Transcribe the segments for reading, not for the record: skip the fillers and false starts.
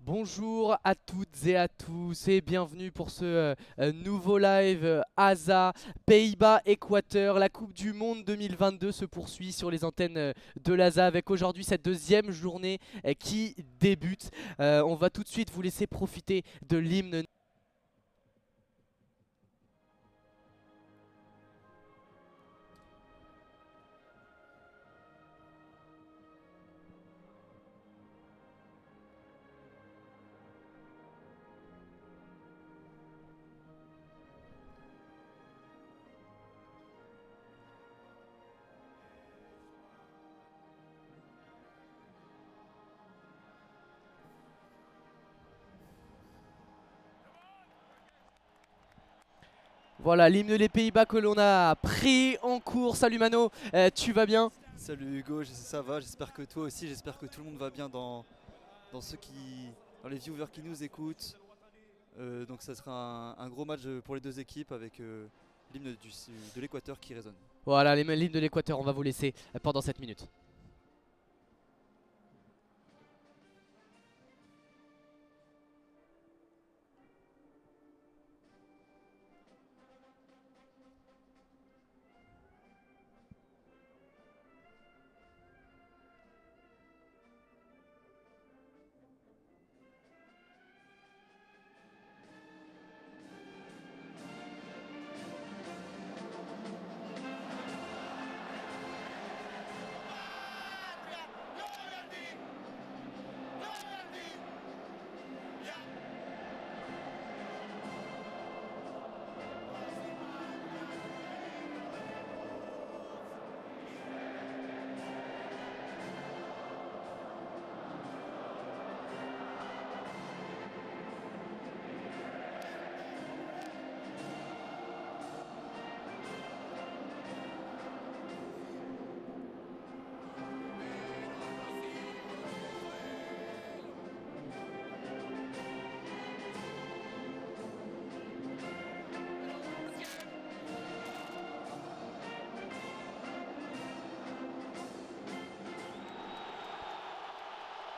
Bonjour à toutes et à tous et bienvenue pour ce nouveau live ASA Pays-Bas-Équateur. La Coupe du Monde 2022 se poursuit sur les antennes de l'ASA avec aujourd'hui cette deuxième journée qui débute. On va tout de suite vous laisser profiter de l'hymne. Voilà l'hymne des Pays-Bas que l'on a pris en cours. Salut Mano, tu vas bien? Salut Hugo, ça va, j'espère que toi aussi, j'espère que tout le monde va bien dans dans les viewers qui nous écoutent. Donc ça sera un gros match pour les deux équipes avec l'hymne de l'Équateur qui résonne. Voilà l'hymne de l'Équateur, on va vous laisser pendant cette minute.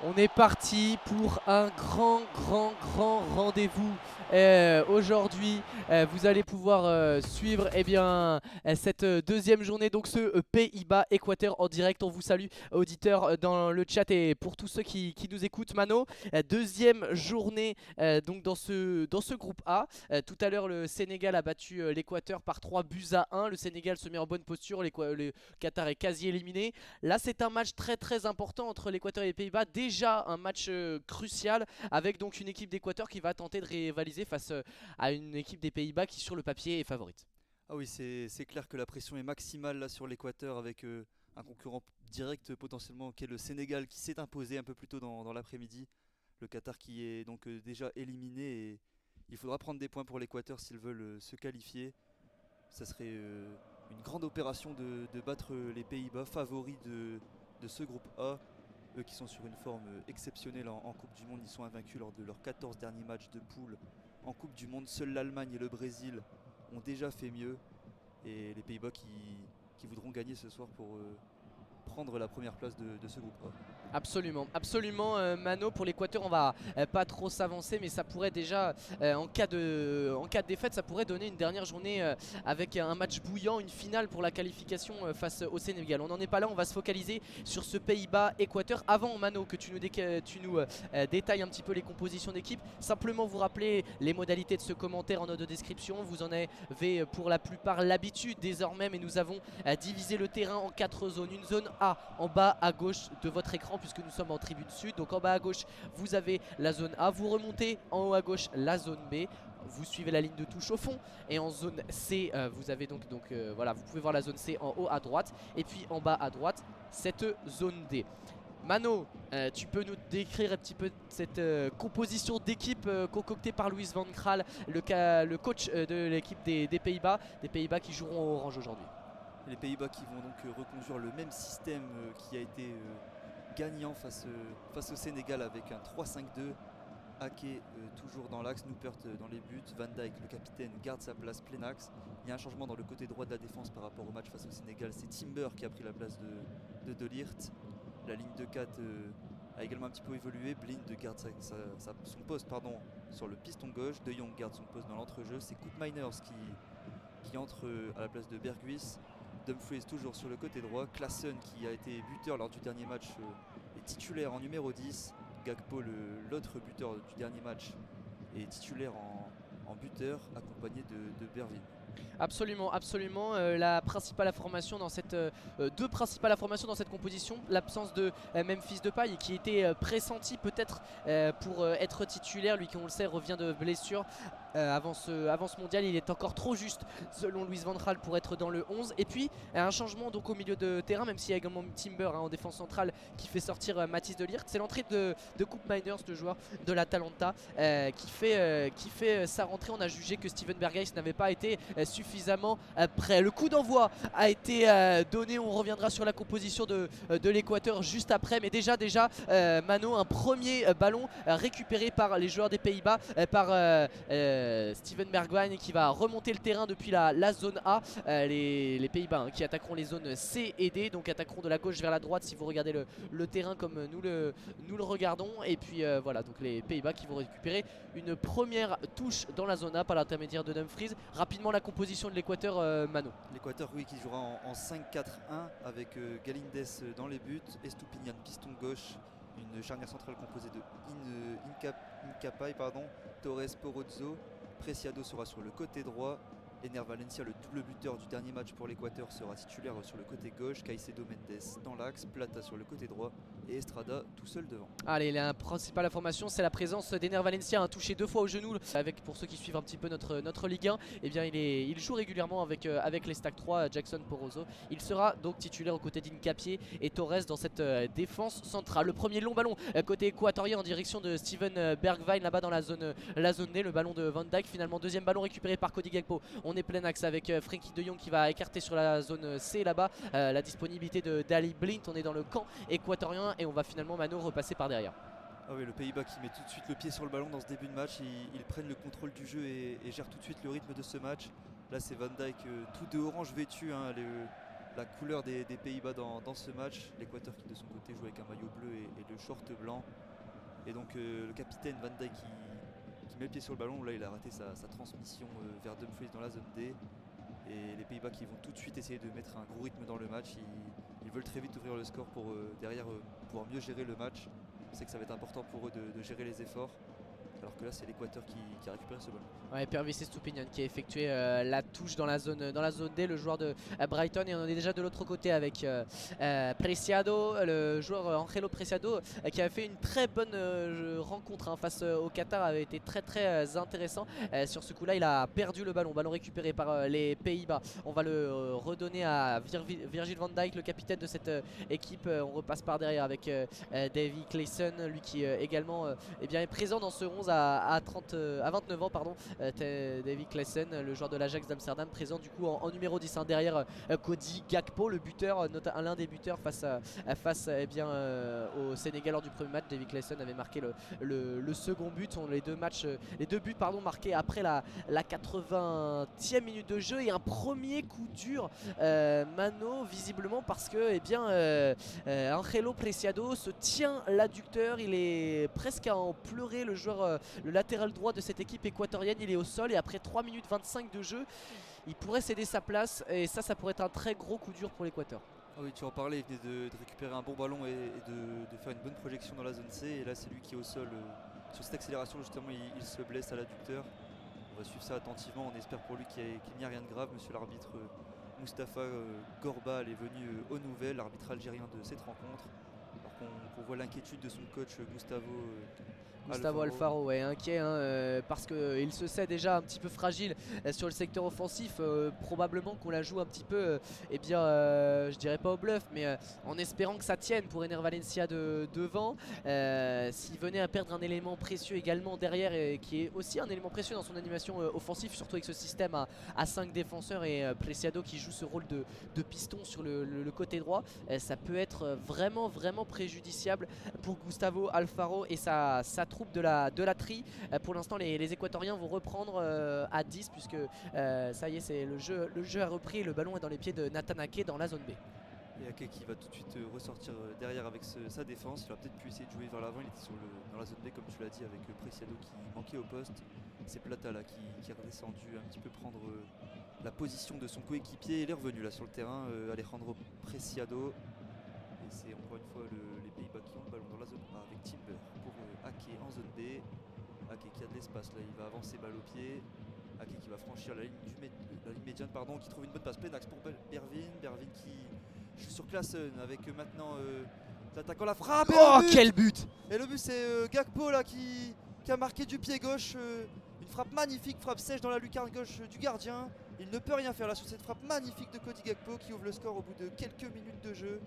On est parti pour un grand rendez-vous aujourd'hui. Vous allez pouvoir suivre cette deuxième journée, donc ce Pays-Bas-Équateur en direct. On vous salue, auditeurs, dans le chat et pour tous ceux qui nous écoutent. Mano, deuxième journée donc dans ce groupe A. Tout à l'heure, le Sénégal a battu l'Équateur par 3 buts à 1. Le Sénégal se met en bonne posture, le Qatar est quasi éliminé. Là, c'est un match très important entre l'Équateur et les Pays-Bas. Déjà un match crucial avec donc une équipe d'Équateur qui va tenter de rivaliser face à une équipe des Pays-Bas qui sur le papier est favorite. Ah oui, c'est clair que la pression est maximale là sur l'Équateur avec un concurrent direct potentiellement qui est le Sénégal qui s'est imposé un peu plus tôt dans l'après-midi. Le Qatar qui est donc déjà éliminé et il faudra prendre des points pour l'Équateur s'ils veulent se qualifier. Ça serait une grande opération de battre les Pays-Bas, favoris de ce groupe A. Eux qui sont sur une forme exceptionnelle en Coupe du Monde, ils sont invaincus lors de leurs 14 derniers matchs de poule en Coupe du Monde. Seuls l'Allemagne et le Brésil ont déjà fait mieux. Et les Pays-Bas qui voudront gagner ce soir pour prendre la première place de ce groupe A. Absolument Mano, pour l'Équateur on va pas trop s'avancer, mais ça pourrait déjà en cas de défaite, ça pourrait donner une dernière journée avec un match bouillant, une finale pour la qualification face au Sénégal. On n'en est pas là, on va se focaliser sur ce Pays-Bas-Équateur. Avant Mano, que tu nous détailles un petit peu les compositions d'équipe, simplement vous rappeler les modalités de ce commentaire en note de description. Vous en avez pour la plupart l'habitude désormais, mais nous avons divisé le terrain en 4 zones. Une zone A en bas à gauche de votre écran puisque nous sommes en tribune sud. Donc en bas à gauche vous avez la zone A, vous remontez en haut à gauche la zone B, vous suivez la ligne de touche au fond, et en zone C vous avez voilà, vous pouvez voir la zone C en haut à droite, et puis en bas à droite cette zone D. Mano, tu peux nous décrire un petit peu cette composition d'équipe concoctée par Louis van Gaal, le coach de l'équipe des Pays-Bas, qui joueront au orange aujourd'hui. Les Pays-Bas qui vont donc reconduire le même système qui a été gagnant face au Sénégal avec un 3-5-2. Ake toujours dans l'axe, Noupert dans les buts, Van Dijk le capitaine garde sa place plein axe. Il y a un changement dans le côté droit de la défense par rapport au match face au Sénégal, c'est Timber qui a pris la place de Ligt. La ligne de 4 a également un petit peu évolué. Blind garde son poste sur le piston gauche. De Jong garde son poste dans l'entrejeu. C'est Koopmeiners qui entre à la place de Berghuis. Dumfries toujours sur le côté droit. Klaassen qui a été buteur lors du dernier match est titulaire en numéro 10. Gakpo, l'autre buteur du dernier match, est titulaire en buteur, accompagné de Bergwijn. Absolument, absolument. La principale information dans cette deux principales informations dans cette composition, l'absence de Memphis Depay qui était pressenti peut-être pour être titulaire, lui qui on le sait revient de blessure. Avant ce mondial, il est encore trop juste selon Louis van Gaal pour être dans le 11. Et puis un changement donc au milieu de terrain, même s'il y a également Timber en défense centrale qui fait sortir Mathys de Ligt. C'est l'entrée de Koopmeiners, le joueur de l'Atalanta, qui fait sa rentrée. On a jugé que Steven Berghuis n'avait pas été suffisamment prêt. Le coup d'envoi a été donné. On reviendra sur la composition de l'Équateur juste après. Mais déjà Mano, un premier ballon récupéré par les joueurs des Pays-Bas, par Steven Bergwijn qui va remonter le terrain depuis la zone A. Les Pays-Bas qui attaqueront les zones C et D, donc attaqueront de la gauche vers la droite si vous regardez le terrain comme nous le regardons. Et puis voilà, donc les Pays-Bas qui vont récupérer une première touche dans la zone A par l'intermédiaire de Dumfries. Rapidement la composition de l'Équateur, Mano. L'Équateur, oui, qui jouera en 5-4-1 avec Galindes dans les buts, Estupiñán piston gauche, une charnière centrale composée de Incapay, Torres, Porozzo. Preciado sera sur le côté droit. Ener Valencia, le double buteur du dernier match pour l'Équateur, sera titulaire sur le côté gauche. Caicedo Mendes dans l'axe, Plata sur le côté droit et Estrada tout seul devant. Allez, la principale information, c'est la présence d'Ener Valencia, touché 2 fois au genou. Avec, pour ceux qui suivent un petit peu notre Ligue 1, eh bien, il joue régulièrement avec les Stag 3, Jackson Porozzo. Il sera donc titulaire aux côtés d'Incapié et Torres dans cette défense centrale. Le premier long ballon côté équatorien en direction de Steven Bergwijn là-bas dans la zone D, le ballon de Van Dijk. Finalement, deuxième ballon récupéré par Cody Gakpo. On est plein axe avec Frenkie de Jong qui va écarter sur la zone C là-bas. La disponibilité de Daley Blind. On est dans le camp équatorien et on va finalement Mano repasser par derrière. Ah oui, le Pays-Bas qui met tout de suite le pied sur le ballon dans ce début de match. Ils prennent le contrôle du jeu et gèrent tout de suite le rythme de ce match. Là, c'est Van Dijk tout de orange vêtu, la couleur des Pays-Bas dans ce match. L'Équateur qui de son côté joue avec un maillot bleu et le short blanc. Et donc le capitaine Van Dijk qui met le pied sur le ballon. Là, il a raté sa transmission vers Dumfries dans la zone D. Et les Pays-Bas qui vont tout de suite essayer de mettre un gros rythme dans le match. Ils veulent très vite ouvrir le score pour derrière pouvoir mieux gérer le match. On sait que ça va être important pour eux de gérer les efforts. Alors que là, c'est l'Équateur qui a récupéré ce ballon. Ouais, Pervis Estupiñán qui a effectué la touche dans la zone D, le joueur de Brighton. Et on est déjà de l'autre côté avec Preciado, le joueur Angelo Preciado qui a fait une très bonne rencontre face au Qatar, avait été très intéressant. Sur ce coup-là, il a perdu le ballon récupéré par les Pays-Bas. On va le redonner à Virgil van Dijk, le capitaine de cette équipe. On repasse par derrière avec Davy Klaassen, lui qui également est présent dans ce 11 à 29 ans. Davy Klaassen, le joueur de l'Ajax d'Amsterdam, présent du coup en numéro 10 derrière Cody Gakpo, le buteur, l'un des buteurs face au Sénégal lors du premier match. Davy Klaassen avait marqué le second but. Les deux buts marqués après la 80e minute de jeu et un premier coup dur Mano, visiblement parce que Angelo Preciado se tient l'adducteur. Il est presque à en pleurer, le joueur, le latéral droit de cette équipe équatorienne. Il est au sol et après 3 minutes 25 de jeu, il pourrait céder sa place et ça pourrait être un très gros coup dur pour l'Équateur. Ah oui, tu en parlais, il venait de récupérer un bon ballon et de faire une bonne projection dans la zone C. Et là, c'est lui qui est au sol. Sur cette accélération, justement, il se blesse à l'adducteur. On va suivre ça attentivement. On espère pour lui qu'il n'y a rien de grave. Monsieur l'arbitre Moustapha Gorbal est venu aux nouvelles, l'arbitre algérien de cette rencontre. Alors qu'on voit l'inquiétude de son coach Gustavo Alfaro, inquiet parce qu'il se sait déjà un petit peu fragile sur le secteur offensif. Probablement qu'on la joue un petit peu, je dirais pas au bluff, mais en espérant que ça tienne pour Ener Valencia devant. S'il venait à perdre un élément précieux également derrière, et qui est aussi un élément précieux dans son animation offensive, surtout avec ce système à 5 défenseurs et Preciado qui joue ce rôle de piston sur le côté droit, ça peut être vraiment préjudiciable pour Gustavo Alfaro et sa troupe de la tri. Pour l'instant, les Équatoriens vont reprendre à 10 puisque ça y est, le jeu a repris. Le ballon est dans les pieds de Nathan Ake dans la zone B. Et Ake qui va tout de suite ressortir derrière avec sa défense. Il va peut-être pu essayer de jouer vers l'avant. Il était dans la zone B comme tu l'as dit avec Preciado qui manquait au poste. C'est Plata là qui est redescendu un petit peu prendre la position de son coéquipier. Il est revenu là sur le terrain, Alejandro Preciado. Et c'est encore une fois les Pays-Bas qui ont le ballon dans la zone A avec Timber pour Ake en zone B. Ake qui a de l'espace là, il va avancer balle au pied. Ake qui va franchir la ligne médiane pardon, qui trouve une bonne passe plein axe pour Bervin qui joue sur Klassen avec maintenant l'attaquant, la frappe. Oh quel but! Et le but c'est Gakpo là qui a marqué du pied gauche, une frappe magnifique, frappe sèche dans la lucarne gauche du gardien. Il ne peut rien faire là sur cette frappe magnifique de Cody Gakpo qui ouvre le score au bout de quelques minutes de jeu.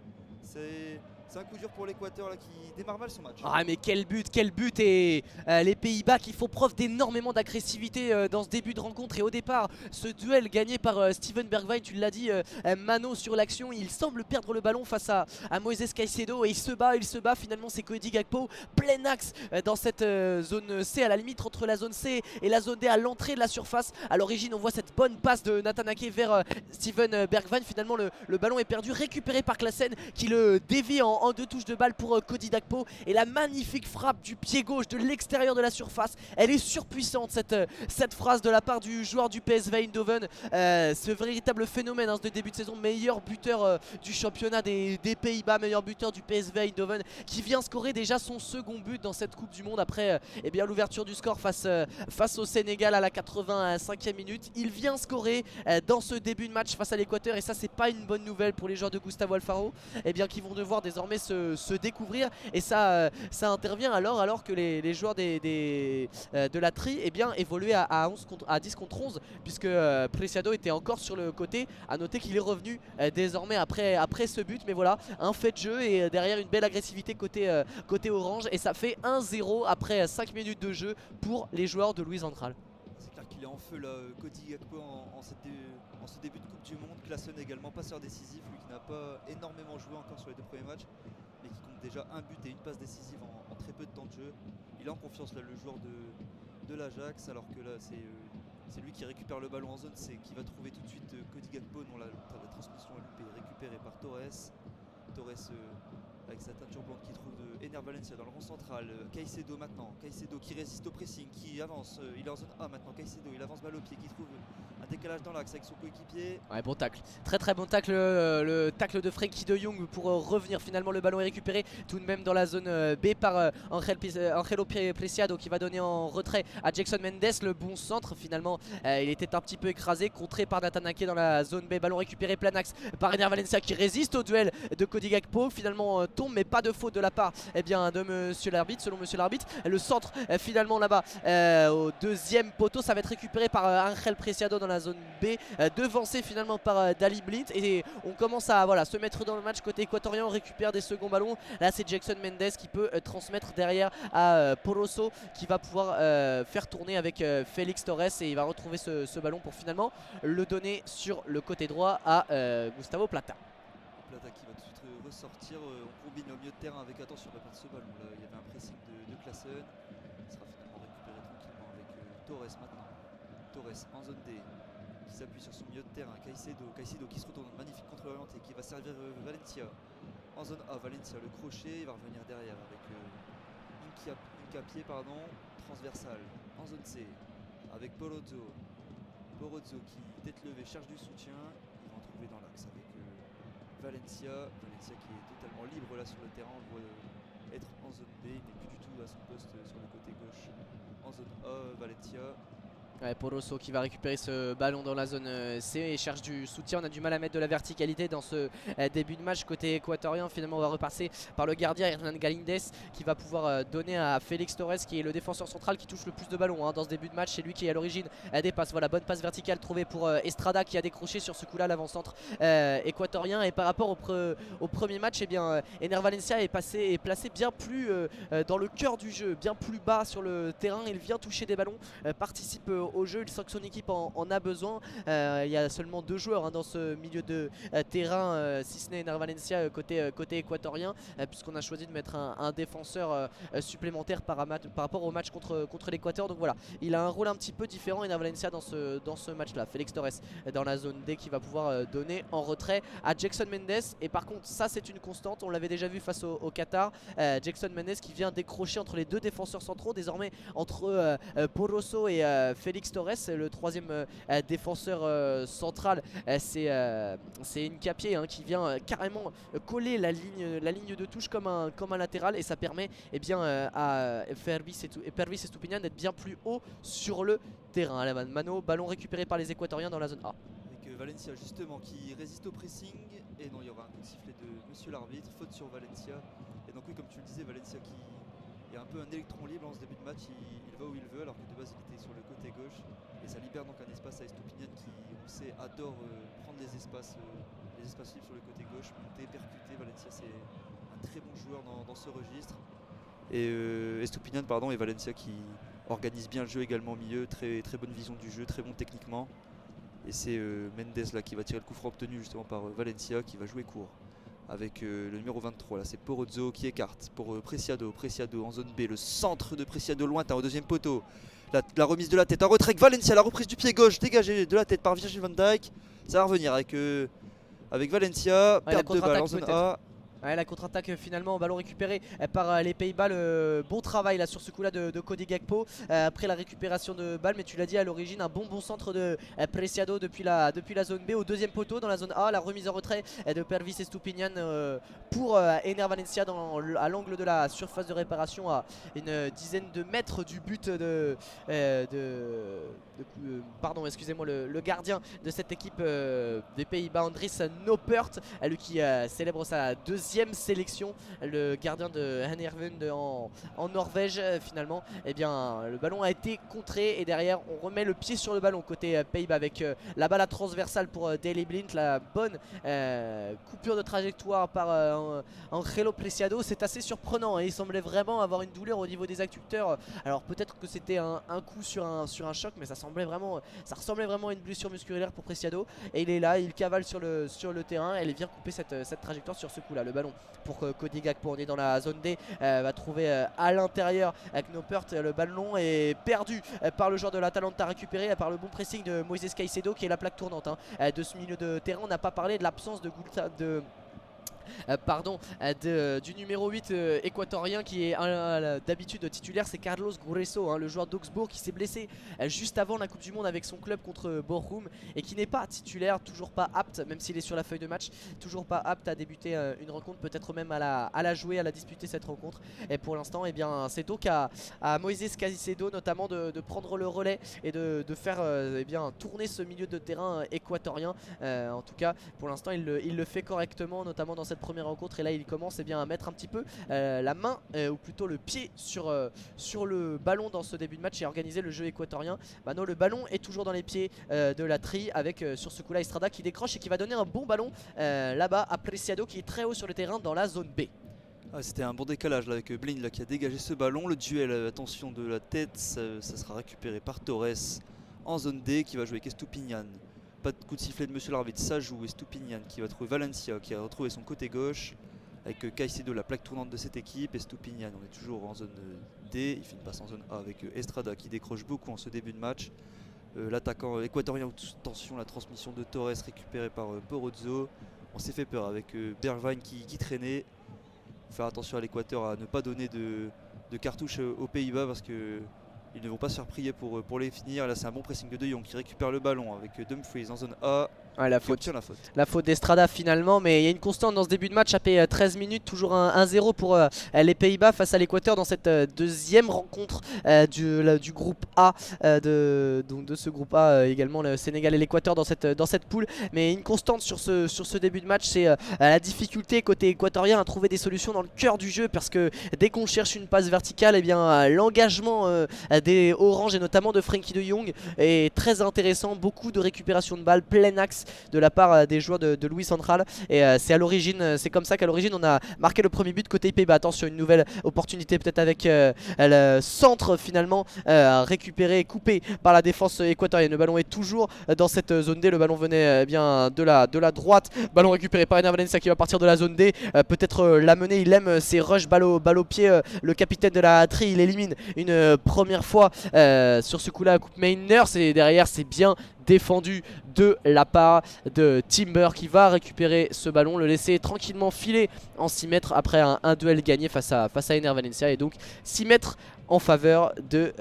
C'est un coup dur pour l'Équateur là qui démarre mal son match. Ah mais quel but et les Pays-Bas qui font preuve d'énormément d'agressivité dans ce début de rencontre. Et au départ, ce duel gagné par Steven Bergwijn, tu l'as dit, Mano sur l'action, il semble perdre le ballon face à Moises Caicedo et il se bat finalement. C'est Cody Gakpo, plein axe dans cette zone C, à la limite entre la zone C et la zone D, à l'entrée de la surface. À l'origine on voit cette bonne passe de Nathan Ake vers Steven Bergwijn. Finalement le ballon est perdu, récupéré par Klassen qui le dévie en deux touches de balle pour Cody Gakpo. Et la magnifique frappe du pied gauche de l'extérieur de la surface, elle est surpuissante cette phrase de la part du joueur du PSV Eindhoven. Ce véritable phénomène ce début de saison, meilleur buteur du championnat des Pays-Bas, meilleur buteur du PSV Eindhoven, qui vient scorer déjà son second but dans cette Coupe du Monde après l'ouverture du score face au Sénégal à la 85e minute. Il vient scorer dans ce début de match face à l'Équateur, et ça c'est pas une bonne nouvelle pour les joueurs de Gustavo Alfaro, qui vont devoir désormais se découvrir. Et ça intervient alors que les joueurs de la tri évoluaient à 10 contre 11, puisque Preciado était encore sur le côté. À noter qu'il est revenu désormais après ce but, mais voilà, un fait de jeu et derrière une belle agressivité côté orange, et ça fait 1-0 après 5 minutes de jeu pour les joueurs de Louis Central. C'est clair qu'il est en feu là, Cody Gakpo en ce début de Coupe du Monde. Klassen également passeur décisif, lui qui n'a pas énormément joué encore sur les 2 premiers matchs, mais qui compte déjà un but et une passe décisive en très peu de temps de jeu. Il est en confiance là, le joueur de l'Ajax, alors que là c'est lui qui récupère le ballon en zone, c'est qui va trouver tout de suite Cody Gakpo, dont la transmission est loupée, récupérée par Torres avec sa teinture blonde qui trouve Ener Valencia dans le rond central. Caicedo maintenant, Caicedo qui résiste au pressing, qui avance, il est en zone A maintenant. Caicedo, il avance balle au pied, qui trouve un décalage dans l'axe avec son coéquipier. Ouais, bon tacle, très bon tacle, le tacle de Frenkie de Jong pour revenir. Finalement le ballon est récupéré tout de même dans la zone B par Angelo Preciado, qui va donner en retrait à Jackson Mendes. Le bon centre finalement, il était un petit peu écrasé, contré par Nathan Ake dans la zone B. Ballon récupéré plein axe par Ener Valencia qui résiste au duel de Cody Gakpo. Finalement tombe, mais pas de faute de la part de monsieur l'arbitre, selon monsieur l'arbitre. Le centre finalement là-bas au deuxième poteau, ça va être récupéré par Angel Preciado dans la zone B, devancé finalement par Dali Blind, et on commence à se mettre dans le match côté équatorien. On récupère des seconds ballons. Là c'est Jackson Mendes qui peut transmettre derrière à Poroso, qui va pouvoir faire tourner avec Félix Torres, et il va retrouver ce ballon pour finalement le donner sur le côté droit à Gustavo Plata. Plata qui va tout de suite ressortir. On combine au milieu de terrain avec, attention, on va perdre ce ballon là. Il y avait un pressing de Klassen. Il sera finalement récupéré tranquillement avec Torres maintenant. Torres en zone D qui s'appuie sur son milieu de terrain. Caicedo qui se retourne, magnifique contrôle orienté, qui va servir Valencia en zone A. Valencia le crochet, il va revenir derrière avec Incapié transversal en zone C avec Borozzo qui, tête levée, cherche du soutien. Ils vont trouver dans l'axe avec Valencia qui est totalement libre là sur le terrain. On le voit être en zone B, il n'est plus du tout à son poste sur le côté gauche. En zone A, Valencia. Ouais, Poroso qui va récupérer ce ballon dans la zone C et cherche du soutien. On a du mal à mettre de la verticalité dans ce début de match côté équatorien. Finalement on va repasser par le gardien Hernan Galindes, qui va pouvoir donner à Félix Torres, qui est le défenseur central qui touche le plus de ballons dans ce début de match. C'est lui qui est à l'origine des passes. Voilà, bonne passe verticale trouvée pour Estrada, qui a décroché sur ce coup là l'avant-centre équatorien. Et par rapport au premier match, Ener Valencia est placé bien plus dans le cœur du jeu, bien plus bas sur le terrain. Il vient toucher des ballons, participe au jeu, il sent que son équipe en a besoin. Il y a seulement 2 joueurs dans ce milieu de terrain, si ce n'est Ener Valencia côté équatorien, puisqu'on a choisi de mettre un défenseur supplémentaire par rapport au match contre l'Équateur. Donc voilà, il a un rôle un petit peu différent, Ener Valencia, dans ce match là. Félix Torres dans la zone D qui va pouvoir donner en retrait à Jackson Mendes. Et par contre ça c'est une constante, on l'avait déjà vu face au Qatar, Jackson Mendes qui vient décrocher entre les 2 défenseurs centraux, désormais entre Poroso et Félix Torres, le troisième défenseur central. C'est Hincapié qui vient carrément coller la ligne de touche comme un latéral, et ça permet à Pervis Estupiñán d'être bien plus haut sur le terrain. Allez, Mano, ballon récupéré par les Équatoriens dans la zone A. Avec Valencia justement qui résiste au pressing, et non, il y aura un coup de sifflet de monsieur l'arbitre, faute sur Valencia. Et donc oui, comme tu le disais, Valencia qui est un peu un électron libre en ce début de match, il va où il veut, alors que de base il était sur le côté gauche, et ça libère donc un espace à Estupiñán qui, on le sait, adore prendre les espaces libres sur le côté gauche, monter, percuter. Valencia c'est un très bon joueur dans ce registre, et Estupiñán et Valencia qui organise bien le jeu également au milieu, très, très bonne vision du jeu, très bon techniquement. Et c'est Mendes là qui va tirer le coup franc obtenu justement par Valencia, qui va jouer court avec le numéro 23 là, c'est Porozzo qui écarte pour Preciado en zone B, le centre de Preciado lointain au deuxième poteau, la remise de la tête en retrait avec Valencia, la reprise du pied gauche dégagée de la tête par Virgil van Dijk. Ça va revenir avec Valencia, perte de balle en zone A. Ouais, la contre-attaque finalement, ballon récupéré par les Pays-Bas. Le bon travail là sur ce coup là de Cody Gakpo après la récupération de balle, mais tu l'as dit à l'origine, un bon centre de Preciado depuis la zone B au deuxième poteau dans la zone A. La remise en retrait de Pervis Estupiñán pour Ener Valencia à l'angle de la surface de réparation, à une dizaine de mètres du but pardon, excusez-moi, le gardien de cette équipe des Pays-Bas, Andries Noppert, lui qui célèbre sa deuxième sélection, le gardien de Heinervund en Norvège. Finalement, le ballon a été contré, et derrière on remet le pied sur le ballon côté Pays-Bas avec la balle à transversale pour Daley Blind, la bonne coupure de trajectoire par Angelo Preciado. C'est assez surprenant, il semblait vraiment avoir une douleur au niveau des adducteurs. Alors peut-être que c'était un coup sur un choc, mais ça ressemblait vraiment à une blessure musculaire pour Preciado, et il est là, il cavale sur le terrain, et il vient couper cette trajectoire sur ce coup là. Le ballon pour Cody Gakpo, on est dans la zone D, va trouver à l'intérieur avec Noppert. Le ballon est perdu par le joueur de l'Atalanta, récupéré par le bon pressing de Moises Caicedo qui est la plaque tournante de ce milieu de terrain. On n'a pas parlé de l'absence du numéro 8 équatorien qui est d'habitude titulaire, c'est Carlos Grueso, le joueur d'Augsbourg qui s'est blessé juste avant la Coupe du Monde avec son club contre Bochum, et qui n'est pas titulaire, toujours pas apte, même s'il est sur la feuille de match, toujours pas apte à débuter une rencontre, peut-être même à la jouer, à la disputer cette rencontre. Et pour l'instant, c'est donc à Moises Caicedo notamment de prendre le relais et de faire tourner ce milieu de terrain équatorien. En tout cas pour l'instant il le fait correctement, notamment dans cette première rencontre, et là il commence à mettre un petit peu la main ou plutôt le pied sur le ballon dans ce début de match et organiser le jeu équatorien. Non, le ballon est toujours dans les pieds de la tri, avec sur ce coup là Estrada qui décroche et qui va donner un bon ballon là-bas à Preciado qui est très haut sur le terrain dans la zone B. C'était un bon décalage là, avec Blind là, qui a dégagé ce ballon. Le duel, attention de la tête, ça sera récupéré par Torres en zone D qui va jouer avec Estupiñán. Pas de coup de sifflet de monsieur l'arbitre, ça joue. Estupiñán qui va trouver Valencia, qui a retrouvé son côté gauche avec Caicedo, la plaque tournante de cette équipe. Estupiñán, on est toujours en zone D, il fait une passe en zone A avec Estrada qui décroche beaucoup en ce début de match. L'attaquant équatorien, attention, la transmission de Torres récupérée par Porozzo. On s'est fait peur avec Bergwijn qui traînait. Faire attention à l'Équateur à ne pas donner de cartouches aux Pays-Bas, parce que ils ne vont pas se faire prier pour les finir. Là c'est un bon pressing de Jong qui récupère le ballon avec Dumfries en zone A. La faute d'Estrada finalement, mais il y a une constante dans ce début de match après 13 minutes, toujours 1-0 pour les Pays-Bas face à l'Équateur dans cette deuxième rencontre du groupe A, de ce groupe A, également le Sénégal et l'Équateur dans cette poule. Mais une constante sur ce début de match, c'est la difficulté côté équatorien à trouver des solutions dans le cœur du jeu, parce que dès qu'on cherche une passe verticale, l'engagement des Oranges et notamment de Frenkie de Jong est très intéressant. Beaucoup de récupération de balles, plein axe de la part des joueurs de Louis Central. Et c'est à l'origine, c'est comme ça qu'à l'origine on a marqué le premier but côté Pays-Bas. Attention, une nouvelle opportunité peut-être avec le centre finalement récupéré, coupé par la défense équatorienne. Le ballon est toujours dans cette zone D. Le ballon venait bien de la droite. Ballon récupéré par Ener Valencia qui va partir de la zone D. Peut-être la mener. Il aime ses rushs balle au pied. Le capitaine de la tri, il élimine une première fois sur ce coup-là Coupe Mainers. Et derrière, c'est bien défendu de la part de Timber qui va récupérer ce ballon, le laisser tranquillement filer en 6 mètres après un duel gagné face à Ener Valencia. Et donc 6 mètres en faveur de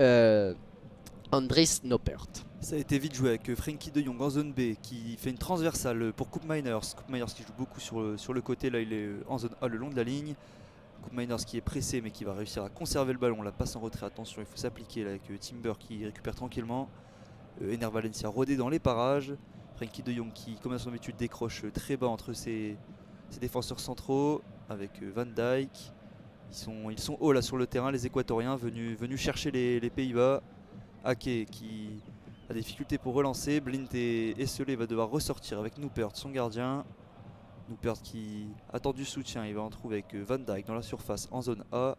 Andries Noppert. Ça a été vite joué avec Frenkie de Jong en zone B qui fait une transversale pour Coupe Miners. Coupe Miners qui joue beaucoup sur le côté, là il est en zone A le long de la ligne. Coupe Miners qui est pressé mais qui va réussir à conserver le ballon, la passe en retrait, attention il faut s'appliquer là avec Timber qui récupère tranquillement. Ener Valencia rodé dans les parages. Frenkie de Jong qui, comme à son habitude, décroche très bas entre ses défenseurs centraux avec Van Dijk. Ils sont hauts là sur le terrain, les Équatoriens venus chercher les Pays-Bas. Ake qui a des difficultés pour relancer. Blind et esselé va devoir ressortir avec Noppert, son gardien. Noppert qui attend du soutien, il va en trouver avec Van Dijk dans la surface en zone A.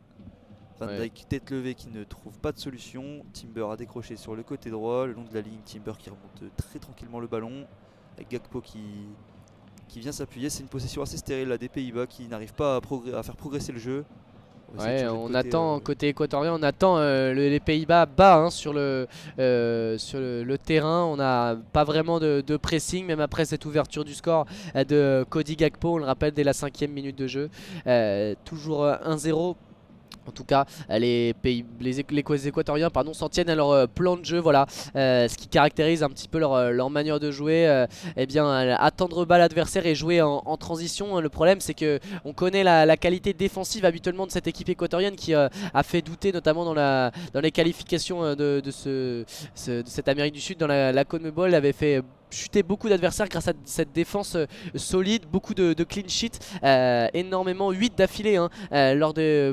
Van Dijk tête levée qui ne trouve pas de solution. Timber a décroché sur le côté droit, le long de la ligne. Timber qui remonte très tranquillement le ballon. Avec Gakpo qui vient s'appuyer. C'est une possession assez stérile là, des Pays-Bas qui n'arrivent pas à faire progresser le jeu. Ouais, on attend côté équatorien, on attend les Pays-Bas bas hein, sur le terrain. On n'a pas vraiment de pressing, même après cette ouverture du score de Cody Gakpo. On le rappelle dès la 5e minute de jeu. Toujours 1-0. En tout cas, les Équatoriens s'en tiennent à leur plan de jeu. Voilà, ce qui caractérise un petit peu leur manière de jouer. Eh bien, attendre bas l'adversaire et jouer en transition. Le problème, c'est que on connaît la qualité défensive habituellement de cette équipe équatorienne qui a fait douter, notamment dans les qualifications de cette Amérique du Sud dans la CONMEBOL. Avait fait chuter beaucoup d'adversaires grâce à cette défense solide, beaucoup de clean sheet, énormément 8 d'affilée hein,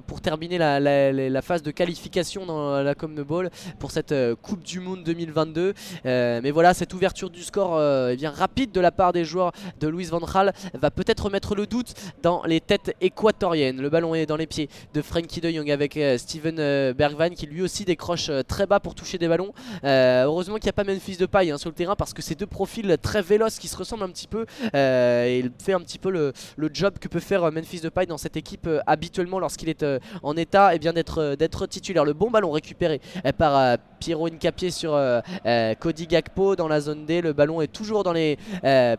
pour terminer la phase de qualification dans la CONMEBOL pour cette Coupe du Monde 2022. Mais voilà, cette ouverture du score eh bien, rapide de la part des joueurs de Louis Van Gaal va peut-être remettre le doute dans les têtes équatoriennes. Le ballon est dans les pieds de Frenkie de Jong avec Steven Bergwijn qui lui aussi décroche très bas pour toucher des ballons. Heureusement qu'il n'y a pas Memphis Depay hein, sur le terrain parce que ces deux profils très véloces qui se ressemblent un petit peu et il fait un petit peu le job que peut faire Memphis Depay dans cette équipe habituellement lorsqu'il est en état eh bien d'être titulaire. Le bon ballon récupéré par Piero Hincapié sur Cody Gakpo dans la zone D. Le ballon est toujours dans les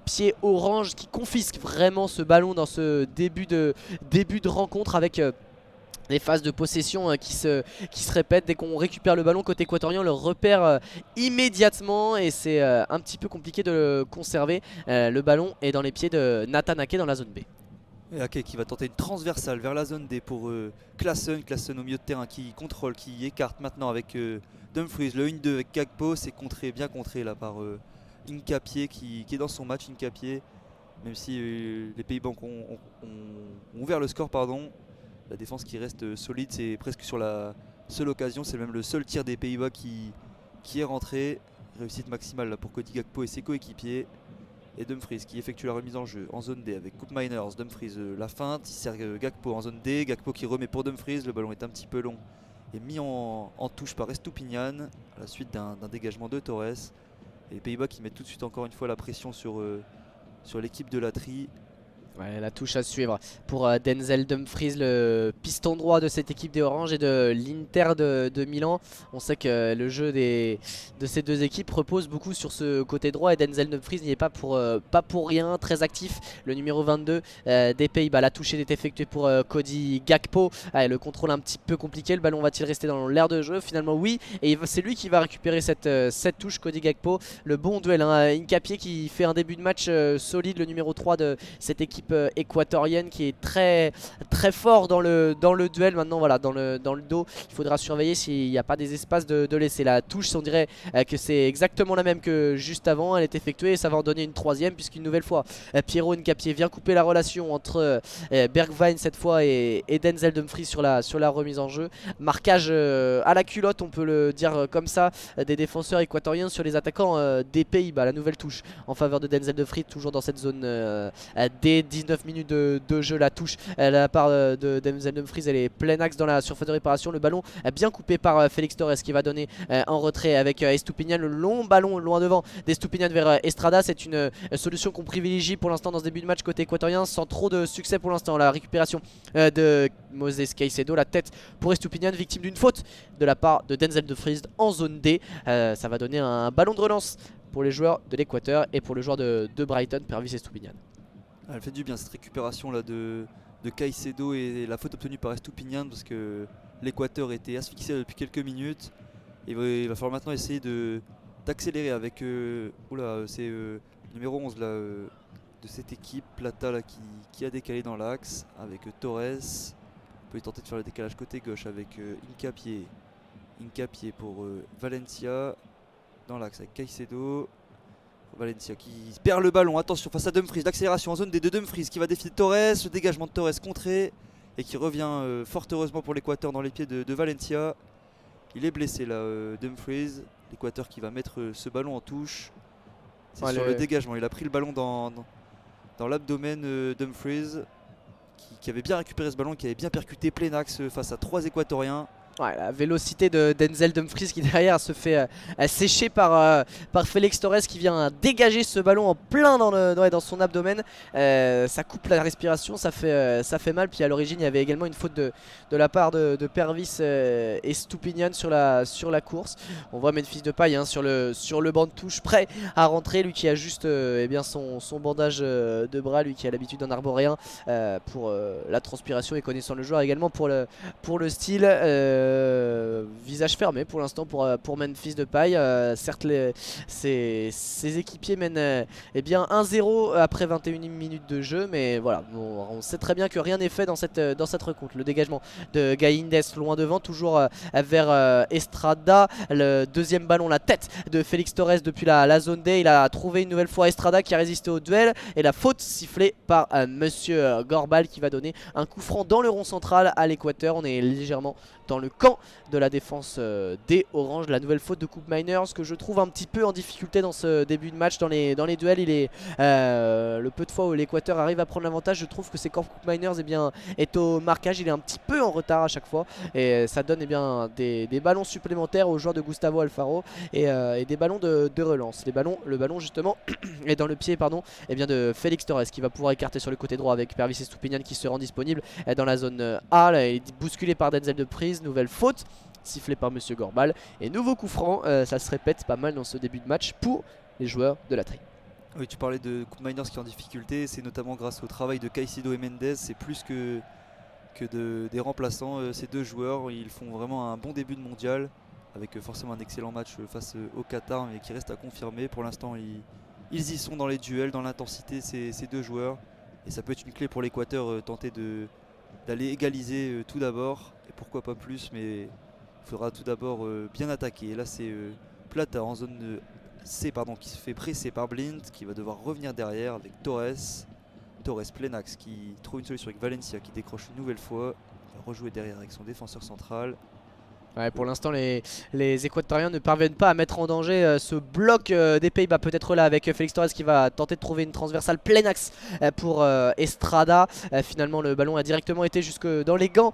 pieds orange qui confisquent vraiment ce ballon dans ce début de rencontre avec des phases de possession qui se répètent. Dès qu'on récupère le ballon côté équatorien, on le repère immédiatement et c'est un petit peu compliqué de le conserver. Le ballon est dans les pieds de Nathan Ake dans la zone B. Et Ake qui va tenter une transversale vers la zone D pour Klaassen au milieu de terrain qui contrôle, qui écarte maintenant avec Dumfries. Le 1-2 avec Gakpo, c'est bien contré là par Hincapié qui est dans son match. Hincapié, même si les Pays-Bas ont ouvert le score, pardon. La défense qui reste solide, c'est presque sur la seule occasion, c'est même le seul tir des Pays-Bas qui est rentré. Réussite maximale là pour Cody Gakpo et ses coéquipiers. Et Dumfries qui effectue la remise en jeu en zone D avec Coupe Miners. Dumfries la feinte, il sert Gakpo en zone D. Gakpo qui remet pour Dumfries, le ballon est un petit peu long et mis en touche par Estupiñán à la suite d'un dégagement de Torres. Et les Pays-Bas qui mettent tout de suite encore une fois la pression sur l'équipe de la tri. Ouais, la touche à suivre pour Denzel Dumfries, le piston droit de cette équipe des Oranges et de l'Inter de Milan. On sait que le jeu de ces deux équipes repose beaucoup sur ce côté droit et Denzel Dumfries n'y est pas pour rien, très actif. Le numéro 22 des Pays-Bas. La touche est effectuée pour Cody Gakpo. Allez, le contrôle un petit peu compliqué, le ballon va-t-il rester dans l'air de jeu? Finalement oui, et c'est lui qui va récupérer cette touche, Cody Gakpo. Le bon duel, hein. Hincapié qui fait un début de match solide, le numéro 3 de cette équipe l'équipe équatorienne qui est très fort dans le duel. Maintenant voilà, dans le dos, il faudra surveiller s'il n'y a pas des espaces de laisser. La touche, on dirait que c'est exactement la même que juste avant, elle est effectuée et ça va en donner une troisième, puisqu'une nouvelle fois Pierrot Nkapié vient couper la relation entre Bergwijn cette fois et Denzel Dumfries sur la remise en jeu. Marquage à la culotte, on peut le dire comme ça, des défenseurs équatoriens sur les attaquants des Pays-Bas. La nouvelle touche en faveur de Denzel Dumfries, toujours dans cette zone dès 19 minutes de jeu. La touche de la part de Denzel Dumfries, elle est plein axe dans la surface de réparation. Le ballon bien coupé par Félix Torres qui va donner en retrait avec Estupiñán. Le long ballon loin devant d'Estupiñán vers Estrada. C'est une solution qu'on privilégie pour l'instant dans ce début de match côté équatorien, sans trop de succès pour l'instant. La récupération de Moses Caicedo, la tête pour Estupiñán, victime d'une faute de la part de Denzel Dumfries en zone D. Ça va donner un ballon de relance pour les joueurs de l'Équateur et pour le joueur de Brighton, Pervis Estupiñán. Elle fait du bien cette récupération là de Caicedo et la faute obtenue par Estupiñán, parce que l'Équateur était asphyxié depuis quelques minutes. Il va falloir maintenant essayer d'accélérer avec c'est numéro 11 là, de cette équipe, Plata là, qui a décalé dans l'axe avec Torres. On peut tenter de faire le décalage côté gauche avec Nkapié pour Valencia dans l'axe avec Caicedo. Valencia qui perd le ballon, attention face à Dumfries, l'accélération en zone des deux Dumfries qui va défier Torres, le dégagement de Torres contré et qui revient fort heureusement pour l'Équateur dans les pieds de Valencia. Il est blessé là, Dumfries, l'Équateur qui va mettre ce ballon en touche. C'est sur le dégagement, il a pris le ballon dans l'abdomen, Dumfries qui avait bien récupéré ce ballon, qui avait bien percuté plein axe face à 3 Équatoriens. Ouais, la vélocité de Denzel Dumfries qui derrière se fait sécher par Félix Torres qui vient dégager ce ballon en plein dans son abdomen. Ça coupe la respiration, ça fait mal. Puis à l'origine il y avait également une faute de la part de Pervis Estupiñán sur la course. On voit Memphis Depay sur le banc de touche prêt à rentrer, lui qui a juste son bandage de bras, lui qui a l'habitude d'en arborer un pour la transpiration et connaissant le joueur également pour le style. Visage fermé pour l'instant pour Memphis Depay. Certes ses équipiers mènent 1-0 après 21 minutes de jeu, mais voilà, on sait très bien que rien n'est fait dans cette rencontre. Le dégagement de Gaïndes loin devant, toujours vers Estrada. Le deuxième ballon, la tête de Félix Torres depuis la zone D. Il a trouvé une nouvelle fois Estrada qui a résisté au duel, et la faute sifflée par Monsieur Gorbal qui va donner un coup franc dans le rond central à l'Équateur. On est légèrement dans le camp de la défense des Oranges. La nouvelle faute de Coop Miners que je trouve un petit peu en difficulté dans ce début de match. Dans les duels, il est le peu de fois où l'Équateur arrive à prendre l'avantage, je trouve que c'est quand Coop Miners est au marquage, il est un petit peu en retard à chaque fois, et ça donne des ballons supplémentaires aux joueurs de Gustavo Alfaro et des ballons de relance. Le ballon justement est dans le pied de Félix Torres qui va pouvoir écarter sur le côté droit avec Pervis Estupiñán qui se rend disponible dans la zone A. Là, il est bousculé par Denzel Dumfries. Nouvelle faute sifflée par Monsieur Gorbal et nouveau coup franc. Ça se répète pas mal dans ce début de match pour les joueurs de la Tri. Oui, tu parlais de Coop Miners qui est en difficulté, c'est notamment grâce au travail de Caicedo et Mendes. C'est plus que des remplaçants, ces deux joueurs. Ils font vraiment un bon début de mondial avec forcément un excellent match face au Qatar, mais qui reste à confirmer. Pour l'instant ils y sont dans les duels, dans l'intensité, ces deux joueurs, et ça peut être une clé pour l'Équateur, tenter d'aller égaliser tout d'abord, et pourquoi pas plus, mais il faudra tout d'abord bien attaquer. Et là c'est Plata en zone C qui se fait presser par Blind, qui va devoir revenir derrière avec Torres plein axe qui trouve une solution avec Valencia qui décroche une nouvelle fois, il va rejouer derrière avec son défenseur central. Ouais, pour l'instant les Équatoriens ne parviennent pas à mettre en danger ce bloc des Pays-Bas. Peut-être là avec Félix Torres qui va tenter de trouver une transversale plein axe pour Estrada. Finalement le ballon a directement été jusque dans les gants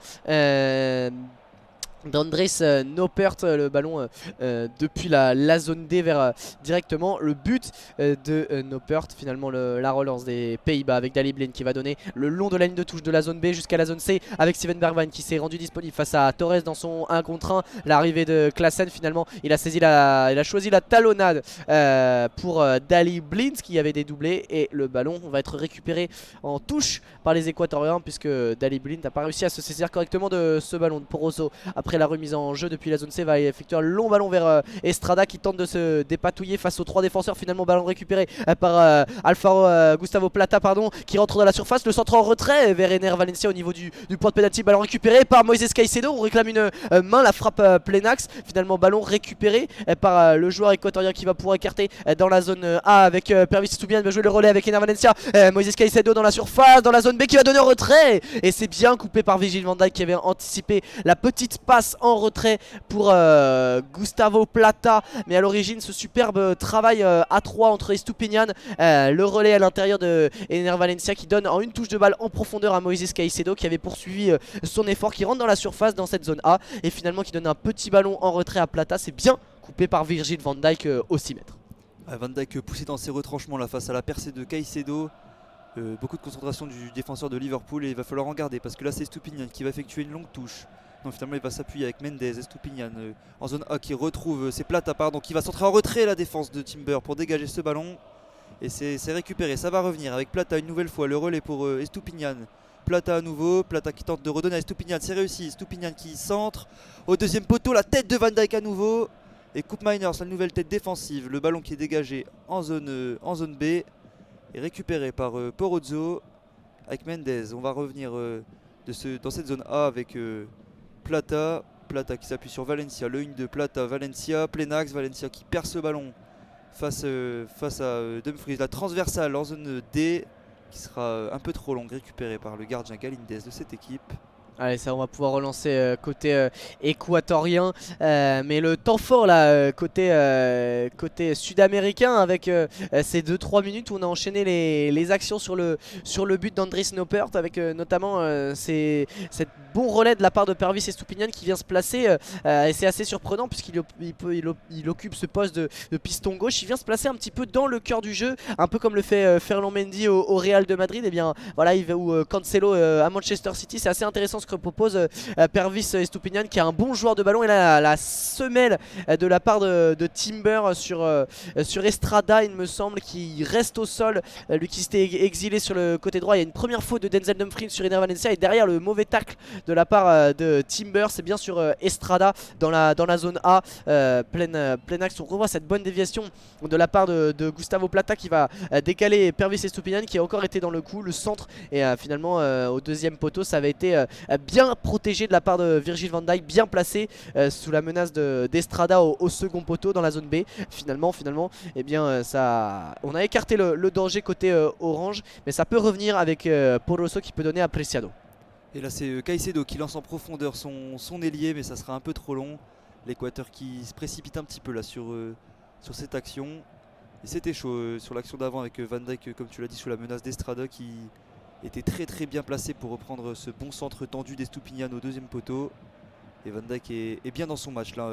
d'Andres Noppert, le ballon depuis la zone D vers directement le but de Noppert. Finalement la relance des Pays-Bas avec Daley Blind qui va donner le long de la ligne de touche de la zone B jusqu'à la zone C avec Steven Bergwijn qui s'est rendu disponible face à Torres dans son 1 contre 1. L'arrivée de Klaassen, finalement il a choisi la talonnade pour Daley Blind qui avait dédoublé, et le ballon va être récupéré en touche par les Équatoriens puisque Daley Blind n'a pas réussi à se saisir correctement de ce ballon de Poroso. Après après la remise en jeu depuis la zone C va effectuer un long ballon vers Estrada qui tente de se dépatouiller face aux 3 défenseurs. Finalement ballon récupéré par Gustavo Plata qui rentre dans la surface, le centre en retrait vers Ener Valencia au niveau du point de pénalty. Ballon récupéré par Moises Caicedo, on réclame une main, la frappe plein axe. Finalement ballon récupéré par le joueur équatorien qui va pouvoir écarter dans la zone A avec Pervis Estupiñán. Va jouer le relais avec Ener Valencia, Moises Caicedo dans la surface, dans la zone B qui va donner en retrait, et c'est bien coupé par Virgil van Dijk qui avait anticipé la petite passe en retrait pour Gustavo Plata. Mais à l'origine ce superbe travail à 3 entre Estupiñán, le relais à l'intérieur de Ener Valencia qui donne en une touche de balle en profondeur à Moises Caicedo qui avait poursuivi son effort, qui rentre dans la surface dans cette zone A et finalement qui donne un petit ballon en retrait à Plata. C'est bien coupé par Virgil van Dijk au 6 mètres. Van Dijk poussé dans ses retranchements là face à la percée de Caicedo. Beaucoup de concentration du défenseur de Liverpool et il va falloir en garder parce que là c'est Estupiñán qui va effectuer une longue touche. Donc finalement il va s'appuyer avec Mendes, Estupiñán en zone A qui retrouve c'est Plata qui va centrer en retrait la défense de Timber pour dégager ce ballon. Et c'est récupéré, ça va revenir avec Plata une nouvelle fois, le relais pour Estupiñán. Plata à nouveau, Plata qui tente de redonner à Estupiñán, c'est réussi, Estupiñán qui centre au deuxième poteau, la tête de Van Dijk à nouveau. Et Koop Meiners, la nouvelle tête défensive, le ballon qui est dégagé en zone B est récupéré par Porozzo avec Mendes. On va revenir dans cette zone A avec Plata qui s'appuie sur Valencia, le 1 de Plata, Valencia, plein axe, Valencia qui perd ce ballon face à Dumfries, la transversale en zone D qui sera un peu trop longue, récupérée par le gardien Galíndez de cette équipe. Allez, ça on va pouvoir relancer côté équatorien, mais le temps fort là côté sud-américain avec ces 2-3 minutes où on a enchaîné les actions sur le but d'Andries Noppert avec notamment cette bon relais de la part de Pervis Estupiñán qui vient se placer et c'est assez surprenant puisqu'il occupe ce poste de piston gauche. Il vient se placer un petit peu dans le cœur du jeu, un peu comme le fait Ferland Mendy au Real de Madrid. Et bien voilà, ou Cancelo à Manchester City. C'est assez intéressant ce que propose Pervis Estupiñán qui est un bon joueur de ballon. Et là la semelle de la part de Timber sur Estrada, il me semble, qui reste au sol, lui qui s'était exilé sur le côté droit. Il y a une première faute de Denzel Dumfries sur Ener Valencia et derrière le mauvais tacle de la part de Timber, c'est bien sur Estrada dans la zone A, plein axe. On revoit cette bonne déviation de la part de Gustavo Plata qui va décaler Pervis Estupiñán qui a encore été dans le coup, le centre, et finalement au deuxième poteau ça avait été bien protégé de la part de Virgil van Dijk, bien placé sous la menace d'Estrada au second poteau dans la zone B. Finalement eh bien, on a écarté le danger côté orange, mais ça peut revenir avec Porozzo qui peut donner à Preciado. Et là c'est Caicedo qui lance en profondeur son ailier, mais ça sera un peu trop long. L'Équateur qui se précipite un petit peu là sur cette action. Et c'était chaud sur l'action d'avant avec Van Dijk, comme tu l'as dit, sous la menace d'Estrada qui était très très bien placé pour reprendre ce bon centre tendu d'Estupiñán au deuxième poteau. Et Van Dijk est bien dans son match là.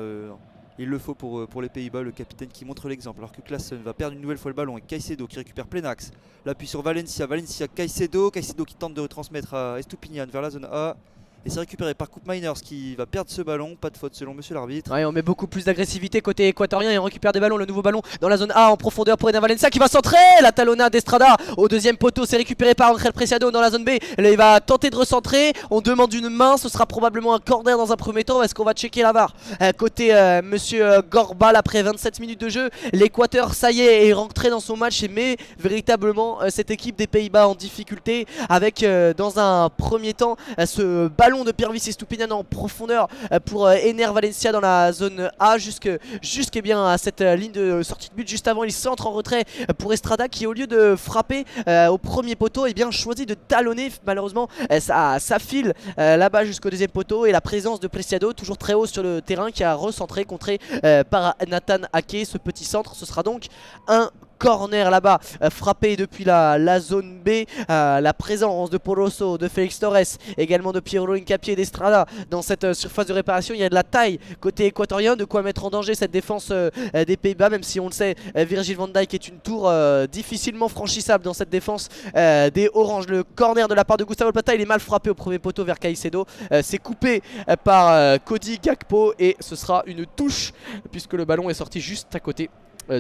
Il le faut pour les Pays-Bas, le capitaine qui montre l'exemple. Alors que Klaassen va perdre une nouvelle fois le ballon et Caicedo qui récupère plein axe. L'appui sur Valencia, Caicedo qui tente de retransmettre à Estupiñán vers la zone A. Et c'est récupéré par Koop Meiners qui va perdre ce ballon, pas de faute selon monsieur l'arbitre. Ouais, on met beaucoup plus d'agressivité côté équatorien et on récupère des ballons, le nouveau ballon dans la zone A en profondeur pour Ener Valencia qui va centrer, la talonnade d'Estrada au deuxième poteau, c'est récupéré par Angel Preciado dans la zone B. Là, il va tenter de recentrer, on demande une main, ce sera probablement un corner dans un premier temps. Est-ce qu'on va checker la VAR côté monsieur Gorbal après 27 minutes de jeu? L'Équateur ça y est rentré dans son match et met véritablement cette équipe des Pays-Bas en difficulté avec dans un premier temps ce ballon de Pervis Estupiñán en profondeur pour Ener Valencia dans la zone A jusque bien à cette ligne de sortie de but. Juste avant il centre en retrait pour Estrada qui au lieu de frapper au premier poteau et bien choisit de talonner. Malheureusement ça file là-bas jusqu'au deuxième poteau et la présence de Preciado toujours très haut sur le terrain qui a recentré contré par Nathan Ake. Ce petit centre, ce sera donc un corner là-bas, frappé depuis la zone B. La présence de Porozzo, de Félix Torres, également de Piero Hincapié, d'Estrada dans cette surface de réparation. Il y a de la taille côté équatorien, de quoi mettre en danger cette défense des Pays-Bas, même si on le sait, Virgil van Dijk est une tour difficilement franchissable dans cette défense des Oranges. Le corner de la part de Gustavo Plata, il est mal frappé au premier poteau vers Caicedo. C'est coupé par Cody Gakpo et ce sera une touche puisque le ballon est sorti juste à côté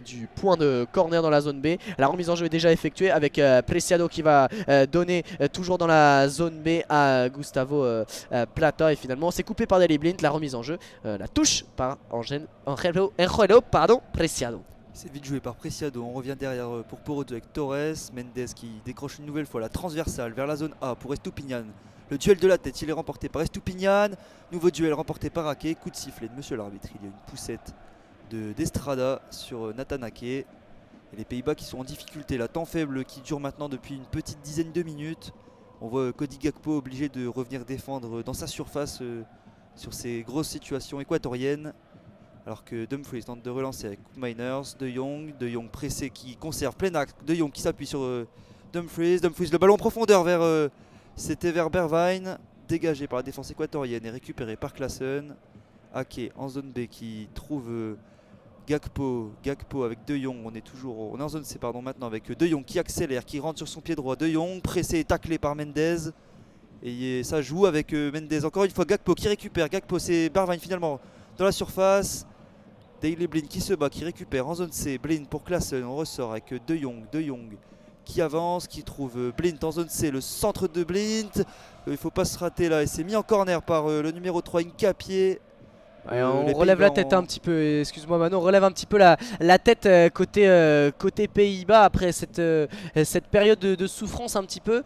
du point de corner dans la zone B. La remise en jeu est déjà effectuée avec Preciado qui va donner toujours dans la zone B à Gustavo Plata. Et finalement c'est coupé par Daley Blind. La remise en jeu, la touche par Angelo Preciado. C'est vite joué par Preciado, on revient derrière pour Poro 2 avec Torres, Mendes qui décroche une nouvelle fois la transversale vers la zone A pour Estupiñán. Le duel de la tête, il est remporté par Estupiñán. Nouveau duel remporté par Ake, coup de sifflet de monsieur l'arbitre. Il y a une poussette d'Estrada sur Nathan Ake. Et les Pays-Bas qui sont en difficulté, la temps faible qui dure maintenant depuis une petite dizaine de minutes. On voit Cody Gakpo obligé de revenir défendre dans sa surface sur ces grosses situations équatoriennes. Alors que Dumfries tente de relancer avec Miners, De Jong pressé qui conserve plein axe, De Jong qui s'appuie sur Dumfries, le ballon en profondeur c'était vers Bergwijn, dégagé par la défense équatorienne et récupéré par Klaassen. Ake en zone B qui trouve Gakpo avec De Jong, on est en zone C pardon maintenant avec De Jong qui accélère, qui rentre sur son pied droit, De Jong pressé et taclé par Mendes. Et ça joue avec Mendes, encore une fois Gakpo qui récupère, c'est Bergwijn finalement dans la surface. Daley Blind qui se bat, qui récupère en zone C. Blind pour Klaassen, on ressort avec De Jong qui avance, qui trouve Blind en zone C. Le centre de Blind, il ne faut pas se rater là. Et c'est mis en corner par le numéro 3, Hincapié. Ouais, on relève la tête un petit peu, excuse-moi Mano, on relève un petit peu la tête côté Pays-Bas après cette période de souffrance un petit peu.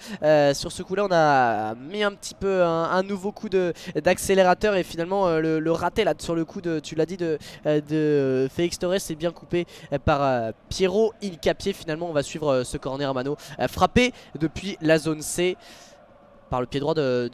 Sur ce coup là on a mis un petit peu un nouveau coup d'accélérateur et finalement le raté là sur le coup tu l'as dit de Félix Torres c'est bien coupé par Piero Hincapié. Finalement on va suivre ce corner Mano, frappé depuis la zone C par le pied droit de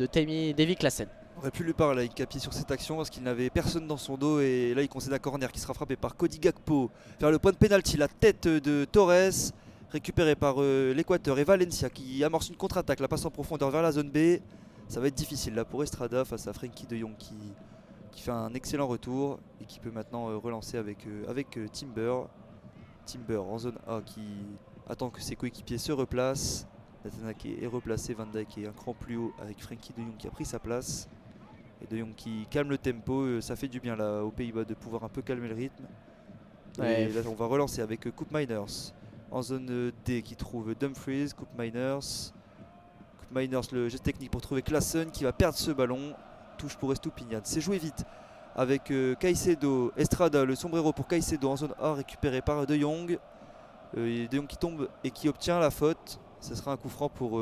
Davy Klaassen. On aurait pu lui parler avec Hincapié sur cette action parce qu'il n'avait personne dans son dos et là il concède un corner qui sera frappé par Cody Gakpo vers le point de pénalty. La tête de Torres récupérée par l'Équateur et Valencia qui amorce une contre-attaque, la passe en profondeur vers la zone B. Ça va être difficile là pour Estrada face à Frenkie de Jong qui fait un excellent retour et qui peut maintenant relancer avec Timber en zone A qui attend que ses coéquipiers se replacent. Nathan Ake est replacé, Van Dijk est un cran plus haut avec Frenkie de Jong qui a pris sa place. Et De Jong qui calme le tempo, ça fait du bien là aux Pays-Bas de pouvoir un peu calmer le rythme. Ouais. Et là on va relancer avec Koop Miners en zone D qui trouve Dumfries, Koop Miners, le geste technique pour trouver Klaassen qui va perdre ce ballon. Touche pour Estupiñán, c'est joué vite avec Caicedo, Estrada, le sombrero pour Caicedo en zone A récupéré par De Jong. De Jong qui tombe et qui obtient la faute. Ce sera un coup franc pour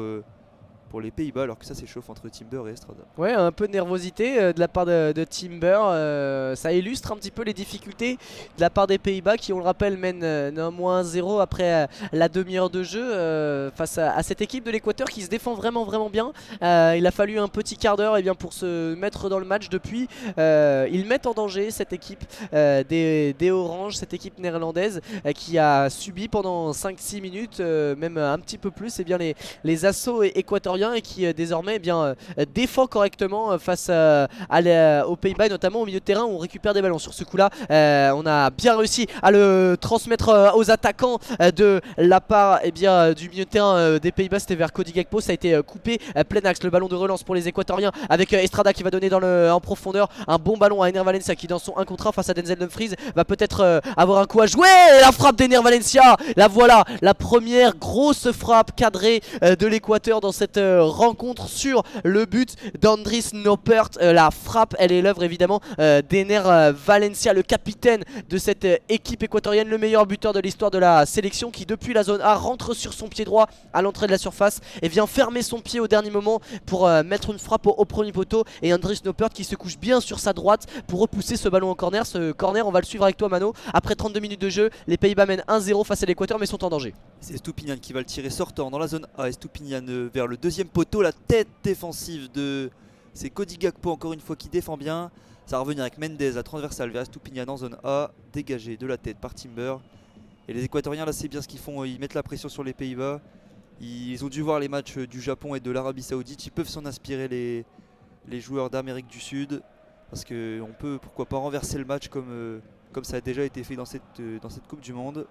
les Pays-Bas alors que ça s'échauffe entre Timber et Estrada. Ouais, un peu de nervosité de la part de Timber, ça illustre un petit peu les difficultés de la part des Pays-Bas qui on le rappelle mènent moins 0 après la demi-heure de jeu face à cette équipe de l'Équateur qui se défend vraiment bien. Il a fallu un petit quart d'heure pour se mettre dans le match. Depuis ils mettent en danger cette équipe des Oranges, cette équipe néerlandaise qui a subi pendant 5-6 minutes, même un petit peu plus, les assauts équatoriens et qui désormais défend correctement face aux Pays-Bas, notamment au milieu de terrain où on récupère des ballons. Sur ce coup là on a bien réussi à le transmettre aux attaquants de la part du milieu de terrain des Pays-Bas. C'était vers Cody Gakpo, ça a été coupé plein axe. Le ballon de relance pour les Équatoriens avec Estrada qui va donner en profondeur un bon ballon à Ener Valencia qui dans son 1 contre 1 face à Denzel Dumfries va peut-être avoir un coup à jouer. La frappe d'Ener Valencia, la voilà, la première grosse frappe cadrée de l'Équateur dans cette rencontre sur le but d'Andries Noppert. La frappe elle est l'œuvre évidemment d'Ener Valencia, le capitaine de cette équipe équatorienne, le meilleur buteur de l'histoire de la sélection qui depuis la zone A rentre sur son pied droit à l'entrée de la surface et vient fermer son pied au dernier moment pour mettre une frappe au premier poteau. Et Andries Noppert qui se couche bien sur sa droite pour repousser ce ballon en corner. Ce corner on va le suivre avec toi Mano. Après 32 minutes de jeu, les Pays-Bas mènent 1-0 face à l'Équateur mais sont en danger. C'est Estupiñán qui va le tirer sortant dans la zone A. Estupiñán vers le deuxième poteau, la tête défensive c'est Cody Gakpo encore une fois qui défend bien. Ça va revenir avec Mendes, la transversale vers Estupiñán en zone A, dégagé de la tête par Timber. Et les Équatoriens là c'est bien ce qu'ils font, ils mettent la pression sur les Pays-Bas. Ils ont dû voir les matchs du Japon et de l'Arabie Saoudite, ils peuvent s'en inspirer les joueurs d'Amérique du Sud. Parce qu'on peut pourquoi pas renverser le match comme ça a déjà été fait dans cette Coupe du Monde.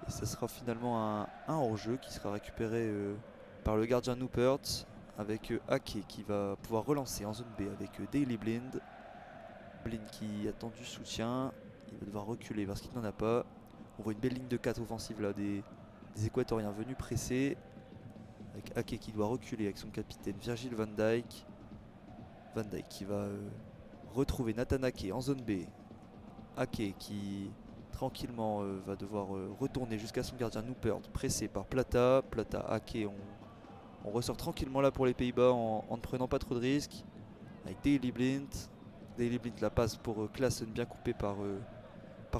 Et ça sera finalement un hors-jeu qui sera récupéré par le gardien Noppert avec Ake qui va pouvoir relancer en zone B avec Daley Blind. Blind qui attend du soutien, il va devoir reculer parce qu'il n'en a pas. On voit une belle ligne de 4 offensive là, des Équatoriens venus presser. Avec Ake qui doit reculer avec son capitaine Virgil van Dijk. Van Dijk qui va retrouver Nathan Ake en zone B. Ake qui tranquillement va devoir retourner jusqu'à son gardien Noppert, pressé par Plata. Plata, Ake, on ressort tranquillement là pour les Pays-Bas en ne prenant pas trop de risques. Avec Daley Blind. Daley Blind la passe pour Klaassen, bien coupé par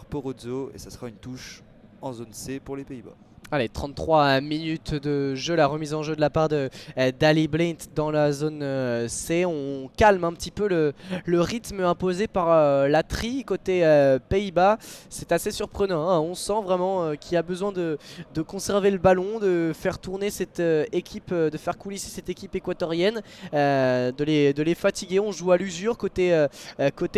Porozzo. Et ça sera une touche en zone C pour les Pays-Bas. Allez, 33 minutes de jeu, la remise en jeu de la part de Daley Blind dans la zone C. On calme un petit peu le rythme imposé par la tri côté Pays-Bas. C'est assez surprenant, hein. On sent vraiment qu'il y a besoin de conserver le ballon, de faire tourner cette équipe, de faire coulisser cette équipe équatorienne, de les fatiguer. On joue à l'usure côté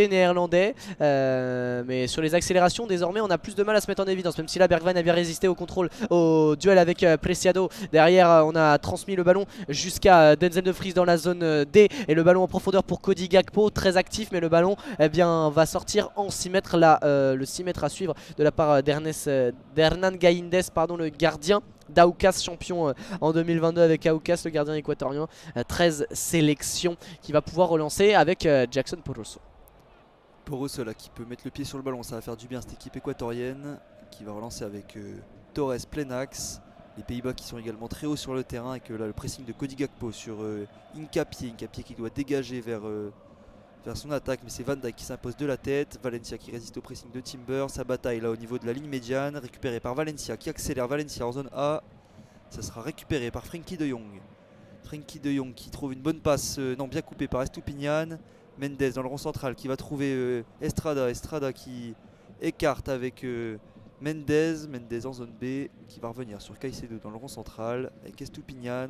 néerlandais, mais sur les accélérations désormais on a plus de mal à se mettre en évidence, même si là Bergwijn a bien résisté au contrôle, au duel avec Preciado. Derrière on a transmis le ballon jusqu'à Denzel de Vries dans la zone D, et le ballon en profondeur pour Cody Gakpo, très actif, mais le ballon va sortir en 6 mètres là, le 6 mètres à suivre de la part d'Hernan Gaïndes, le gardien d'Aucas, champion en 2022 avec Aucas, le gardien équatorien. 13 sélections qui va pouvoir relancer avec Jackson Porroso. Porroso là qui peut mettre le pied sur le ballon, ça va faire du bien cette équipe équatorienne qui va relancer avec Torres plein axe. Les Pays-Bas qui sont également très hauts sur le terrain, avec là le pressing de Cody Gakpo sur Hincapié qui doit dégager vers son attaque, mais c'est Van Dijk qui s'impose de la tête. Valencia qui résiste au pressing de Timber. Sa bataille là au niveau de la ligne médiane, récupérée par Valencia qui accélère. Valencia en zone A, ça sera récupéré par Frenkie de Jong. Frenkie de Jong qui trouve une bonne passe, bien coupée par Estupiñán. Mendes dans le rond central qui va trouver Estrada. Estrada qui écarte avec Mendes en zone B, qui va revenir sur Caicedo dans le rond central avec Estupiñán.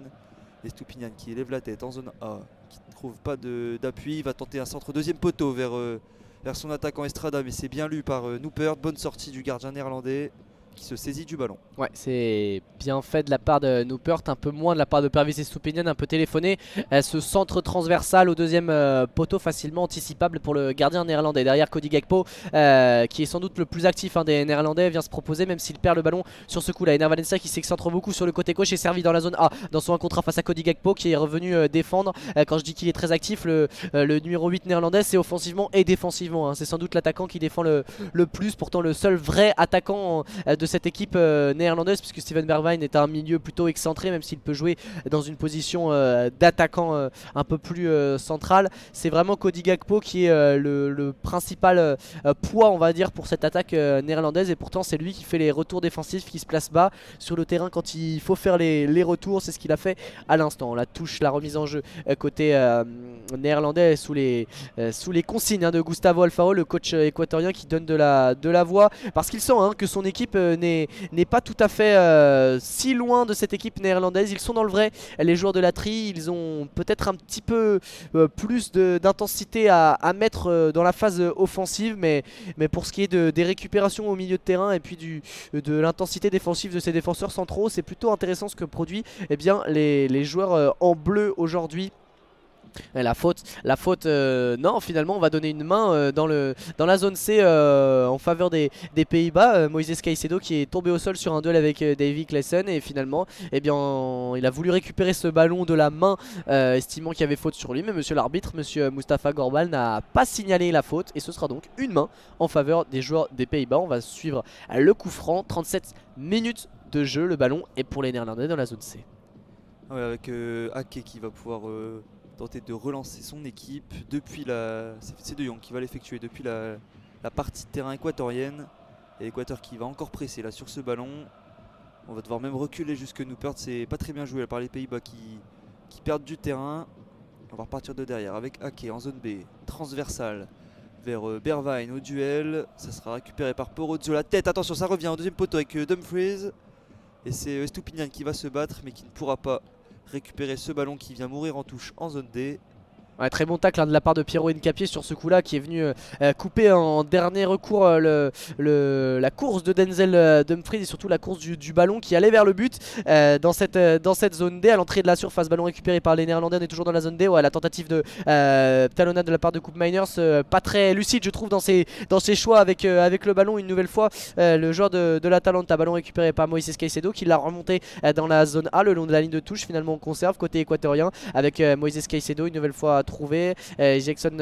Estupiñán qui élève la tête en zone A, qui ne trouve pas d'appui. Il va tenter un centre deuxième poteau vers son attaquant Estrada, mais c'est bien lu par Noppert. Bonne sortie du gardien néerlandais qui se saisit du ballon. Ouais, c'est bien fait de la part de Noppert, un peu moins de la part de Pervis Estupiñán, un peu téléphoné. Ce centre transversal au deuxième poteau facilement anticipable pour le gardien néerlandais. Derrière Cody Gakpo, qui est sans doute le plus actif des néerlandais, vient se proposer même s'il perd le ballon sur ce coup-là. Ener Valencia qui s'excentre beaucoup sur le côté gauche est servi dans la zone A, dans son 1 contre 1 face à Cody Gakpo qui est revenu défendre. Quand je dis qu'il est très actif, le numéro 8 néerlandais, c'est offensivement et défensivement, hein. C'est sans doute l'attaquant qui défend le plus, pourtant le seul vrai attaquant de cette équipe néerlandaise, puisque Steven Bergwijn est un milieu plutôt excentré, même s'il peut jouer dans une position d'attaquant un peu plus central. C'est vraiment Cody Gakpo qui est le principal poids, on va dire, pour cette attaque néerlandaise, et pourtant c'est lui qui fait les retours défensifs, qui se place bas sur le terrain quand il faut faire les retours. C'est ce qu'il a fait à l'instant. La touche, la remise en jeu côté néerlandais sous les consignes de Gustavo Alfaro, le coach équatorien, qui donne de la voix, parce qu'il sent que son équipe n'est pas tout à fait si loin de cette équipe néerlandaise. Ils sont dans le vrai, les joueurs de la tri. Ils ont peut-être un petit peu plus d'intensité à mettre dans la phase offensive, mais pour ce qui est des récupérations au milieu de terrain et puis de l'intensité défensive de ces défenseurs centraux, c'est plutôt intéressant ce que produit les joueurs en bleu aujourd'hui. La faute, non, finalement on va donner une main dans la zone C en faveur des Pays-Bas. Moïse Caicedo qui est tombé au sol sur un duel avec Davy Klaassen, et finalement il a voulu récupérer ce ballon de la main, estimant qu'il y avait faute sur lui, mais monsieur l'arbitre, monsieur Mustafa Gorbal, n'a pas signalé la faute, et ce sera donc une main en faveur des joueurs des Pays-Bas. On va suivre le coup franc. 37 minutes de jeu, le ballon est pour les Néerlandais dans la zone C. Ouais, avec Ake qui va pouvoir tenter de relancer son équipe depuis c'est De Jong qui va l'effectuer depuis la partie de terrain équatorienne, et l'Équateur qui va encore presser là sur ce ballon. On va devoir même reculer jusque Noppert. C'est pas très bien joué là, par les Pays-Bas qui perdent du terrain. On va repartir de derrière avec Ake en zone B, transversale vers Bergwijn au duel. Ça sera récupéré par Porozzo, la tête, attention, ça revient au deuxième poteau avec Dumfries, et c'est Estupiñán qui va se battre mais qui ne pourra pas récupérer ce ballon qui vient mourir en touche en zone D. Ouais, très bon tacle de la part de Piero Hincapié sur ce coup là qui est venu couper en dernier recours la course de Denzel Dumfries et surtout la course du ballon qui allait vers le but dans cette zone D à l'entrée de la surface. Ballon récupéré par les Néerlandais, on est toujours dans la zone D. Ouais, la tentative de talonnade de la part de Coupe Miners, pas très lucide je trouve dans ses choix avec le ballon une nouvelle fois. Le joueur de l'Atalanta, ballon récupéré par Moïse Caicedo qui l'a remonté dans la zone A le long de la ligne de touche. Finalement on conserve côté équatorien avec Moïse Caicedo une nouvelle fois trouvé. Jackson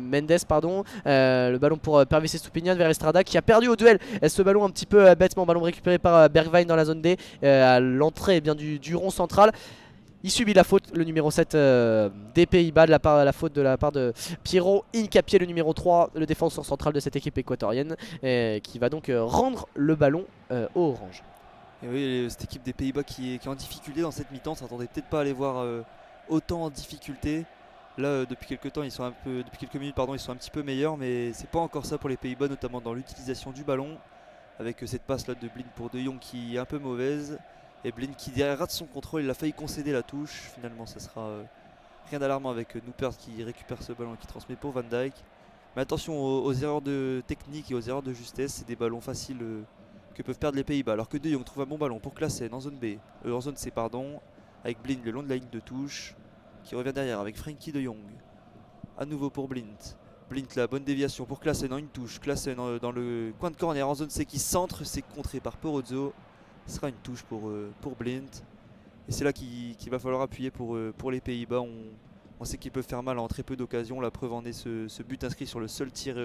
Mendes pardon, le ballon pour Pervis Estupiñán vers Estrada qui a perdu au duel ce ballon un petit peu bêtement. Ballon récupéré par Bergwijn dans la zone D à l'entrée du rond central. Il subit la faute, le numéro 7 des Pays-Bas, la faute de la part de Piero Hincapié, le numéro 3, le défenseur central de cette équipe équatorienne, qui va donc rendre le ballon au orange. Et oui, cette équipe des Pays-Bas qui est en difficulté dans cette mi-temps, on s'attendait peut-être pas à les voir autant en difficulté. Là, depuis quelques temps, depuis quelques minutes, pardon, ils sont un petit peu meilleurs, mais c'est pas encore ça pour les Pays-Bas, notamment dans l'utilisation du ballon, avec cette passe là de Blind pour De Jong qui est un peu mauvaise, et Blind qui derrière rate son contrôle, il a failli concéder la touche. Finalement, ça sera rien d'alarmant avec Noppert qui récupère ce ballon et qui transmet pour Van Dijk. Mais attention aux erreurs de technique et aux erreurs de justesse, c'est des ballons faciles que peuvent perdre les Pays-Bas, alors que De Jong trouve un bon ballon pour Klaassen en zone B, en zone C pardon, avec Blind le long de la ligne de touche, qui revient derrière avec Frenkie de Jong. À nouveau pour Blind. Blind, la bonne déviation pour Klaassen en une touche. Klaassen dans le coin de corner en zone C qui centre, c'est contré par Porozzo. Ce sera une touche pour Blind. Et c'est là qu'il va falloir appuyer pour les Pays-Bas. On sait qu'ils peuvent faire mal en très peu d'occasions. La preuve en est ce but inscrit sur le seul tir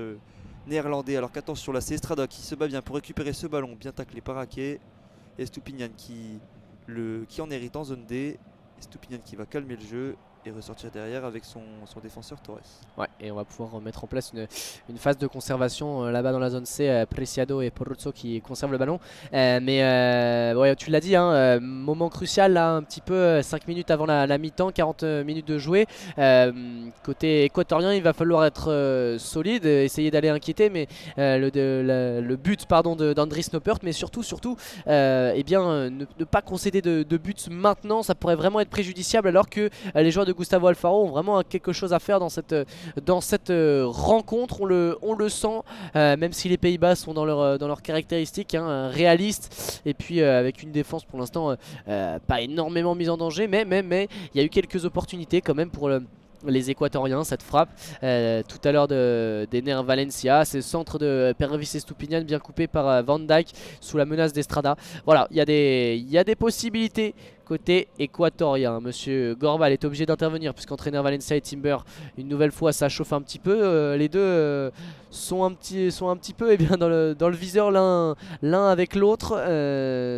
néerlandais. Alors qu'attention là, c'est Estrada qui se bat bien pour récupérer ce ballon. Bien taclé par Ake. Et Estupiñán qui en hérite en zone D. Estupiñán qui va calmer le jeu et ressortir derrière avec son défenseur Torres. Ouais, et on va pouvoir mettre en place une phase de conservation là-bas dans la zone C, Preciado et Poruzzo qui conservent le ballon. Ouais, tu l'as dit, hein, moment crucial là, un petit peu 5 minutes avant la mi-temps, 40 minutes de jouer. Côté équatorien, il va falloir être solide, essayer d'aller inquiéter, mais le but pardon d'Andries Noppert, mais surtout eh bien, ne pas concéder de buts maintenant, ça pourrait vraiment être préjudiciable alors que les joueurs de Gustavo Alfaro ont vraiment quelque chose à faire dans cette rencontre. On le sent, même si les Pays-Bas sont dans leurs caractéristiques, hein, réalistes et puis avec une défense pour l'instant pas énormément mise en danger, mais il y a eu quelques opportunités quand même pour les Équatoriens. Cette frappe tout à l'heure d'Ener Valencia, c'est le centre de Pervis Estupiñán bien coupé par Van Dijk sous la menace d'Estrada. Voilà, il y a des possibilités côté équatorien. Monsieur Gorbal est obligé d'intervenir puisqu'entraîneur Valencia et Timber, une nouvelle fois, ça chauffe un petit peu. Les deux sont un petit peu bien, dans le viseur l'un avec l'autre.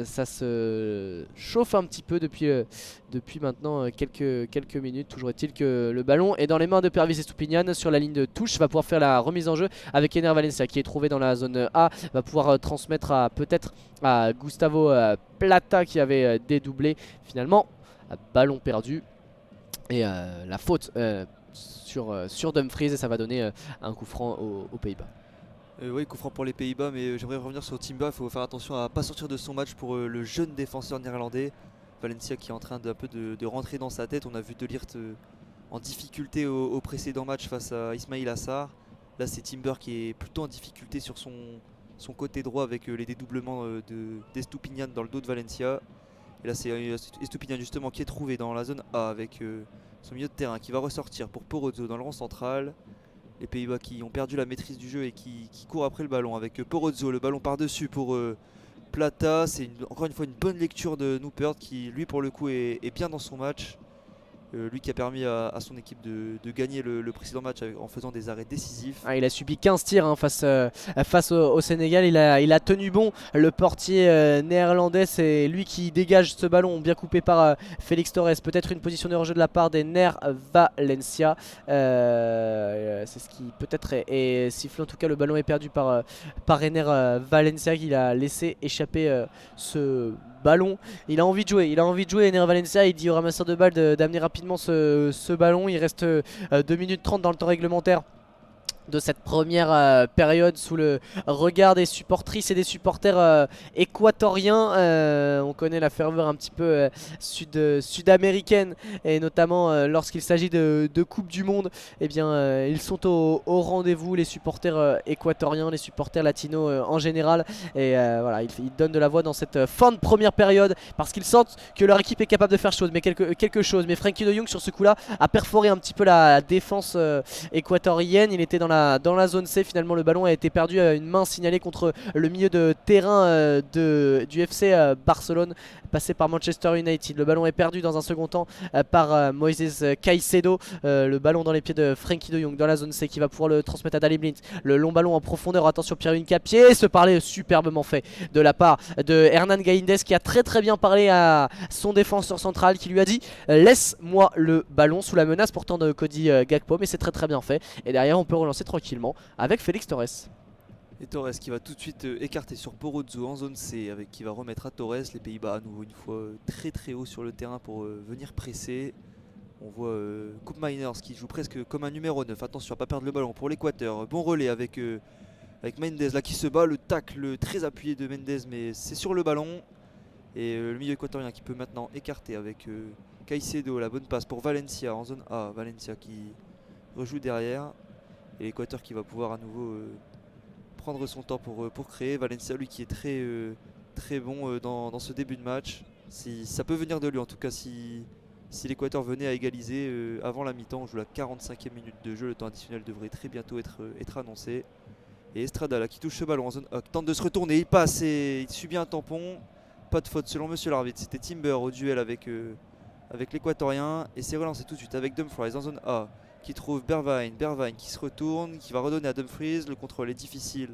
Ça se chauffe un petit peu depuis maintenant quelques minutes. Toujours est-il que le ballon est dans les mains de Pervis Estupiñán sur la ligne de touche. Va pouvoir faire la remise en jeu avec Ener Valencia qui est trouvé dans la zone A. Va pouvoir transmettre peut-être à Gustavo Plata qui avait dédoublé finalement. Ballon perdu et la faute sur Dumfries, et ça va donner un coup franc aux Pays-Bas. Oui, coup franc pour les Pays-Bas, mais j'aimerais revenir sur Timba. Il faut faire attention à ne pas sortir de son match pour le jeune défenseur néerlandais. Valencia qui est en train de rentrer dans sa tête. On a vu De Ligt en difficulté au précédent match face à Ismail Assar. Là c'est Timber qui est plutôt en difficulté sur son côté droit avec les dédoublements d'Estupiñán dans le dos de Valencia. Et là c'est Estupiñán justement qui est trouvé dans la zone A avec son milieu de terrain qui va ressortir pour Porozzo dans le rond central. Les Pays-Bas qui ont perdu la maîtrise du jeu et qui courent après le ballon avec Porozzo, le ballon par-dessus pour Plata. C'est encore une fois une bonne lecture de Noppert qui lui pour le coup est bien dans son match. Lui qui a permis à son équipe de gagner le précédent match en faisant des arrêts décisifs. Ah, il a subi 15 tirs hein, face au Sénégal. Il a tenu bon. Le portier néerlandais, c'est lui qui dégage ce ballon bien coupé par Félix Torres. Peut-être une position de hors-jeu de la part d'Ener Valencia. C'est ce qui peut-être est sifflé. En tout cas, le ballon est perdu par Ener Valencia qui a laissé échapper ce ballon. Il a envie de jouer, Ener Valencia. Il dit au ramasseur de balles d'amener rapidement ce ballon. Il reste 2 minutes 30 dans le temps réglementaire de cette première période sous le regard des supportrices et des supporters équatoriens. On connaît la ferveur un petit peu sud-américaine, et notamment lorsqu'il s'agit de Coupe du Monde. Eh bien, ils sont au rendez-vous, les supporters équatoriens, les supporters latinos en général. Et voilà, ils donnent de la voix dans cette fin de première période parce qu'ils sentent que leur équipe est capable de faire chose, mais quelque chose. Mais Frenkie de Jong sur ce coup-là a perforé un petit peu la défense équatorienne. Il était dans la zone C. Finalement, le ballon a été perdu à une main signalée contre le milieu de terrain du FC Barcelone, passé par Manchester United. Le ballon est perdu dans un second temps par Moises Caicedo. Le ballon dans les pieds de Frenkie de Jong dans la zone C, qui va pouvoir le transmettre à Daley Blind. Le long ballon en profondeur. Attention, Pierre Hincapié. Se parler superbement fait de la part de Hernan Gaïndez, qui a très bien parlé à son défenseur central, qui lui a dit laisse-moi le ballon, sous la menace pourtant de Cody Gakpo, mais c'est très bien fait. Et derrière, on peut relancer tranquillement avec Félix Torres. Et Torres qui va tout de suite écarter sur Porozzo en zone C, avec qui va remettre à Torres. Les Pays-Bas à nouveau une fois très haut sur le terrain pour venir presser. On voit Coupe Miners qui joue presque comme un numéro 9. Attention à pas perdre le ballon pour l'Équateur. Bon relais avec Mendes là qui se bat. Le tacle très appuyé de Mendes, mais c'est sur le ballon. Et le milieu équatorien qui peut maintenant écarter avec Caicedo. La bonne passe pour Valencia en zone A. Valencia qui rejoue derrière. Et l'Équateur qui va pouvoir à nouveau prendre son temps pour créer. Valencia, lui, qui est très bon dans ce début de match. Ça peut venir de lui, en tout cas, si l'Équateur venait à égaliser avant la mi-temps. On joue la 45e minute de jeu. Le temps additionnel devrait très bientôt être annoncé. Et Estrada là qui touche ce ballon en zone A, tente de se retourner, il passe et il subit un tampon. Pas de faute selon monsieur l'arbitre. C'était Timber au duel avec l'Équatorien. Et c'est relancé tout de suite avec Dumfries en zone A, qui trouve Bergwijn qui se retourne, qui va redonner à Dumfries. Le contrôle est difficile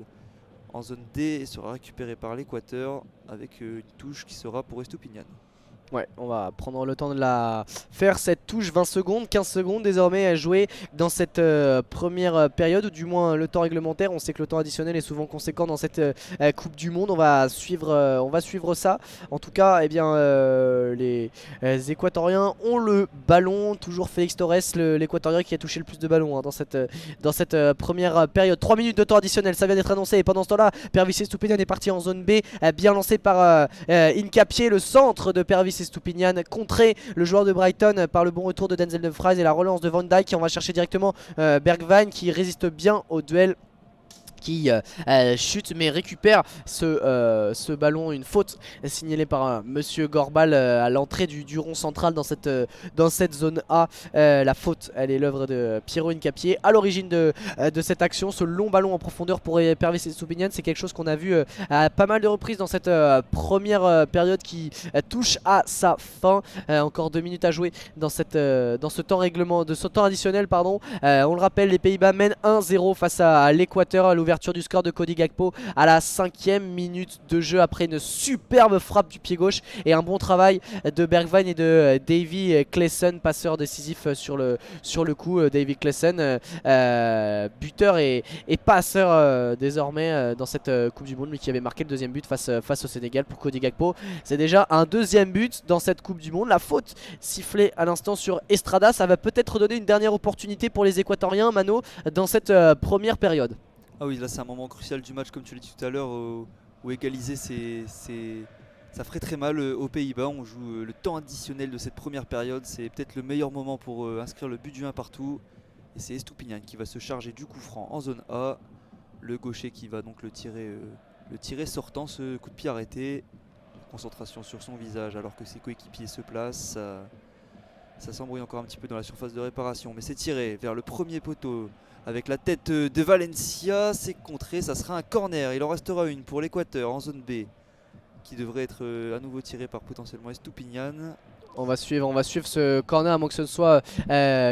en zone D et sera récupéré par l'Équateur avec une touche qui sera pour Estupiñán. Ouais, on va prendre le temps de la faire, cette touche. 20 secondes, 15 secondes désormais à jouer dans cette première période, ou du moins le temps réglementaire. On sait que le temps additionnel est souvent conséquent dans cette Coupe du Monde. On va suivre ça. En tout cas, eh bien, les Équatoriens ont le ballon. Toujours Félix Torres, l'Équatorien qui a touché le plus de ballons dans cette première période. 3 minutes de temps additionnel, ça vient d'être annoncé. Et pendant ce temps-là, Pervis Estupiñán est parti en zone B, bien lancé par Hincapié. Le centre de Pervis Estupiñán contré, le joueur de Brighton, par le bon retour de Denzel Dumfries et la relance de Van Dijk. On va chercher directement Bergwijn, qui résiste bien au duel, qui chute mais récupère ce ballon. Une faute signalée par monsieur Gorbal à l'entrée du rond central dans cette zone A. La faute, elle est l'œuvre de Piero Hincapié à l'origine de cette action. Ce long ballon en profondeur pour Pervis Estupiñán, c'est quelque chose qu'on a vu à pas mal de reprises dans cette première période qui touche à sa fin. Encore 2 minutes à jouer dans ce temps additionnel, pardon. On le rappelle, les Pays-Bas mènent 1-0 face à l'Équateur à l'ouverture du score de Cody Gakpo à la 5e minute de jeu, après une superbe frappe du pied gauche et un bon travail de Bergwijn et de Davy Klaassen, passeur décisif sur le coup. Davy Klaassen, buteur et passeur désormais dans cette Coupe du Monde, lui qui avait marqué le deuxième but face au Sénégal pour Cody Gakpo. C'est déjà un deuxième but dans cette Coupe du Monde. La faute sifflée à l'instant sur Estrada, ça va peut-être donner une dernière opportunité pour les Équatoriens, Mano, dans cette première période. Ah oui, là c'est un moment crucial du match, comme tu l'as dit tout à l'heure, où égaliser ça ferait très mal aux Pays-Bas. On joue le temps additionnel de cette première période. C'est peut-être le meilleur moment pour inscrire le but du 1 partout. Et c'est Estupiñán qui va se charger du coup franc en zone A. Le gaucher qui va donc le tirer sortant, ce coup de pied arrêté. Concentration sur son visage alors que ses coéquipiers se placent. Ça s'embrouille encore un petit peu dans la surface de réparation, mais c'est tiré vers le premier poteau avec la tête de Valencia. C'est contré, ça sera un corner. Il en restera une pour l'Équateur en zone B, qui devrait être à nouveau tiré par potentiellement Estupiñán. On va suivre ce corner, à moins que ce soit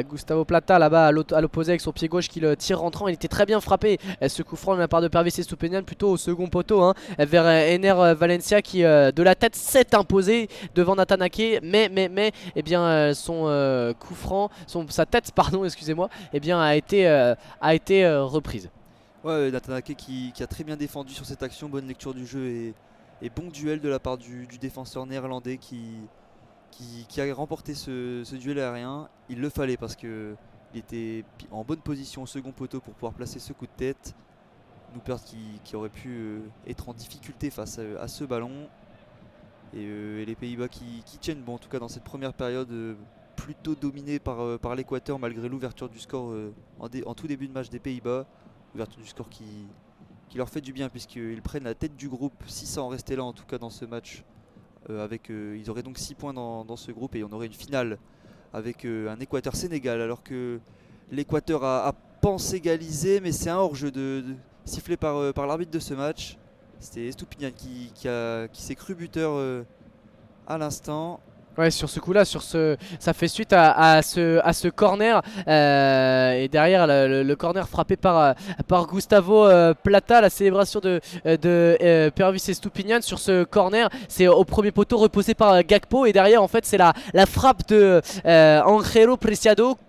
Gustavo Plata là-bas à l'opposé avec son pied gauche qui le tire rentrant. Il était très bien frappé, ce coup franc de la part de Pervis Estupiñán, plutôt au second poteau, vers Ener Valencia, qui de la tête s'est imposé devant Nathan Ake, mais eh bien, son coup franc, sa tête pardon, excusez-moi, eh bien, a été reprise. Ouais, Nathan Ake qui a très bien défendu sur cette action. Bonne lecture du jeu et bon duel de la part du défenseur néerlandais qui a remporté ce duel aérien. Il le fallait parce que Il était en bonne position au second poteau pour pouvoir placer ce coup de tête. Noppert qui aurait pu être en difficulté face à ce ballon. Et les Pays-Bas qui tiennent bon, en tout cas dans cette première période plutôt dominée par l'Équateur malgré l'ouverture du score en tout début de match des Pays-Bas. Ouverture du score qui leur fait du bien puisqu'ils prennent la tête du groupe si ça en restait là en tout cas dans ce match. Ils auraient donc 6 points dans ce groupe et on aurait une finale avec un Équateur-Sénégal alors que l'Équateur a pense égaliser mais c'est un hors-jeu sifflé par l'arbitre de ce match. C'était Estupiñán qui s'est cru buteur à l'instant. Ouais, sur ce coup-là, ça fait suite à ce corner et derrière le corner frappé par Gustavo Plata, la célébration de Pervis Estupiñán sur ce corner, c'est au premier poteau reposé par Gakpo et derrière en fait c'est la frappe de Angelo Preciado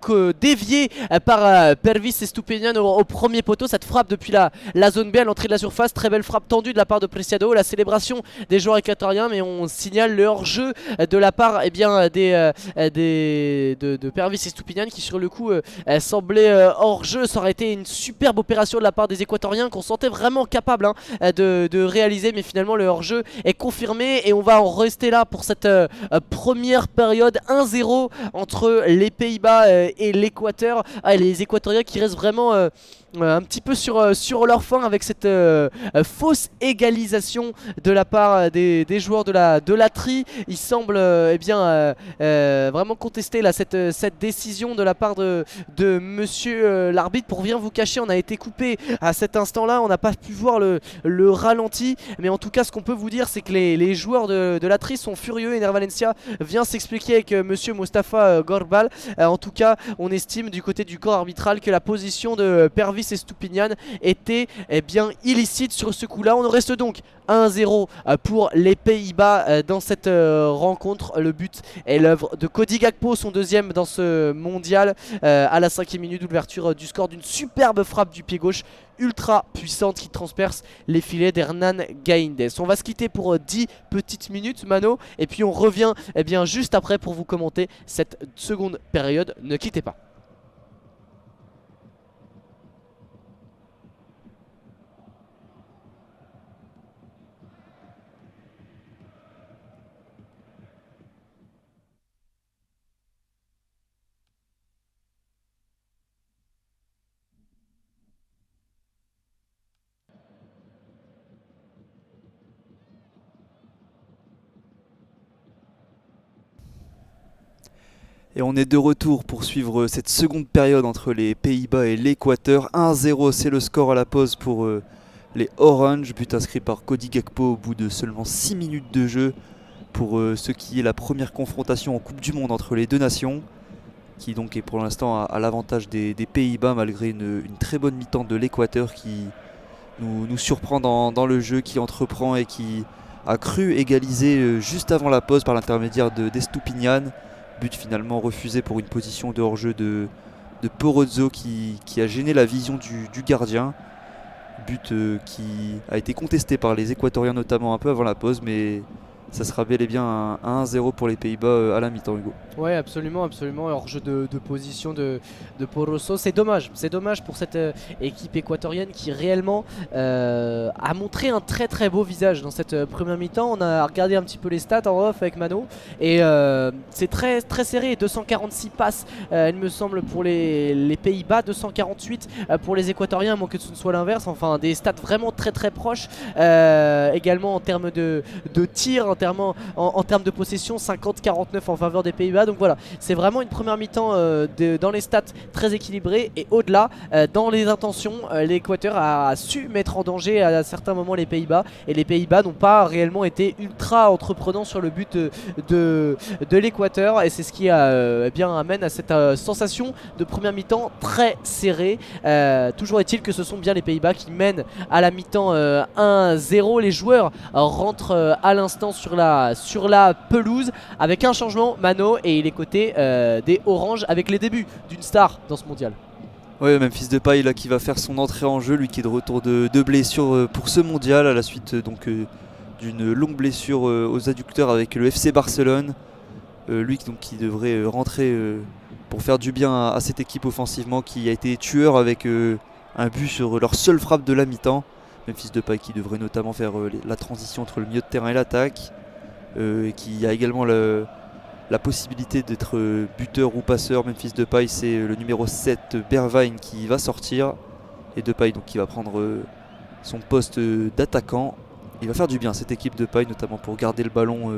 déviée par Pervis Estupiñán au premier poteau. Cette frappe depuis la zone B à l'entrée de la surface, très belle frappe tendue de la part de Preciado, la célébration des joueurs équatoriens, mais on signale le hors-jeu de la part de Pervis Estupiñán qui sur le coup semblait hors jeu. Ça aurait été une superbe opération de la part des Équatoriens qu'on sentait vraiment capable de réaliser, mais finalement le hors jeu est confirmé et on va en rester là pour cette première période. 1-0 entre les Pays-Bas et l'Équateur. Les Équatoriens qui restent vraiment un petit peu sur leur fin avec cette fausse égalisation de la part des joueurs de la tri. Ils semblent vraiment contester là, cette décision de la part de monsieur l'arbitre. Pour rien vous cacher, on a été coupé à cet instant là, on n'a pas pu voir le ralenti, mais en tout cas ce qu'on peut vous dire c'est que les joueurs de la tri sont furieux. Ener Valencia vient s'expliquer avec monsieur Mostafa Gorbal. En tout cas on estime du côté du corps arbitral que la position de Pervis Estupiñán était illicite sur ce coup là. On reste donc 1-0 pour les Pays-Bas dans cette rencontre. Le but est l'œuvre de Cody Gakpo, son deuxième dans ce mondial à la 5e minute d'ouverture du score d'une superbe frappe du pied gauche ultra puissante qui transperce les filets d'Hernan Gaïndez. On va se quitter pour 10 petites minutes Mano et puis on revient juste après pour vous commenter cette seconde période. Ne quittez pas. Et on est de retour pour suivre cette seconde période entre les Pays-Bas et l'Équateur. 1-0, c'est le score à la pause pour les Orange. But inscrit par Cody Gakpo au bout de seulement 6 minutes de jeu pour ce qui est la première confrontation en Coupe du Monde entre les deux nations, qui donc est pour l'instant à l'avantage des Pays-Bas malgré une très bonne mi-temps de l'Équateur qui nous surprend dans le jeu, qui entreprend et qui a cru égaliser juste avant la pause par l'intermédiaire d'Estupiñán. But finalement refusé pour une position de hors-jeu de Porozzo qui a gêné la vision du gardien. But qui a été contesté par les Équatoriens notamment un peu avant la pause, mais ça sera bel et bien un 1-0 pour les Pays-Bas à la mi-temps, Hugo. Ouais, absolument, absolument. Hors-jeu de position de Porozzo. C'est dommage pour cette équipe équatorienne qui réellement a montré un très très beau visage dans cette première mi-temps. On a regardé un petit peu les stats en off avec Mano et c'est très très serré. 246 passes, il me semble, pour les Pays-Bas, 248 pour les Équatoriens, à moins que ce ne soit l'inverse. Enfin, des stats vraiment très très proches. Également en termes de tir, en termes de possession, 50-49 en faveur des Pays-Bas. Donc voilà, c'est vraiment une première mi-temps dans les stats très équilibrée. Et au-delà, dans les intentions, l'Équateur a su mettre en danger à certains moments les Pays-Bas. Et les Pays-Bas n'ont pas réellement été ultra entreprenants sur le but de l'Équateur. Et c'est ce qui amène à cette sensation de première mi-temps très serrée. Toujours est-il que ce sont bien les Pays-Bas qui mènent à la mi-temps 1-0. Les joueurs rentrent à l'instant sur la pelouse avec un changement, Mano, et il est côté des Orange avec les débuts d'une star dans ce mondial. Ouais, Memphis Depay là qui va faire son entrée en jeu, lui qui est de retour de blessure pour ce mondial à la suite d'une longue blessure aux adducteurs avec le FC Barcelone. Lui donc, qui devrait rentrer pour faire du bien à cette équipe offensivement qui a été tueur avec un but sur leur seule frappe de la mi-temps. Memphis Depay qui devrait notamment faire la transition entre le milieu de terrain et l'attaque, et qui a également la possibilité d'être buteur ou passeur. Memphis Depay, c'est le numéro 7 Bergwijn qui va sortir, et Depay donc qui va prendre son poste d'attaquant. Il va faire du bien cette équipe Depay, notamment pour garder le ballon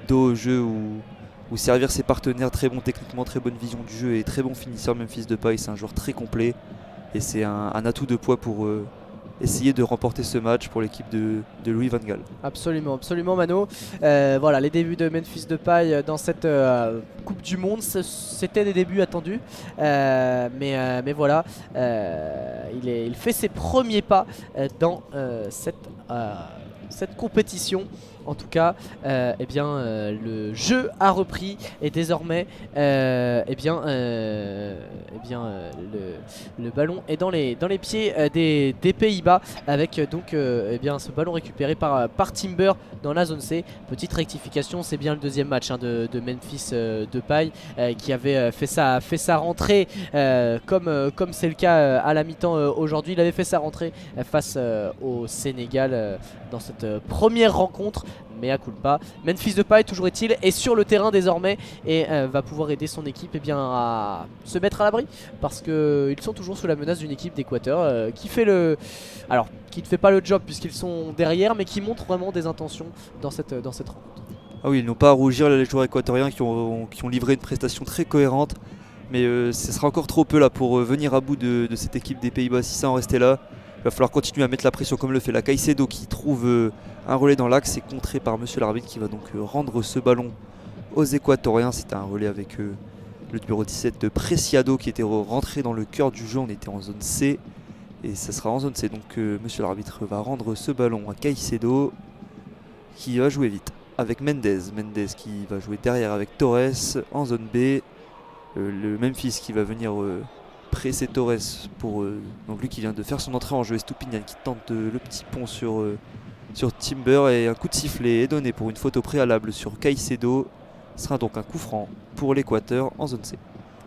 dos au jeu ou servir ses partenaires. Très bon techniquement, très bonne vision du jeu et très bon finisseur. Memphis Depay, c'est un joueur très complet et c'est un atout de poids pour essayer de remporter ce match pour l'équipe de Louis van Gaal. Absolument, absolument Mano. Voilà, les débuts de Memphis Depay dans cette Coupe du Monde, c'était des débuts attendus, mais voilà, il fait ses premiers pas dans cette compétition. En tout cas, le jeu a repris et désormais, le ballon est dans les pieds des Pays-Bas avec donc ce ballon récupéré par Timber dans la zone C. Petite rectification, c'est bien le deuxième match de Memphis Depay qui avait fait sa rentrée comme c'est le cas à la mi-temps aujourd'hui. Il avait fait sa rentrée face au Sénégal dans cette première rencontre. Mais à culpa, Memphis Depay toujours est sur le terrain désormais et va pouvoir aider son équipe à se mettre à l'abri parce qu'ils sont toujours sous la menace d'une équipe d'Équateur qui ne fait pas le job puisqu'ils sont derrière, mais qui montre vraiment des intentions dans cette rencontre. Ah oui, ils n'ont pas à rougir les joueurs équatoriens qui ont livré une prestation très cohérente, mais ce sera encore trop peu là pour venir à bout de cette équipe des Pays-Bas. Si ça en restait là, il va falloir continuer à mettre la pression comme le fait la Caicedo qui trouve un relais dans l'axe et contré par monsieur l'arbitre qui va donc rendre ce ballon aux Équatoriens. C'était un relais avec le numéro 17 de Preciado qui était rentré dans le cœur du jeu. On était en zone C et ça sera en zone C. Donc monsieur l'arbitre va rendre ce ballon à Caicedo qui va jouer vite avec Mendez qui va jouer derrière avec Torres en zone B. Le Memphis qui va venir presser Torres pour donc lui qui vient de faire son entrée en jeu. Estupiñán qui tente le petit pont sur Timber et un coup de sifflet est donné pour une faute au préalable sur Caicedo. Ce sera donc un coup franc pour l'Équateur en zone C.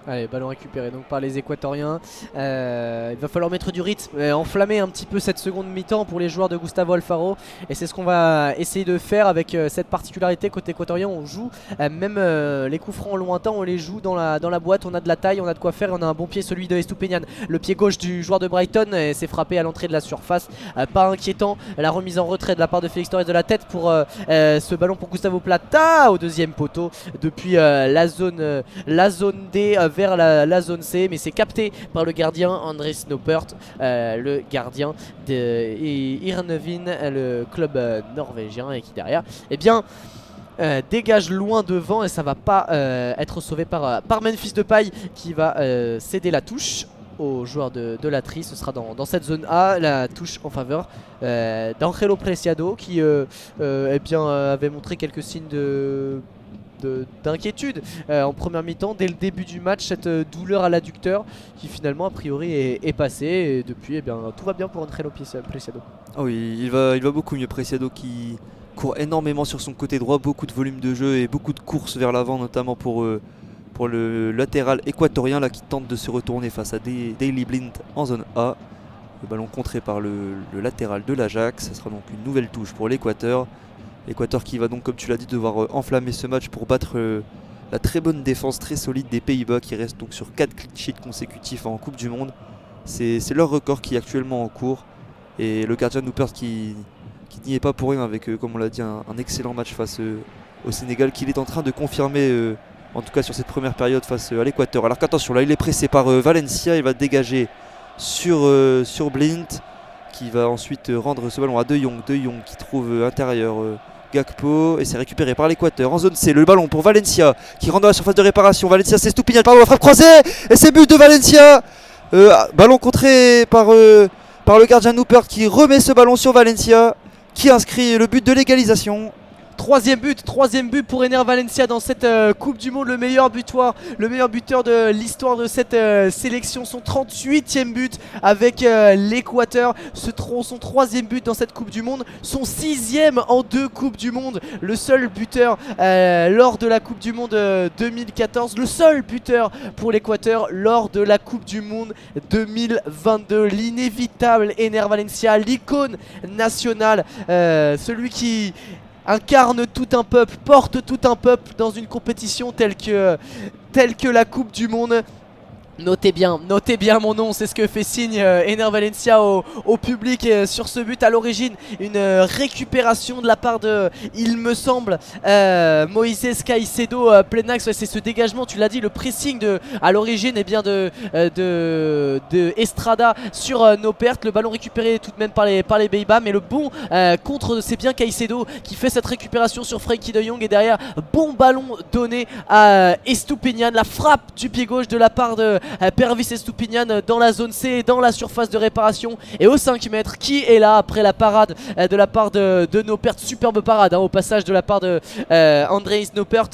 Allez, ballon récupéré donc par les Équatoriens. Il va falloir mettre du rythme, enflammer un petit peu cette seconde mi-temps pour les joueurs de Gustavo Alfaro. Et c'est ce qu'on va essayer de faire avec cette particularité côté équatorien. On joue même les coups francs lointains, on les joue dans la boîte. On a de la taille, on a de quoi faire. On a un bon pied, celui de Estupiñán. Le pied gauche du joueur de Brighton s'est frappé à l'entrée de la surface. Pas inquiétant. La remise en retrait de la part de Félix Torres de la tête pour ce ballon pour Gustavo Plata au deuxième poteau depuis la zone D vers la zone C, mais c'est capté par le gardien André Snopert, le gardien de Heerenveen, le club norvégien, et qui derrière dégage loin devant et ça va pas être sauvé par Memphis Depay qui va céder la touche aux joueurs de la Tri. Ce sera dans cette zone A, la touche en faveur d'Angelo Preciado qui avait montré quelques signes d'inquiétude en première mi-temps dès le début du match, cette douleur à l'adducteur qui finalement a priori est passée et depuis tout va bien pour Angelo Preciado. Oh oui, il va beaucoup mieux. Preciado qui court énormément sur son côté droit, beaucoup de volume de jeu et beaucoup de courses vers l'avant, notamment pour le latéral équatorien là, qui tente de se retourner face à Daley Blind en zone A. Le ballon contré par le latéral de l'Ajax. Ça sera donc une nouvelle touche pour l'Équateur. L'Équateur qui va donc, comme tu l'as dit, devoir enflammer ce match pour battre la très bonne défense, très solide des Pays-Bas qui reste donc sur 4 clean sheets consécutifs en Coupe du Monde. C'est leur record qui est actuellement en cours. Et le gardien Noupert qui n'y est pas pour rien avec, comme on l'a dit, un excellent match face au Sénégal qu'il est en train de confirmer, en tout cas sur cette première période face à l'Équateur. Alors qu'attention, là il est pressé par Valencia, il va dégager sur Blind qui va ensuite rendre ce ballon à De Jong qui trouve intérieur Gakpo et c'est récupéré par l'Équateur en zone C. Le ballon pour Valencia qui rentre dans la surface de réparation. Valencia, c'est Estupiñán, pardon, la frappe croisée et c'est but de Valencia. Ballon contré par le gardien Noupert qui remet ce ballon sur Valencia qui inscrit le but de l'égalisation. Troisième but pour Ener Valencia dans cette Coupe du Monde, le meilleur buteur de l'histoire de cette sélection, son 38e but avec l'Équateur, son troisième but dans cette Coupe du Monde, son 6e en 2 Coupes du Monde, le seul buteur lors de la Coupe du Monde 2014, le seul buteur pour l'Équateur lors de la Coupe du Monde 2022, l'inévitable Ener Valencia, l'icône nationale, celui qui incarne tout un peuple, porte tout un peuple dans une compétition telle que la Coupe du Monde. Notez bien mon nom, c'est ce que fait signe Ener Valencia au public sur ce but. À l'origine, une récupération de la part de, il me semble, Moïse Caicedo, plein axe. C'est ce dégagement, tu l'as dit, le pressing à l'origine de Estrada sur Noppert. Le ballon récupéré tout de même par les Pays-Bas, mais le bon contre, c'est bien Caicedo qui fait cette récupération sur Frenkie de Jong, et derrière, bon ballon donné à Estupiñán, la frappe du pied gauche de la part de Pervis Estupiñán dans la zone C, dans la surface de réparation et au 5 mètres. Qui est là après la parade de la part de Noppert? Superbe parade au passage de la part de Andrés Noppert,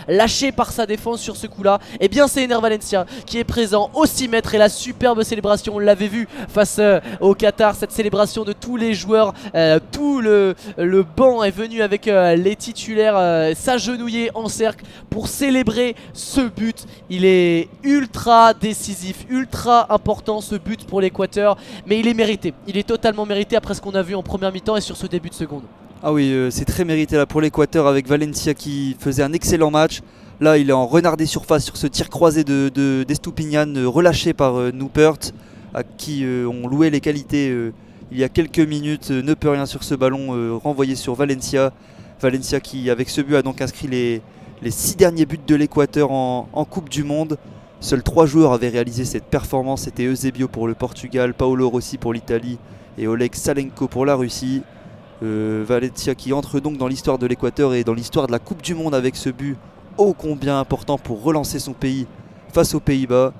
lâché par sa défense sur ce coup là. Et bien c'est Ener Valencia qui est présent au 6 mètres, et la superbe célébration, on l'avait vu face au Qatar, cette célébration de tous les joueurs, tout le banc est venu avec les titulaires s'agenouiller en cercle pour célébrer ce but. Il est ultra décisif, ultra important ce but pour l'Équateur, mais il est mérité, il est totalement mérité après ce qu'on a vu en première mi-temps et sur ce début de seconde. Ah oui, c'est très mérité là pour l'Équateur, avec Valencia qui faisait un excellent match. Là il est en renard des surfaces sur ce tir croisé d'Estupiñán, relâché par Noppert, à qui on louait les qualités il y a quelques minutes. Ne peut rien sur ce ballon renvoyé sur Valencia. Valencia qui avec ce but a donc inscrit les 6 derniers buts de l'Équateur en Coupe du Monde. Seuls 3 joueurs avaient réalisé cette performance, c'était Eusebio pour le Portugal, Paolo Rossi pour l'Italie et Oleg Salenko pour la Russie. Valencia qui entre donc dans l'histoire de l'Équateur et dans l'histoire de la Coupe du Monde avec ce but ô combien important pour relancer son pays face aux Pays-Bas.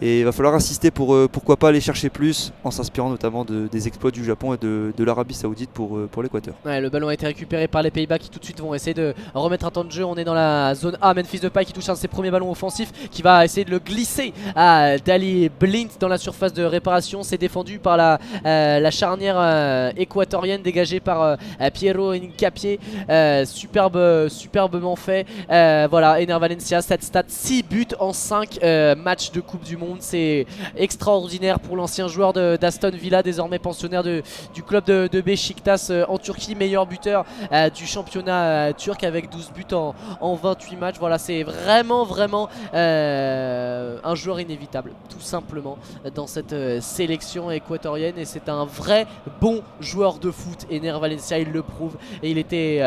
Et il va falloir insister pour pourquoi pas aller chercher plus, en s'inspirant notamment des exploits du Japon et de l'Arabie Saoudite pour l'Équateur. Ouais, le ballon a été récupéré par les Pays-Bas qui tout de suite vont essayer de remettre un temps de jeu. On est dans la zone A, Memphis Depay qui touche un de ses premiers ballons offensifs, qui va essayer de le glisser à Daley Blind dans la surface de réparation. C'est défendu par la charnière équatorienne dégagée par Piero Hincapié. Superbement fait. Voilà, Ener Valencia, cette stat, 6 buts en 5 matchs de Coupe du Monde. C'est extraordinaire pour l'ancien joueur d'Aston Villa, désormais pensionnaire du club de Beşiktaş en Turquie, meilleur buteur du championnat turc avec 12 buts en 28 matchs. Voilà, c'est vraiment un joueur inévitable, tout simplement, dans cette sélection équatorienne, et c'est un vrai bon joueur de foot. Ener Valencia, il le prouve, et il était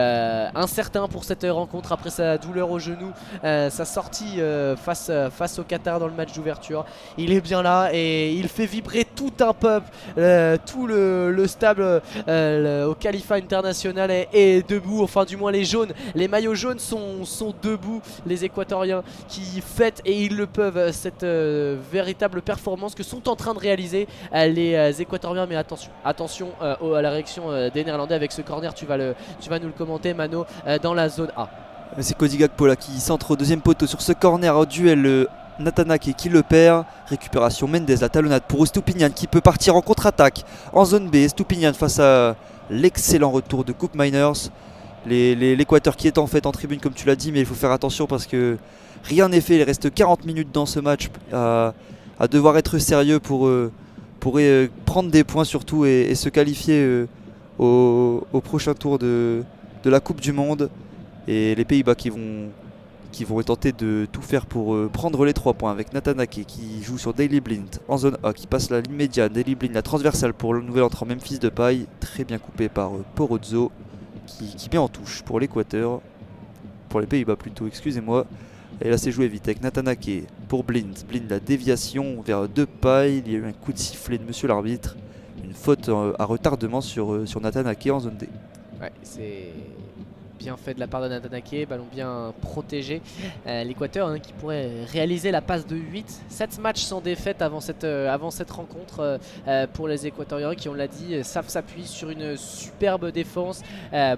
incertain pour cette rencontre après sa douleur au genou, sa sortie face au Qatar dans le match d'ouverture. Il est bien là et il fait vibrer tout un peuple, tout le stable au Khalifa International est debout, enfin du moins les jaunes, les maillots jaunes sont debout, les Équatoriens qui fêtent, et ils le peuvent, cette véritable performance que sont en train de réaliser les Équatoriens. Mais attention à la réaction des Néerlandais avec ce corner, tu vas nous le commenter Mano, dans la zone A. C'est Cody Gakpo là qui centre au deuxième poteau sur ce corner au duel. Natanake qui le perd, récupération Mendes, la talonnade pour Estupiñán qui peut partir en contre-attaque en zone B. Estupiñán face à l'excellent retour de Cook Miners. L'Équateur qui est en fait en tribune comme tu l'as dit, mais il faut faire attention parce que rien n'est fait. Il reste 40 minutes dans ce match à devoir être sérieux pour prendre des points surtout et se qualifier au prochain tour de la Coupe du Monde. Et les Pays-Bas qui vont tenter de tout faire pour prendre les 3 points, avec Natanake qui joue sur Daley Blind en zone A, qui passe la ligne médiane. Daley Blind, la transversale pour le nouvel entrant Memphis Depay, très bien coupé par Porozzo qui met en touche pour l'Équateur, pour les Pays-Bas plutôt, excusez-moi. Et là c'est joué vite avec Natanake pour Blind, la déviation vers Depay. Il y a eu un coup de sifflet de monsieur l'arbitre, une faute à retardement sur Natanake en zone D. Ouais, c'est Bien fait de la part de Natanake, ballon bien protégé. L'Équateur qui pourrait réaliser la passe de 8. 7 matchs sans défaite avant cette rencontre pour les Équatoriens qui, on l'a dit, savent s'appuyer sur une superbe défense.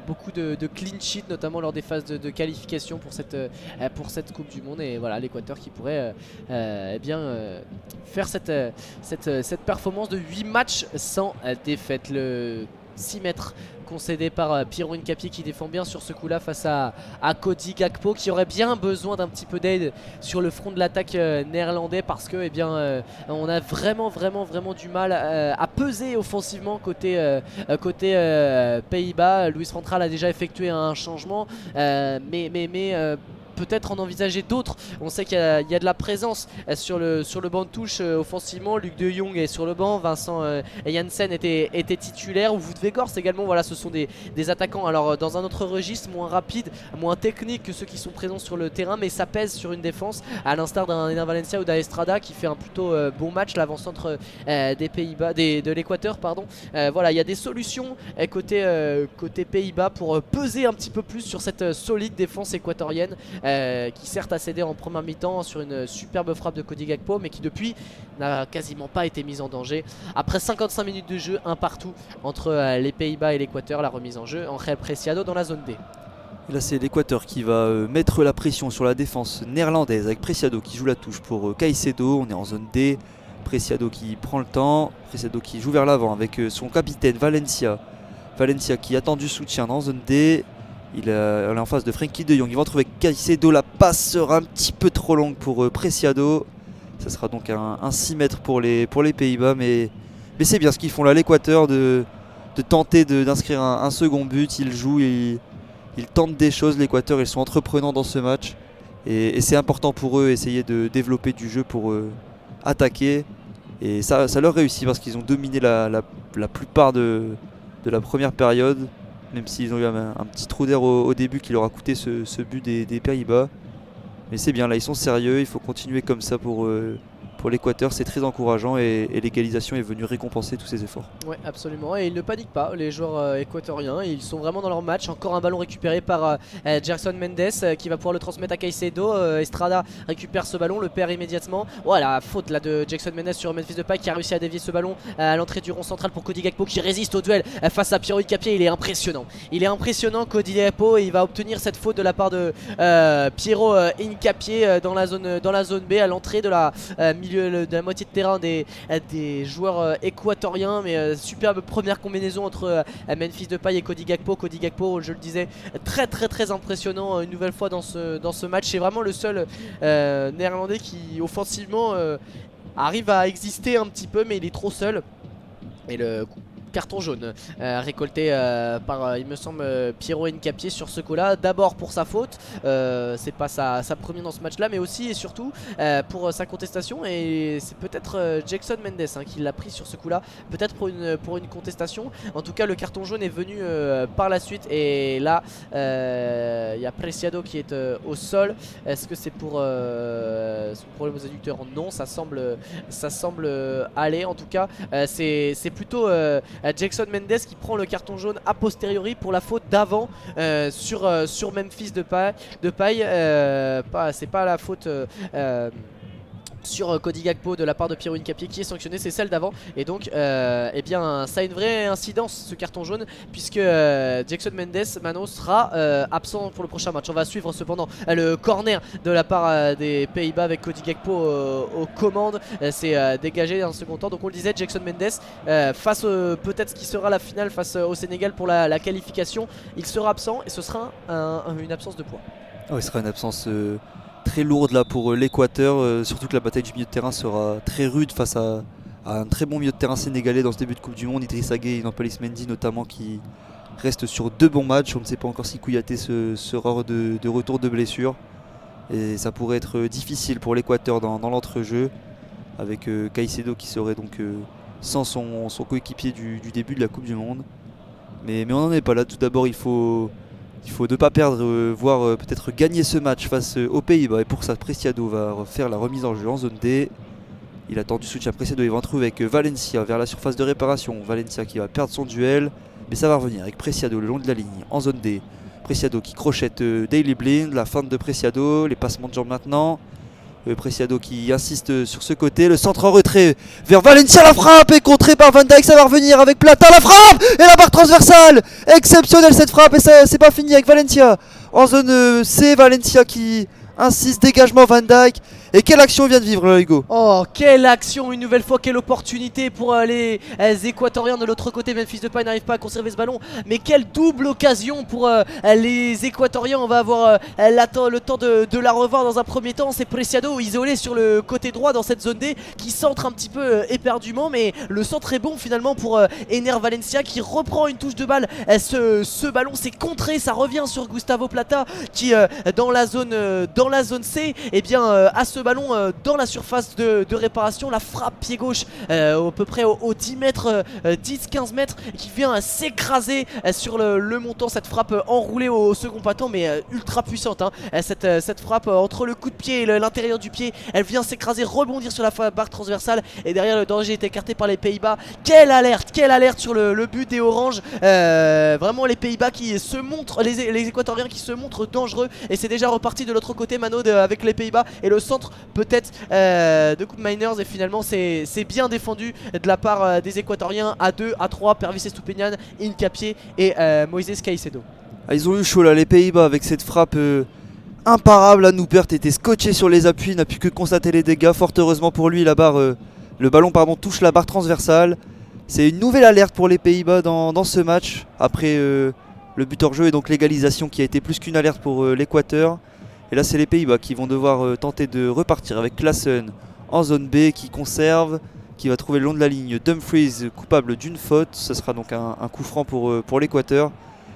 Beaucoup de clean sheet, notamment lors des phases de qualification pour cette Coupe du Monde. Et voilà, l'Équateur qui pourrait faire cette performance de 8 matchs sans défaite. Le 6 mètres concédé par Pierro Hincapié qui défend bien sur ce coup-là face à Cody Gakpo, qui aurait bien besoin d'un petit peu d'aide sur le front de l'attaque néerlandais, parce que on a vraiment du mal à peser offensivement côté Pays-Bas. Luis Van Gaal a déjà effectué un changement, mais peut-être en envisager d'autres. On sait qu'il y a de la présence sur le banc de touche offensivement. Luc de Jong est sur le banc, Vincent Janssen était titulaire, ou Wout Weghorst également. Voilà, ce sont des attaquants alors dans un autre registre, moins rapide, moins technique que ceux qui sont présents sur le terrain, mais ça pèse sur une défense, à l'instar d'un Ener Valencia ou d'Estrada qui fait un plutôt bon match, l'avant-centre des Pays-Bas, de l'Équateur, pardon. Voilà, il y a des solutions côté Pays-Bas pour peser un petit peu plus sur cette solide défense équatorienne, qui certes a cédé en première mi-temps sur une superbe frappe de Cody Gakpo, mais qui depuis n'a quasiment pas été mise en danger. Après 55 minutes de jeu, un partout entre les Pays-Bas et l'Équateur, la remise en jeu, Angel Preciado dans la zone D. Et là c'est l'Équateur qui va mettre la pression sur la défense néerlandaise, avec Preciado qui joue la touche pour Caicedo. On est en zone D, Preciado qui prend le temps, Preciado qui joue vers l'avant avec son capitaine Valencia qui attend du soutien dans zone D. Il est en face de Frenkie de Jong. Il va retrouver Caicedo. La passe sera un petit peu trop longue pour Preciado. Ça sera donc un 6 mètres pour les Pays-Bas. Mais c'est bien ce qu'ils font là, l'Équateur, de tenter d'inscrire un second but. Ils jouent, ils tentent des choses. L'Équateur, ils sont entreprenants dans ce match. Et c'est important pour eux, essayer de développer du jeu pour attaquer. Et ça leur réussit parce qu'ils ont dominé la plupart de la première période. Même s'ils ont eu un petit trou d'air au début qui leur a coûté ce but des Pays-Bas. Mais c'est bien, là ils sont sérieux, il faut continuer comme ça pour l'Équateur, c'est très encourageant, et l'égalisation est venue récompenser tous ces efforts. Ouais, absolument, et ils ne paniquent pas, les joueurs équatoriens, ils sont vraiment dans leur match. Encore un ballon récupéré par Gerson Mendes qui va pouvoir le transmettre à Caicedo. Estrada récupère ce ballon, le perd immédiatement. Voilà, faute là de Jackson Mendes sur Memphis Depay qui a réussi à dévier ce ballon à l'entrée du rond central pour Cody Gakpo, qui résiste au duel face à Pierro Hincapié. Il est impressionnant Cody Gakpo, et il va obtenir cette faute de la part de Pierro Hincapié dans la zone B, à l'entrée de la de la moitié de terrain des joueurs équatoriens. Mais superbe première combinaison entre Memphis Depay et Cody Gakpo. Cody Gakpo, je le disais, très impressionnant une nouvelle fois dans ce match. C'est vraiment le seul néerlandais qui offensivement arrive à exister un petit peu, mais il est trop seul. Et le carton jaune récolté par il me semble Pierro Hincapié sur ce coup là, d'abord pour sa faute, c'est pas sa première dans ce match là, mais aussi et surtout pour sa contestation. Et c'est peut-être Jackson Mendes qui l'a pris sur ce coup là, peut-être pour une contestation. En tout cas le carton jaune est venu par la suite, et là il y a Preciado qui est au sol. Est-ce que c'est pour son problème aux adducteurs? Non, ça semble aller. En tout cas c'est plutôt Jackson Mendes qui prend le carton jaune a posteriori pour la faute d'avant sur Memphis Depay. C'est pas la faute sur Cody Gakpo de la part de Pierro Hincapié qui est sanctionné, c'est celle d'avant. Et donc eh bien ça a une vraie incidence, ce carton jaune, puisque Jackson Mendes Mano sera absent pour le prochain match. On va suivre cependant le corner de la part des Pays-Bas avec Cody Gakpo aux commandes. C'est dégagé un second temps. Donc on le disait, Jackson Mendes face peut-être ce qui sera la finale face au Sénégal pour la qualification, il sera absent, et ce sera une absence de poids. Oh, il sera une absence très lourde là pour l'Équateur, surtout que la bataille du milieu de terrain sera très rude face à un très bon milieu de terrain sénégalais dans ce début de Coupe du Monde. Idrissa Gueye et Nampalys Mendy notamment, qui restent sur 2 bons matchs. On ne sait pas encore si Kouyaté sera de retour de blessure, et ça pourrait être difficile pour l'Équateur dans l'entrejeu, avec Caicedo qui serait donc sans son coéquipier du début de la Coupe du Monde. Mais on n'en est pas là. Tout d'abord il faut ne pas perdre, voire peut-être gagner ce match face aux Pays-Bas. Et pour ça, Preciado va faire la remise en jeu en zone D. Il attend du soutien. Preciado, il va retrouver avec Valencia vers la surface de réparation. Valencia qui va perdre son duel, mais ça va revenir avec Preciado le long de la ligne en zone D. Preciado qui crochette Daily Blind, la feinte de Preciado, les passements de jambes maintenant. Preciado qui insiste sur ce côté, le centre en retrait vers Valencia, la frappe est contrée par Van Dijk, ça va revenir avec Plata, la frappe et la barre transversale. Exceptionnelle cette frappe et ça c'est pas fini avec Valencia. En zone C, Valencia qui insiste, dégagement Van Dijk. Et quelle action vient de vivre là, Hugo? Oh, quelle action une nouvelle fois, quelle opportunité pour les Équatoriens. De l'autre côté, Memphis Depay n'arrive pas à conserver ce ballon, mais quelle double occasion pour les Équatoriens. On va avoir le temps de la revoir dans un premier temps. C'est Preciado isolé sur le côté droit dans cette zone D qui centre un petit peu éperdument, mais le centre est bon finalement pour Ener Valencia qui reprend une touche de balle. Ce ballon c'est contré, ça revient sur Gustavo Plata qui dans la zone C, et bien à ce ballon dans la surface de réparation, la frappe pied gauche à peu près au 10 mètres, 10-15 mètres, qui vient s'écraser sur le montant. Cette frappe enroulée au second patin, mais ultra puissante hein. Cette frappe entre le coup de pied et l'intérieur du pied, elle vient s'écraser, rebondir sur la barre transversale, et derrière le danger est écarté par les Pays-Bas. Quelle alerte sur le but des Oranges. Vraiment les Pays-Bas qui se montrent, les Équatoriens qui se montrent dangereux, et c'est déjà reparti de l'autre côté Mano avec les Pays-Bas et le centre peut-être de Koop Miners, et finalement c'est bien défendu de la part des Équatoriens. À 2, à 3, Pervis Estupiñán, Hincapié et Moises Caicedo. Ils ont eu chaud là les Pays-Bas avec cette frappe imparable. Noupert était scotché sur les appuis, n'a pu que constater les dégâts. Fort heureusement pour lui, le ballon touche la barre transversale. C'est une nouvelle alerte pour les Pays-Bas dans ce match, après le but hors jeu et donc l'égalisation qui a été plus qu'une alerte pour l'Équateur. Et là c'est les Pays-Bas qui vont devoir tenter de repartir avec Klaassen en zone B, qui conserve, qui va trouver le long de la ligne Dumfries coupable d'une faute. Ce sera donc un coup franc pour l'Équateur.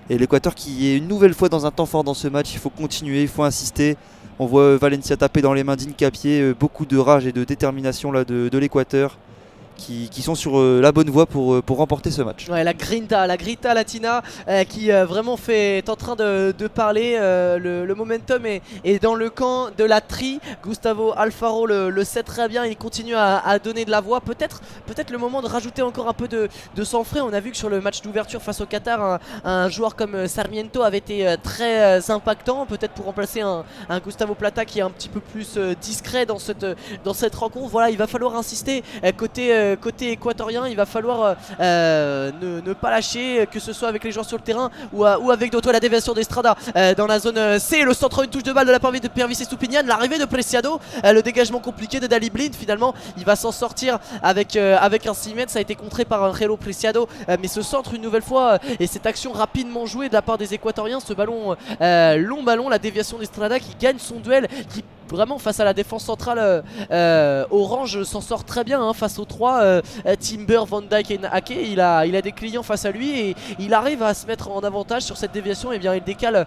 Et l'Équateur qui est une nouvelle fois dans un temps fort dans ce match. Il faut continuer, il faut insister. On voit Valencia taper dans les mains d'Hincapié, beaucoup de rage et de détermination là, de l'Équateur, qui sont sur la bonne voie pour remporter ce match. Ouais, la Grinta Latina qui vraiment est en train de parler. Le momentum est dans le camp de la tri. Gustavo Alfaro le sait très bien, il continue à donner de la voix. Peut-être le moment de rajouter encore un peu de sang frais. On a vu que sur le match d'ouverture face au Qatar, un joueur comme Sarmiento avait été très impactant, peut-être pour remplacer un Gustavo Plata qui est un petit peu plus discret dans cette rencontre. Voilà, il va falloir insister côté équatorien, il va falloir ne pas lâcher, que ce soit avec les joueurs sur le terrain ou avec d'autres. La déviation d'Estrada dans la zone C, le centre, une touche de balle de la part de Pervis Estupiñán, l'arrivée de Preciado, le dégagement compliqué de Daily Blind. Finalement il va s'en sortir avec un 6 mètres, ça a été contré par un Angelo Preciado, mais ce centre une nouvelle fois et cette action rapidement jouée de la part des Équatoriens, ce ballon long ballon, la déviation d'Estrada qui gagne son duel, qui vraiment face à la défense centrale Orange s'en sort très bien hein, face aux 3 Timber, Van Dijk et Ake. Il a des clients face à lui et il arrive à se mettre en avantage sur cette déviation. Et bien il décale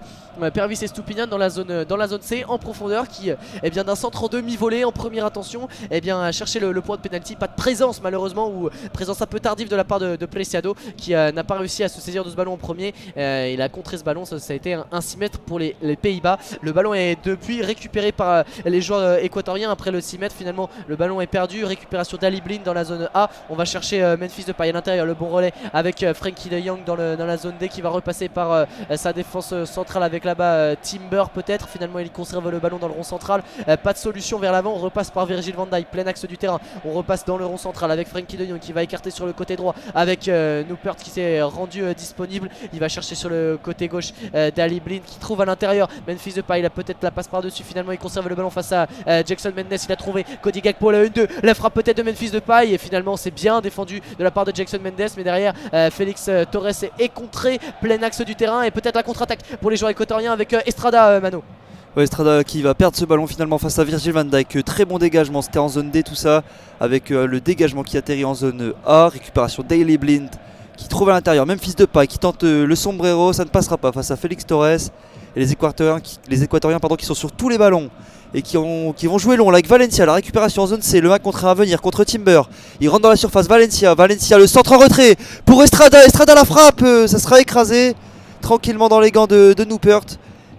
Pervis Estupiñán dans la zone C en profondeur, qui bien d'un centre en demi-volée en première intention et bien chercher le point de pénalty. Pas de présence malheureusement, ou présence un peu tardive de la part de Preciado qui n'a pas réussi à se saisir de ce ballon en premier. Il a contré ce ballon, ça a été un 6 mètres pour les Pays-Bas. Le ballon est depuis récupéré par les joueurs équatoriens après le 6 mètres. Finalement le ballon est perdu, récupération d'Ali Blind dans la zone A. On va chercher Memphis Depay à l'intérieur, le bon relais avec Frenkie de Jong dans la zone D, qui va repasser par sa défense centrale avec là-bas Timber peut-être. Finalement il conserve le ballon dans le rond central, pas de solution vers l'avant. On repasse par Virgil van Dijk, plein axe du terrain. On repasse dans le rond central avec Frenkie de Jong qui va écarter sur le côté droit avec Noupert qui s'est rendu disponible. Il va chercher sur le côté gauche d'Ali Blind qui trouve à l'intérieur Memphis Depay. Il a peut-être la passe par dessus, finalement il conserve le ballon face à Jackson Mendes. Il a trouvé Cody Gakpo, la 1-2, la frappe peut-être de Memphis Depay, et finalement c'est bien défendu de la part de Jackson Mendes, mais derrière Félix Torres est contré, plein axe du terrain, et peut-être la contre-attaque pour les joueurs équatoriens avec Estrada, Mano. Ouais, Estrada qui va perdre ce ballon finalement face à Virgil van Dijk. Très bon dégagement, c'était en zone D tout ça, avec le dégagement qui atterrit en zone A. Récupération Daily Blind qui trouve à l'intérieur Memphis Depay qui tente le sombrero, ça ne passera pas face à Félix Torres. Et les Équatoriens qui sont sur tous les ballons et qui vont jouer long là avec Valencia. La récupération en zone C, le 1 contre 1 à venir contre Timber. Il rentre dans la surface, Valencia, le centre en retrait pour Estrada, la frappe, ça sera écrasé tranquillement dans les gants de Noupert.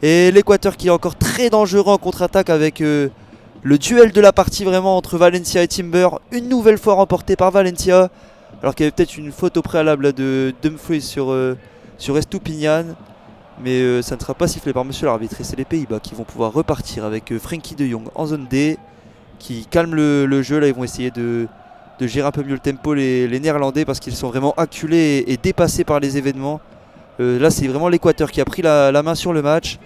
Et l'Équateur qui est encore très dangereux en contre-attaque avec le duel de la partie vraiment entre Valencia et Timber, une nouvelle fois remporté par Valencia, alors qu'il y avait peut-être une faute au préalable là, de Dumfries sur Estupiñán. Mais ça ne sera pas sifflé par monsieur l'arbitre et c'est les Pays-Bas qui vont pouvoir repartir avec Frenkie de Jong en zone D qui calme le jeu. Là ils vont essayer de gérer un peu mieux le tempo les Néerlandais parce qu'ils sont vraiment acculés et dépassés par les événements. Là c'est vraiment l'Équateur qui a pris la main sur le match.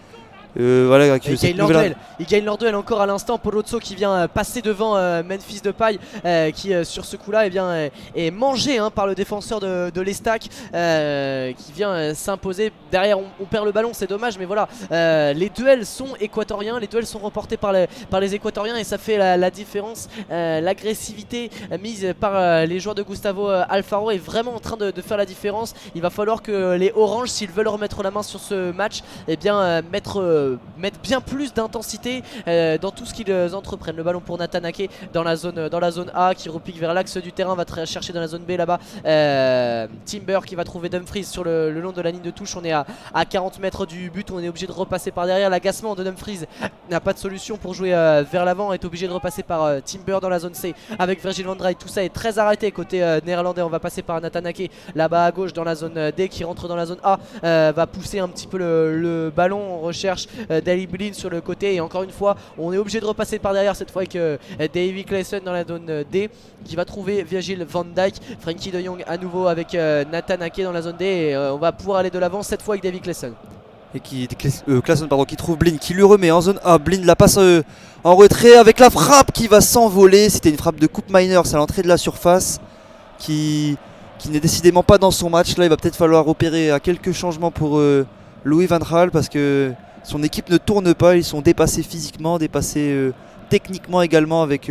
Voilà, ils gagnent leur duel encore à l'instant. Polozzo qui vient passer devant Memphis Depay qui sur ce coup là est mangé par le défenseur de l'Estac qui vient s'imposer. Derrière on perd le ballon, c'est dommage, mais voilà, les duels sont équatoriens, les duels sont remportés par les Équatoriens et ça fait la différence. L'agressivité mise par les joueurs de Gustavo Alfaro est vraiment en train de faire la différence. Il va falloir que les Oranges, s'ils veulent remettre la main sur ce match, mettre bien plus d'intensité dans tout ce qu'ils entreprennent. Le ballon pour Nathan Ake dans la zone A qui repique vers l'axe du terrain, va chercher dans la zone B là-bas Timber qui va trouver Dumfries sur le long de la ligne de touche. On est à 40 mètres du but, on est obligé de repasser par derrière. L'agacement de Dumfries n'a pas de solution pour jouer vers l'avant, est obligé de repasser par Timber dans la zone C avec Virgil van Dijk. Tout ça est très arrêté côté néerlandais. On va passer par Nathan Ake là-bas à gauche dans la zone D qui rentre dans la zone A, va pousser un petit peu le ballon. On recherche Daley Blind sur le côté et encore une fois on est obligé de repasser par derrière cette fois avec Davy Klaassen dans la zone D qui va trouver Virgil van Dijk. Frenkie de Jong à nouveau avec Nathan Ake dans la zone D et on va pouvoir aller de l'avant cette fois avec Davy Klaassen. Et Klaassen qui trouve Blind, qui lui remet en zone A. Blind la passe en retrait avec la frappe qui va s'envoler. C'était une frappe de Coupe Miners à l'entrée de la surface qui n'est décidément pas dans son match. Là il va peut-être falloir opérer à quelques changements pour Louis van Gaal parce que son équipe ne tourne pas. Ils sont dépassés physiquement, dépassés techniquement également, avec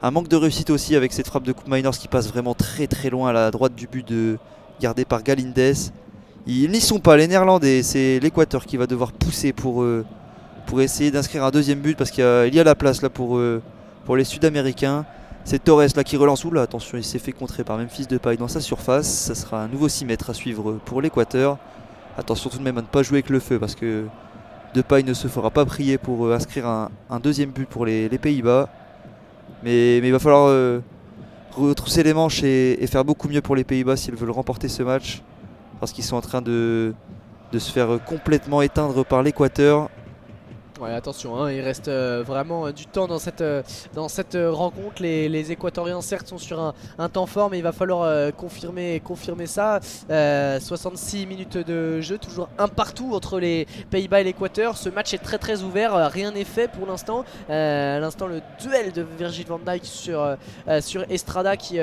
un manque de réussite aussi avec cette frappe de Coupe Miners qui passe vraiment très très loin à la droite du but gardé par Galindes. Ils n'y sont pas les Néerlandais, c'est l'Équateur qui va devoir pousser pour essayer d'inscrire un deuxième but parce qu'il y a la place là pour les Sud-Américains. C'est Torres là qui relance. Oula, attention, il s'est fait contrer par Memphis Depay dans sa surface. Ça sera un nouveau 6 mètres à suivre pour l'Équateur. Attention tout de même à ne pas jouer avec le feu parce que Depay ne se fera pas prier pour inscrire un deuxième but pour les Pays-Bas. Mais il va falloir retrousser les manches et faire beaucoup mieux pour les Pays-Bas s'ils veulent remporter ce match. Parce qu'ils sont en train de se faire complètement éteindre par l'Équateur. Ouais, attention, il reste vraiment du temps dans cette rencontre. Les Équatoriens certes sont sur un temps fort, mais il va falloir confirmer ça. 66 minutes de jeu, toujours un partout entre les Pays-Bas et l'Équateur. Ce match est très très ouvert, rien n'est fait pour l'instant. À l'instant, le duel de Virgil van Dijk sur Estrada qui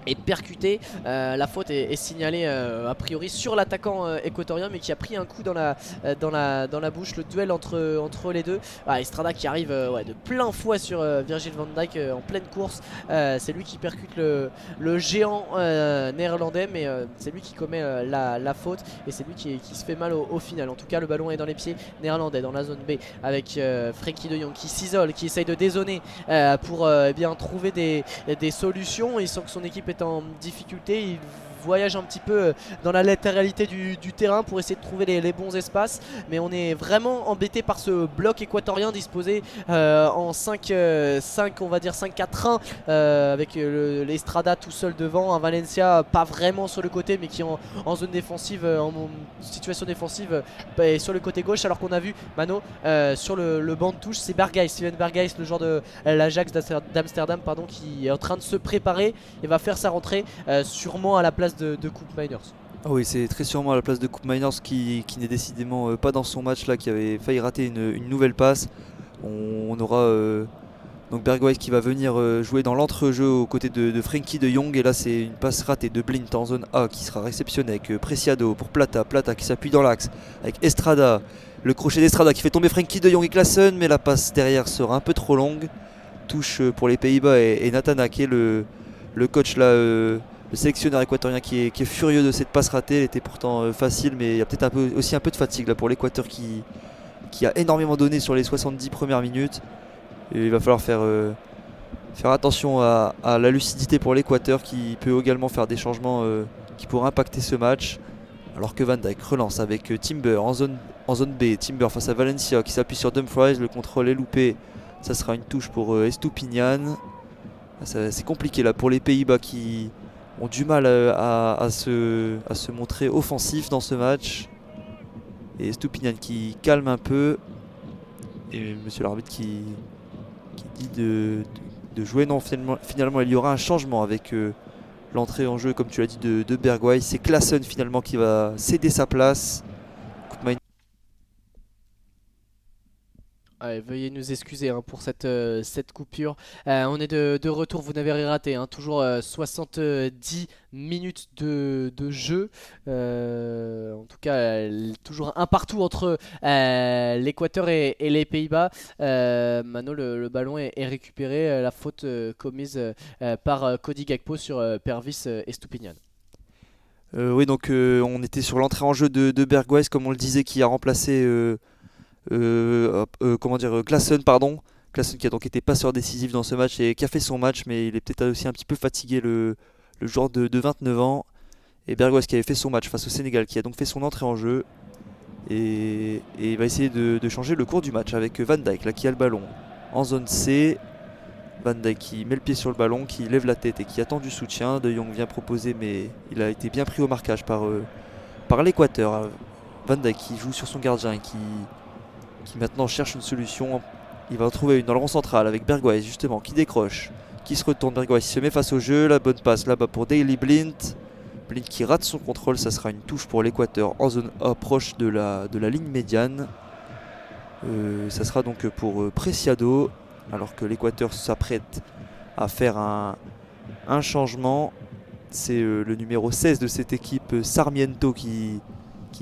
est percuté. La faute est signalée a priori sur l'attaquant équatorien, mais qui a pris un coup dans la bouche. Le duel entre les deux. Estrada qui arrive de plein fouet sur Virgil van Dijk en pleine course. C'est lui qui percute le géant néerlandais, mais c'est lui qui commet la faute et c'est lui qui se fait mal au final. En tout cas, le ballon est dans les pieds néerlandais dans la zone B avec Frenkie de Jong qui s'isole, qui essaye de dézoner pour bien trouver des solutions. Il sent que son équipe est en difficulté, il voyage un petit peu dans la latéralité du terrain pour essayer de trouver les bons espaces, mais on est vraiment embêté par ce bloc équatorien disposé en 5 on va dire 5-4-1 avec l'Estrada tout seul devant, un Valencia pas vraiment sur le côté mais qui en zone défensive, en situation défensive est sur le côté gauche, alors qu'on a vu Mano sur le banc de touche, c'est Steven Berghuis, le joueur de l'Ajax d'Amsterdam qui est en train de se préparer et va faire sa rentrée sûrement à la place de Coupe Miners. Ah oui, c'est très sûrement à la place de Coupe Miners qui n'est décidément pas dans son match là, qui avait failli rater une nouvelle passe. On aura donc Berghuis qui va venir jouer dans l'entrejeu aux côtés de Frenkie de Jong, et là c'est une passe ratée de Blind en zone A qui sera réceptionnée avec Preciado pour Plata qui s'appuie dans l'axe avec Estrada, le crochet d'Estrada qui fait tomber Frenkie de Jong et Klaassen, mais la passe derrière sera un peu trop longue. Touche pour les Pays-Bas et Nathan Ake, le coach là, le sélectionneur équatorien qui est furieux de cette passe ratée. Elle était pourtant facile, mais il y a peut-être aussi un peu de fatigue là pour l'Équateur qui a énormément donné sur les 70 premières minutes. Et il va falloir faire attention à la lucidité pour l'Équateur, qui peut également faire des changements qui pourraient impacter ce match. Alors que Van Dijk relance avec Timber en zone B. Timber face à Valencia qui s'appuie sur Dumfries. Le contrôle est loupé. Ça sera une touche pour Estupiñán. C'est compliqué là pour les Pays-Bas qui ont du mal à se montrer offensifs dans ce match. Et Estupiñán qui calme un peu. Et monsieur l'arbitre qui dit de jouer. Non, finalement il y aura un changement avec l'entrée en jeu, comme tu l'as dit, de Bergwijn. C'est Klaassen finalement qui va céder sa place. Ouais, veuillez nous excuser hein, pour cette coupure. On est de retour, vous n'avez rien raté. Hein, toujours 70 minutes de jeu. En tout cas, toujours un partout entre l'Équateur et les Pays-Bas. Maintenant, le ballon est récupéré. La faute commise par Cody Gakpo sur Pervis Estupiñán. Oui, donc on était sur l'entrée en jeu de Bergwijn, comme on le disait, qui a remplacé Klaassen, pardon. Klaassen qui a donc été passeur décisif dans ce match et qui a fait son match, mais il est peut-être aussi un petit peu fatigué, le joueur de 29 ans. Et Bergwijn qui avait fait son match face au Sénégal, qui a donc fait son entrée en jeu. Et il va essayer de changer le cours du match avec Van Dijk là, qui a le ballon en zone C. Van Dijk qui met le pied sur le ballon, qui lève la tête et qui attend du soutien. De Jong vient proposer, mais il a été bien pris au marquage par l'Équateur. Van Dijk qui joue sur son gardien et qui maintenant cherche une solution. Il va en trouver une dans le rond central avec Bergwijn justement qui décroche, qui se retourne. Bergwijn se met face au jeu, la bonne passe là-bas pour Daley Blind. Blind qui rate son contrôle, ça sera une touche pour l'Équateur en zone A proche de la ligne médiane. Ça sera donc pour Preciado, alors que l'Équateur s'apprête à faire un changement. C'est le numéro 16 de cette équipe, Sarmiento, qui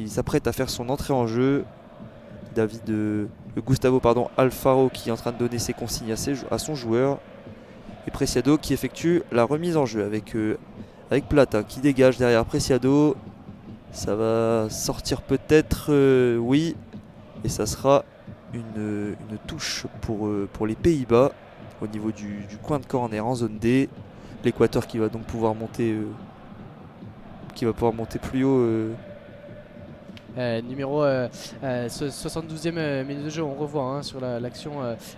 s'apprête à faire son entrée en jeu. Gustavo Alfaro qui est en train de donner ses consignes à son joueur. Et Preciado qui effectue la remise en jeu avec Plata qui dégage derrière Preciado. Ça va sortir peut-être, oui. Et ça sera une touche pour les Pays-Bas au niveau du coin de corner en zone D. L'Équateur qui va donc pouvoir monter plus haut. Numéro 72e minute de jeu, on revoit hein, sur l'action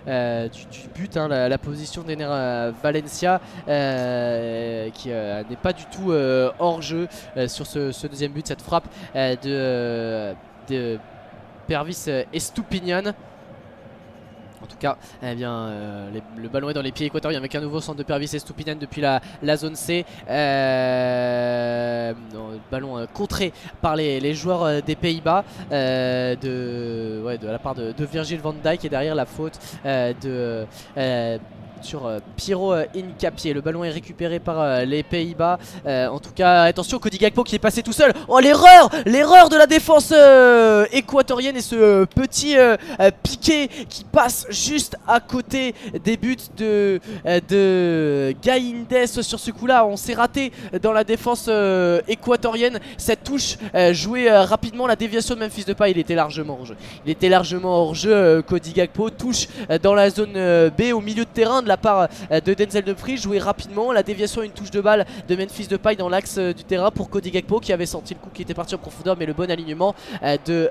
du but, hein, la position d'Ener Valencia qui n'est pas du tout hors jeu sur ce deuxième but, cette frappe de Pervis Estupiñán. En tout cas, eh bien, le ballon est dans les pieds équatoriens avec un nouveau centre de Pervis Estupiñán depuis la zone C. Le ballon contré par les joueurs des Pays-Bas de la part de Virgil van Dijk, et derrière la faute sur Piero Hincapié. Le ballon est récupéré par les Pays-Bas. En tout cas, attention, Cody Gakpo qui est passé tout seul. Oh, l'erreur de la défense équatorienne, et ce petit piqué qui passe juste à côté des buts de Gaïndes. Sur ce coup-là, on s'est raté dans la défense équatorienne. Cette touche jouée rapidement, la déviation de Memphis Depay, il était largement hors jeu. Cody Gakpo touche dans la zone B au milieu de terrain de la part de Denzel Dumfries, joué rapidement. La déviation, une touche de balle de Memphis Depay dans l'axe du terrain pour Cody Gakpo qui avait senti le coup, qui était parti en profondeur, mais le bon alignement de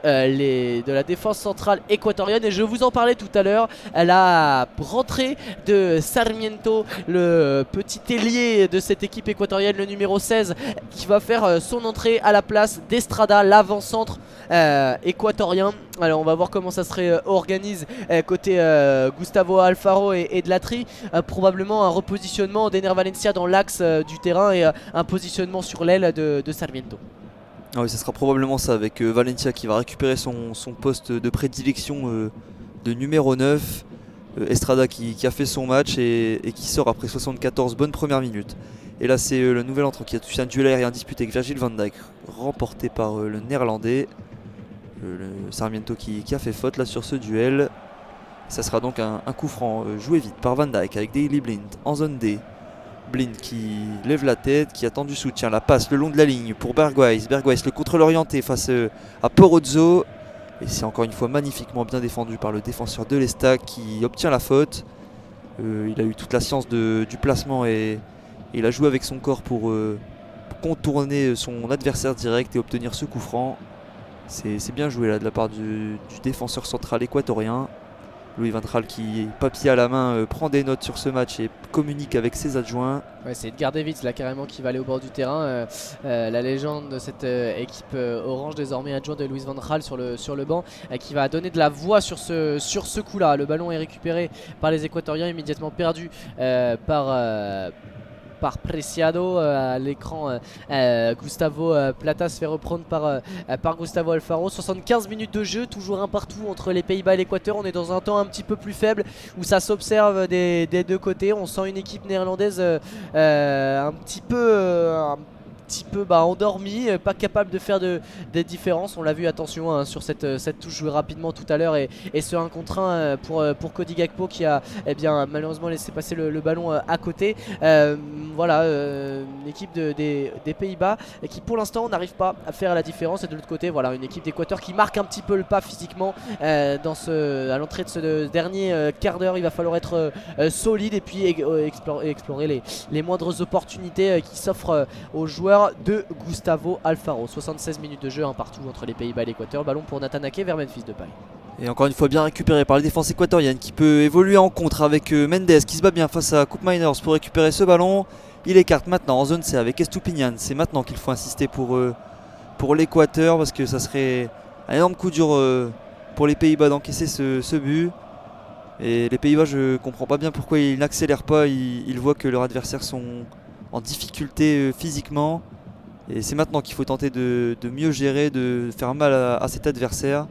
la défense centrale équatorienne. Et je vous en parlais tout à l'heure, la rentrée de Sarmiento, le petit ailier de cette équipe équatorienne, le numéro 16, qui va faire son entrée à la place d'Estrada, l'avant-centre équatorien. Alors on va voir comment ça se réorganise côté Gustavo Alfaro et de Latry. Probablement un repositionnement d'Ener Valencia dans l'axe du terrain et un positionnement sur l'aile de Sarmiento. Ah oui, ça sera probablement ça, avec Valencia qui va récupérer son poste de prédilection de numéro 9. Estrada qui a fait son match et qui sort après 74 bonnes premières minutes. Et là c'est le nouvel entrant qui a touché un duel aérien disputé avec Virgil van Dijk, remporté par le néerlandais. Le Sarmiento qui a fait faute là sur ce duel. Ça sera donc un coup franc joué vite par Van Dijk avec Daley Blind en zone D. Blind qui lève la tête, qui attend du soutien. La passe le long de la ligne pour Bergwijn. Bergwijn le contrôle orienté face à Porozzo. Et c'est encore une fois magnifiquement bien défendu par le défenseur de l'Estac qui obtient la faute. Il a eu toute la science du placement et il a joué avec son corps pour contourner son adversaire direct et obtenir ce coup franc. C'est bien joué là de la part du défenseur central équatorien. Louis van Gaal qui, papier à la main, prend des notes sur ce match et communique avec ses adjoints. Ouais, c'est Edgar Davids là carrément qui va aller au bord du terrain, la légende de cette équipe orange désormais adjoint de Louis van Gaal sur le banc, qui va donner de la voix sur ce coup là. Le ballon est récupéré par les Équatoriens, immédiatement perdu par Preciado à l'écran. Gustavo Plata se fait reprendre par Gustavo Alfaro. 75 minutes de jeu, toujours un partout entre les Pays-Bas et l'Équateur. On est dans un temps un petit peu plus faible où ça s'observe des deux côtés. On sent une équipe néerlandaise un petit peu endormi, pas capable de faire des différences. On l'a vu, attention hein, sur cette touche jouée rapidement tout à l'heure et ce 1 contre 1 pour Cody Gakpo qui a malheureusement laissé passer le ballon à côté. Voilà, une équipe des Pays-Bas qui pour l'instant n'arrive pas à faire la différence, et de l'autre côté voilà une équipe d'Équateur qui marque un petit peu le pas physiquement à l'entrée de ce dernier quart d'heure. Il va falloir être solide et puis explorer les moindres opportunités qui s'offrent aux joueurs de Gustavo Alfaro. 76 minutes de jeu, un partout entre les Pays-Bas et l'Équateur. Ballon pour Nathan Ake vers Memphis Depay. Et encore une fois bien récupéré par la défense équatorienne qui peut évoluer en contre avec Mendes qui se bat bien face à Cook Miners pour récupérer ce ballon. Il écarte maintenant en zone C avec Estupiñán. C'est maintenant qu'il faut insister pour l'Équateur parce que ça serait un énorme coup dur pour les Pays-Bas d'encaisser ce but. Et les Pays-Bas, je comprends pas bien pourquoi ils n'accélèrent pas. Ils voient que leurs adversaires sont en difficulté physiquement. Et c'est maintenant qu'il faut tenter de mieux gérer, de faire mal à cet adversaire.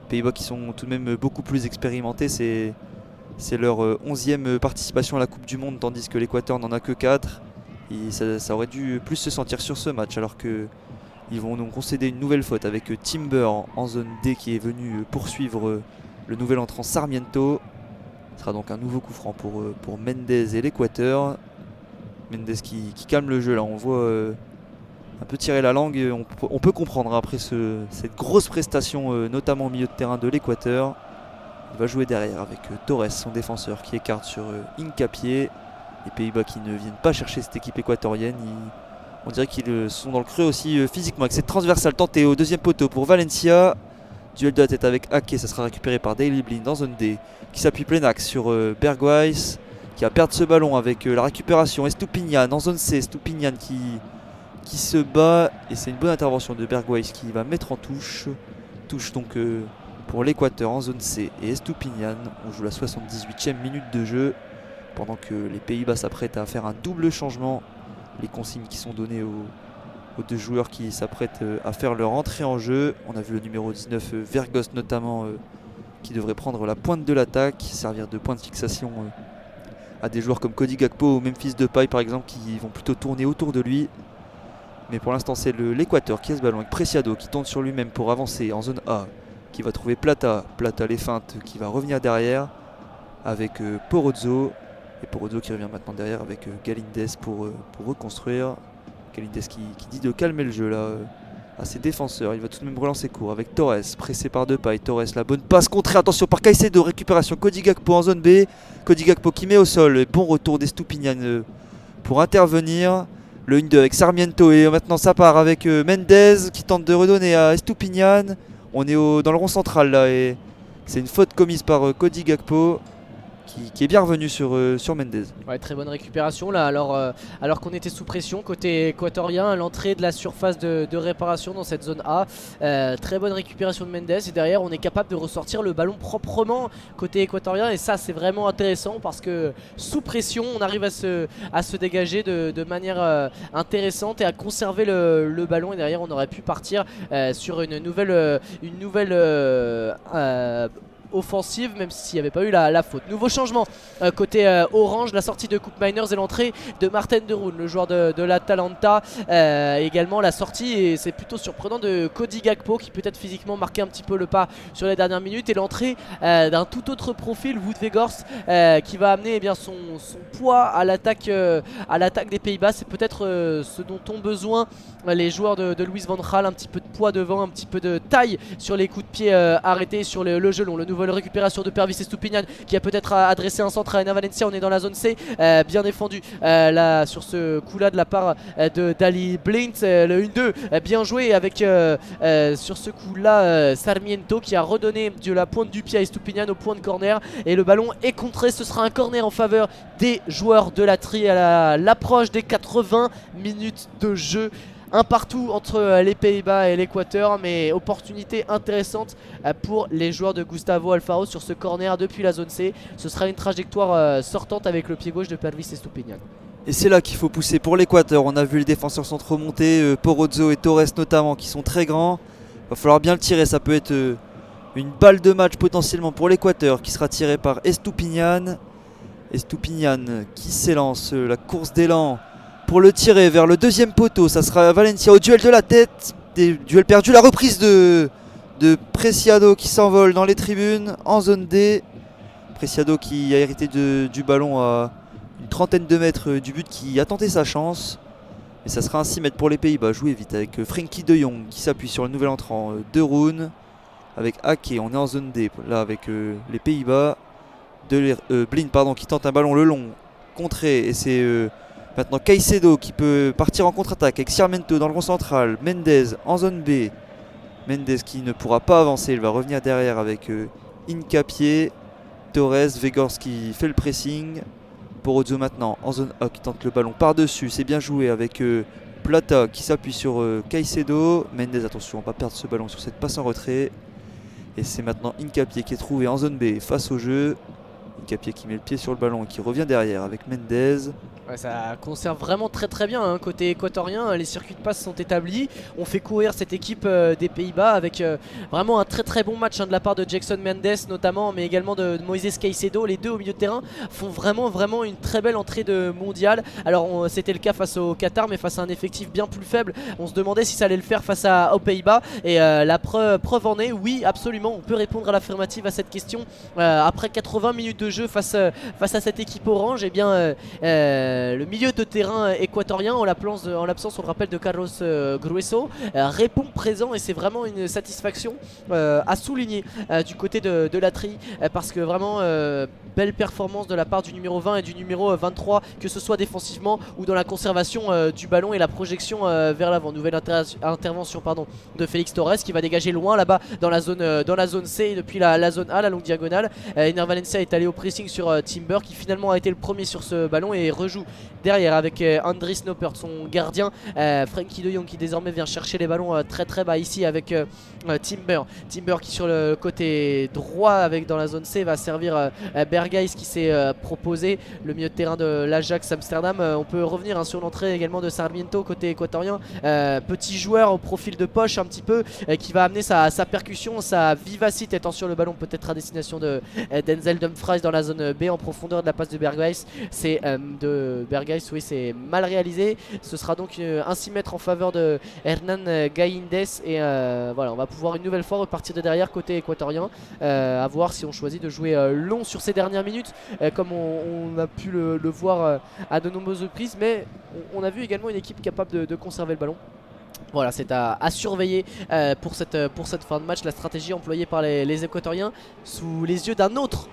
Les Pays-Bas qui sont tout de même beaucoup plus expérimentés, c'est leur 11e participation à la Coupe du Monde, tandis que l'Équateur n'en a que 4. Et ça aurait dû plus se sentir sur ce match, alors qu'ils vont nous concéder une nouvelle faute avec Timber en zone D qui est venu poursuivre le nouvel entrant Sarmiento. Ce sera donc un nouveau coup franc pour Mendes et l'Équateur. Mendes qui calme le jeu là, on voit un peu tirer la langue. On peut comprendre après cette grosse prestation, notamment au milieu de terrain de l'Équateur. Il va jouer derrière avec Torres, son défenseur, qui écarte sur Hincapié. Les Pays-Bas qui ne viennent pas chercher cette équipe équatorienne. On dirait qu'ils sont dans le creux aussi physiquement. Avec cette transversale tentée au deuxième poteau pour Valencia. Duel de la tête avec Ake, ça sera récupéré par Daley Blind dans zone D. Qui s'appuie plein axe sur Bergwijs. Qui va perdre ce ballon avec la récupération. Estupiñán en zone C. Estupiñán qui se bat. Et c'est une bonne intervention de Bergwijs qui va mettre en touche. Touche donc pour l'Équateur en zone C. Et Estupiñán, on joue la 78e minute de jeu. Pendant que les Pays-Bas s'apprêtent à faire un double changement. Les consignes qui sont données aux deux joueurs qui s'apprêtent à faire leur entrée en jeu. On a vu le numéro 19 Vergos notamment qui devrait prendre la pointe de l'attaque, servir de point de fixation à des joueurs comme Cody Gakpo ou Memphis Depay par exemple qui vont plutôt tourner autour de lui. Mais pour l'instant c'est l'Équateur qui a ce ballon avec Preciado qui tourne sur lui-même pour avancer en zone A, qui va trouver Plata les feintes, qui va revenir derrière avec Porozzo. Et Porozzo qui revient maintenant derrière avec Galíndez pour reconstruire. Galíndez qui dit de calmer le jeu là à ses défenseurs. Il va tout de même relancer court avec Torres, pressé par Depay. Torres, la bonne passe contrée, attention par Caicedo, récupération Cody Gakpo en zone B. Cody Gakpo qui met au sol, et bon retour d'Estupiñán pour intervenir. Le 1-2 avec Sarmiento et maintenant ça part avec Mendes qui tente de redonner à Estupiñán. On est dans le rond central là et c'est une faute commise par Cody Gakpo. Qui est bien revenu sur Mendes. Ouais, très bonne récupération là, alors qu'on était sous pression côté équatorien à l'entrée de la surface de réparation dans cette zone A. Très bonne récupération de Mendes et derrière on est capable de ressortir le ballon proprement côté équatorien et ça c'est vraiment intéressant parce que sous pression on arrive à se dégager de manière intéressante et à conserver le ballon et derrière on aurait pu partir sur une nouvelle offensive même s'il n'y avait pas eu la faute. Nouveau changement côté orange, la sortie de Cook Miners et l'entrée de Martin de Roon, le joueur de l'Atalanta. Également la sortie, et c'est plutôt surprenant, de Cody Gakpo qui peut-être physiquement marqué un petit peu le pas sur les dernières minutes, et l'entrée d'un tout autre profil, Wout Weghorst, qui va amener son poids à l'attaque des Pays-Bas. C'est peut-être ce dont ont besoin les joueurs de Louis van Gaal, un petit peu de poids devant, un petit peu de taille sur les coups de pied arrêtés sur le gelon. Le nouvelle récupération de Pervis Estupiñán qui a peut-être adressé un centre à Enner Valencia. On est dans la zone C, bien défendu là, sur ce coup là de la part de Dali Blint. Le 1-2 bien joué avec sur ce coup là Sarmiento qui a redonné de la pointe du pied à Estupiñán au point de corner, et le ballon est contré. Ce sera un corner en faveur des joueurs de la Tri à l'approche des 80 minutes de jeu. Un partout entre les Pays-Bas et l'Équateur, mais opportunité intéressante pour les joueurs de Gustavo Alfaro sur ce corner depuis la zone C. Ce sera une trajectoire sortante avec le pied gauche de Pervis Estupiñán. Et c'est là qu'il faut pousser pour l'Équateur. On a vu les défenseurs centraux monter, Porozzo et Torres notamment, qui sont très grands. Il va falloir bien le tirer, ça peut être une balle de match potentiellement pour l'Équateur, qui sera tirée par Estupiñán. Estupiñán qui s'élance, la course d'élan pour le tirer vers le deuxième poteau. Ça sera Valencia au duel de la tête, duel perdu, la reprise de Preciado qui s'envole dans les tribunes en zone D. Preciado qui a hérité du ballon à une trentaine de mètres du but, qui a tenté sa chance. Et ça sera un 6 mètres pour les Pays-Bas, joué vite avec Frenkie de Jong qui s'appuie sur le nouvel entrant De Roon. Avec Ake, on est en zone D là avec les Pays-Bas. Blind qui tente un ballon le long, contré, et c'est maintenant Caicedo qui peut partir en contre-attaque avec Sarmiento dans le rond central. Mendez en zone B. Mendez qui ne pourra pas avancer, il va revenir derrière avec Hincapié. Torres, Vegors qui fait le pressing. Porozzo maintenant en zone A qui tente le ballon par-dessus, c'est bien joué avec Plata qui s'appuie sur Caicedo. Mendez, attention, on va pas perdre ce ballon sur cette passe en retrait. Et c'est maintenant Hincapié qui est trouvé en zone B face au jeu. Hincapié qui met le pied sur le ballon et qui revient derrière avec Mendez. Ouais, ça conserve vraiment très bien hein. Côté équatorien, les circuits de passe sont établis. On fait courir cette équipe des Pays-Bas avec vraiment un très bon match hein, de la part de Jackson Mendes notamment, mais également de Moises Caicedo. Les deux au milieu de terrain font vraiment une très belle entrée de mondial. Alors c'était le cas face au Qatar, mais face à un effectif bien plus faible. On se demandait si ça allait le faire face aux Pays-Bas, et la preuve en est, oui absolument, on peut répondre à l'affirmative à cette question. Après 80 minutes de jeu face à cette équipe orange, et bien le milieu de terrain équatorien, en l'absence on le rappelle de Carlos Grueso, répond présent, et c'est vraiment une satisfaction à souligner du côté de la Tri, parce que vraiment belle performance de la part du numéro 20 et du numéro 23, que ce soit défensivement ou dans la conservation du ballon et la projection vers l'avant. Nouvelle intervention de Félix Torres qui va dégager loin là-bas dans la zone C depuis la zone A, la longue diagonale. Enner Valencia est allé au pressing sur Timber, qui finalement a été le premier sur ce ballon et rejoue derrière avec Andris Noppert, son gardien. Frenkie de Jong qui désormais vient chercher les ballons très bas ici avec Timber qui sur le côté droit avec dans la zone C va servir Berghuis qui s'est proposé, le milieu de terrain de l'Ajax Amsterdam. On peut revenir hein, sur l'entrée également de Sarmiento côté équatorien, petit joueur au profil de poche un petit peu, qui va amener sa percussion, sa vivacité. Attention, le ballon peut être à destination de Denzel Dumfries dans la zone B en profondeur de la passe de Berghuis. C'est de Berghuis, oui, c'est mal réalisé. Ce sera donc un 6 mètres en faveur de Hernan Gaindes, et voilà, on va pouvoir une nouvelle fois repartir de derrière côté équatorien, à voir si on choisit de jouer long sur ces dernières minutes, comme on a pu le voir à de nombreuses reprises, mais on a vu également une équipe capable de conserver le ballon. Voilà, c'est à surveiller pour cette fin de match, la stratégie employée par les Équatoriens sous les yeux d'un autre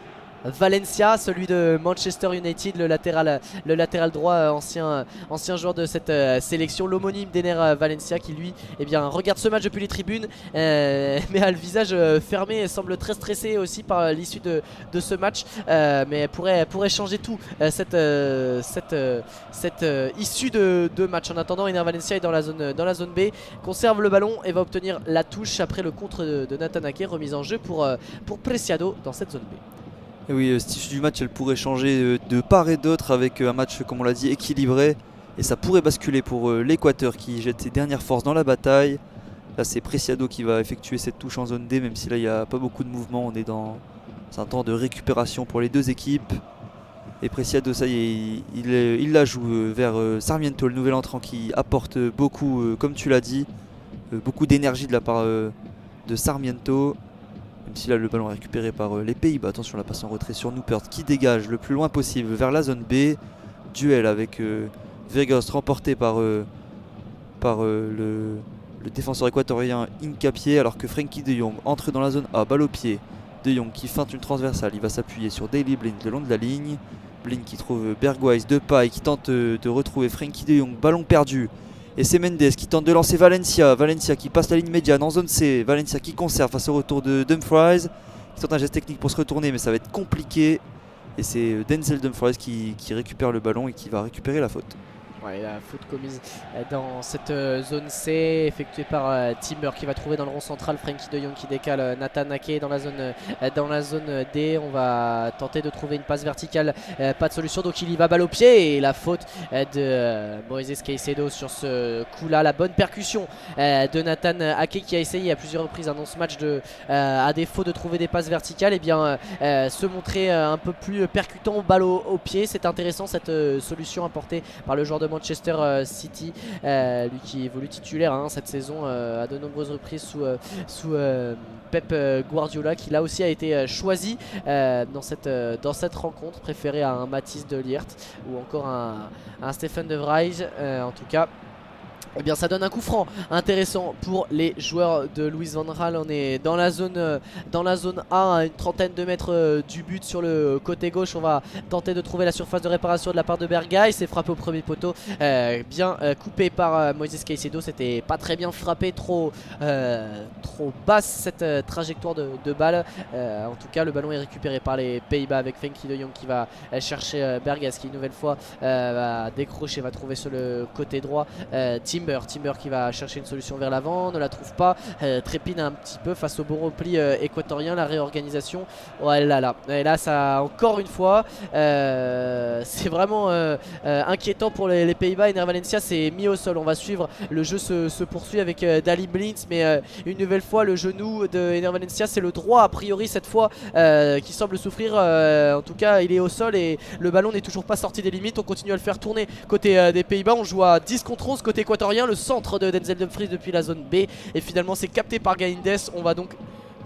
Valencia, celui de Manchester United, le latéral droit, ancien joueur de cette sélection, l'homonyme d'Enner Valencia, qui lui regarde ce match depuis les tribunes, mais a le visage fermé et semble très stressé aussi par l'issue de ce match, mais pourrait changer tout cette issue de match. En attendant, Enner Valencia est dans la zone B, conserve le ballon et va obtenir la touche après le contre de Nathan Ake, remise en jeu pour Preciado dans cette zone B. Et oui, cette issue du match, elle pourrait changer de part et d'autre avec un match, comme on l'a dit, équilibré. Et ça pourrait basculer pour l'Équateur qui jette ses dernières forces dans la bataille. Là, c'est Preciado qui va effectuer cette touche en zone D, même si là, il n'y a pas beaucoup de mouvement. On est dans un temps de récupération pour les deux équipes. Et Preciado, ça y est, il la joue vers Sarmiento, le nouvel entrant, qui apporte beaucoup, comme tu l'as dit, beaucoup d'énergie de la part de Sarmiento. Même si là le ballon est récupéré par les Pays-Bas. Attention, la passe en retrait sur Noppert qui dégage le plus loin possible vers la zone B. Duel avec Vegors remporté par le défenseur équatorien Hincapié, alors que Frenkie de Jong entre dans la zone A, balle au pied. De Jong qui feinte une transversale, il va s'appuyer sur Daley Blind le long de la ligne. Blind qui trouve Bergwijn, Depay qui tente de retrouver Frenkie de Jong, ballon perdu. Et c'est Mendes qui tente de lancer Valencia. Valencia qui passe la ligne médiane en zone C. Valencia qui conserve face au retour de Dumfries. Qui tente un geste technique pour se retourner, mais ça va être compliqué. Et c'est Denzel Dumfries qui récupère le ballon et qui va récupérer la faute. Ouais, la faute commise dans cette zone C effectuée par Timber qui va trouver dans le rond central Frenkie de Jong qui décale Nathan Ake dans la zone D. On va tenter de trouver une passe verticale, pas de solution, donc il y va balle au pied et la faute de Moises Caicedo sur ce coup là. La bonne percussion de Nathan Ake qui a essayé à plusieurs reprises dans ce match à défaut de trouver des passes verticales, et bien se montrer un peu plus percutant, balle au pied. C'est intéressant cette solution apportée par le joueur de Manchester City, lui qui évolue titulaire cette saison à de nombreuses reprises sous Pep Guardiola, qui là aussi a été choisi dans cette rencontre, préféré à un Mathis de Ligt ou encore un Stephen de Vrij. En tout cas, eh bien ça donne un coup franc intéressant pour les joueurs de Louis van Gaal. On est dans la zone A, à une trentaine de mètres du but sur le côté gauche. On va tenter de trouver la surface de réparation de la part de Bergwijn. C'est frappé au premier poteau, bien coupé par Moises Caicedo. C'était pas très bien frappé, trop basse cette trajectoire de balle. En tout cas, le ballon est récupéré par les Pays-Bas avec Frenkie de Jong qui va chercher Bergwijn, qui une nouvelle fois va décrocher, va trouver sur le côté droit Timber qui va chercher une solution vers l'avant, ne la trouve pas, trépine un petit peu face au bon repli équatorien. La réorganisation, ouais, là. Et là, ça encore une fois, c'est vraiment inquiétant pour les Pays-Bas. Ener Valencia s'est mis au sol. On va suivre, le jeu se poursuit avec Daley Blind, mais une nouvelle fois le genou de Ener Valencia, c'est le droit a priori cette fois qui semble souffrir. En tout cas, il est au sol et le ballon n'est toujours pas sorti des limites. On continue à le faire tourner côté des Pays-Bas. On joue à 10 contre 11 côté équatorien. Le centre de Denzel Dumfries depuis la zone B, et finalement c'est capté par Gaïndes. On va donc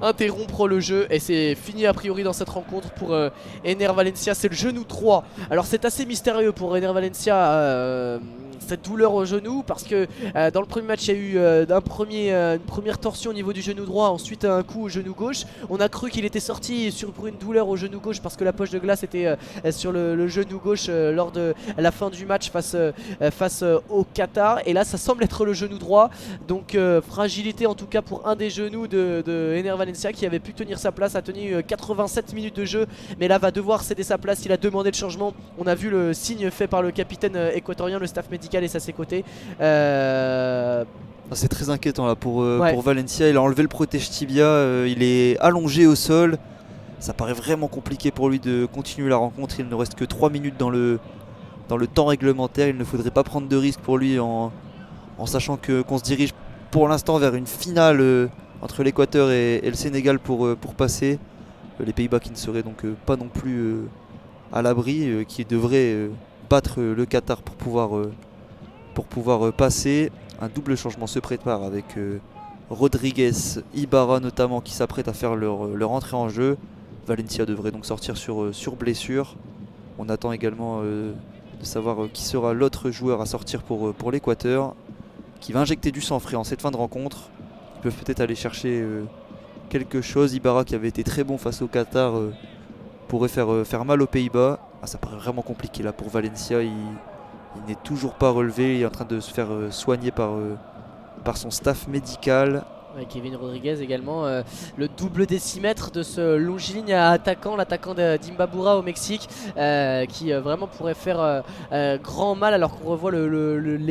interrompre le jeu et c'est fini a priori dans cette rencontre pour Ener Valencia. C'est le genou 3. Alors c'est assez mystérieux pour Ener Valencia, cette douleur au genou, parce que dans le premier match il y a eu une première torsion au niveau du genou droit, ensuite un coup au genou gauche. On a cru qu'il était sorti pour une douleur au genou gauche parce que la poche de glace était sur le genou gauche lors de la fin du match face au Qatar, et là ça semble être le genou droit, donc fragilité en tout cas pour un des genoux de Ener Valencia, qui avait pu tenir sa place, a tenu 87 minutes de jeu, mais là va devoir céder sa place. Il a demandé le changement. On a vu le signe fait par le capitaine équatorien, le staff médical est à ses côtés. C'est très inquiétant là pour Valencia. Il a enlevé le protège tibia, il est allongé au sol. Ça paraît vraiment compliqué pour lui de continuer la rencontre. Il ne reste que 3 minutes dans le temps réglementaire. Il ne faudrait pas prendre de risques pour lui en sachant qu'on se dirige pour l'instant vers une finale entre l'Équateur et le Sénégal pour passer. Les Pays-Bas qui ne seraient donc pas non plus à l'abri, qui devraient battre le Qatar pour pouvoir passer. Un double changement se prépare avec Rodriguez, Ibarra notamment, qui s'apprêtent à faire leur entrée en jeu. Valencia devrait donc sortir sur blessure. On attend également de savoir qui sera l'autre joueur à sortir pour l'Équateur, qui va injecter du sang frais en cette fin de rencontre. Ils peuvent peut-être aller chercher quelque chose. Ibarra, qui avait été très bon face au Qatar, pourrait faire mal aux Pays-Bas. Ça paraît vraiment compliqué là pour Valencia. Il n'est toujours pas relevé. Il est en train de se faire soigner par son staff médical. Kevin Rodriguez également, le double décimètre de ce longiligne attaquant, l'attaquant d'Imbabura au Mexique, qui vraiment pourrait faire grand mal, alors qu'on revoit les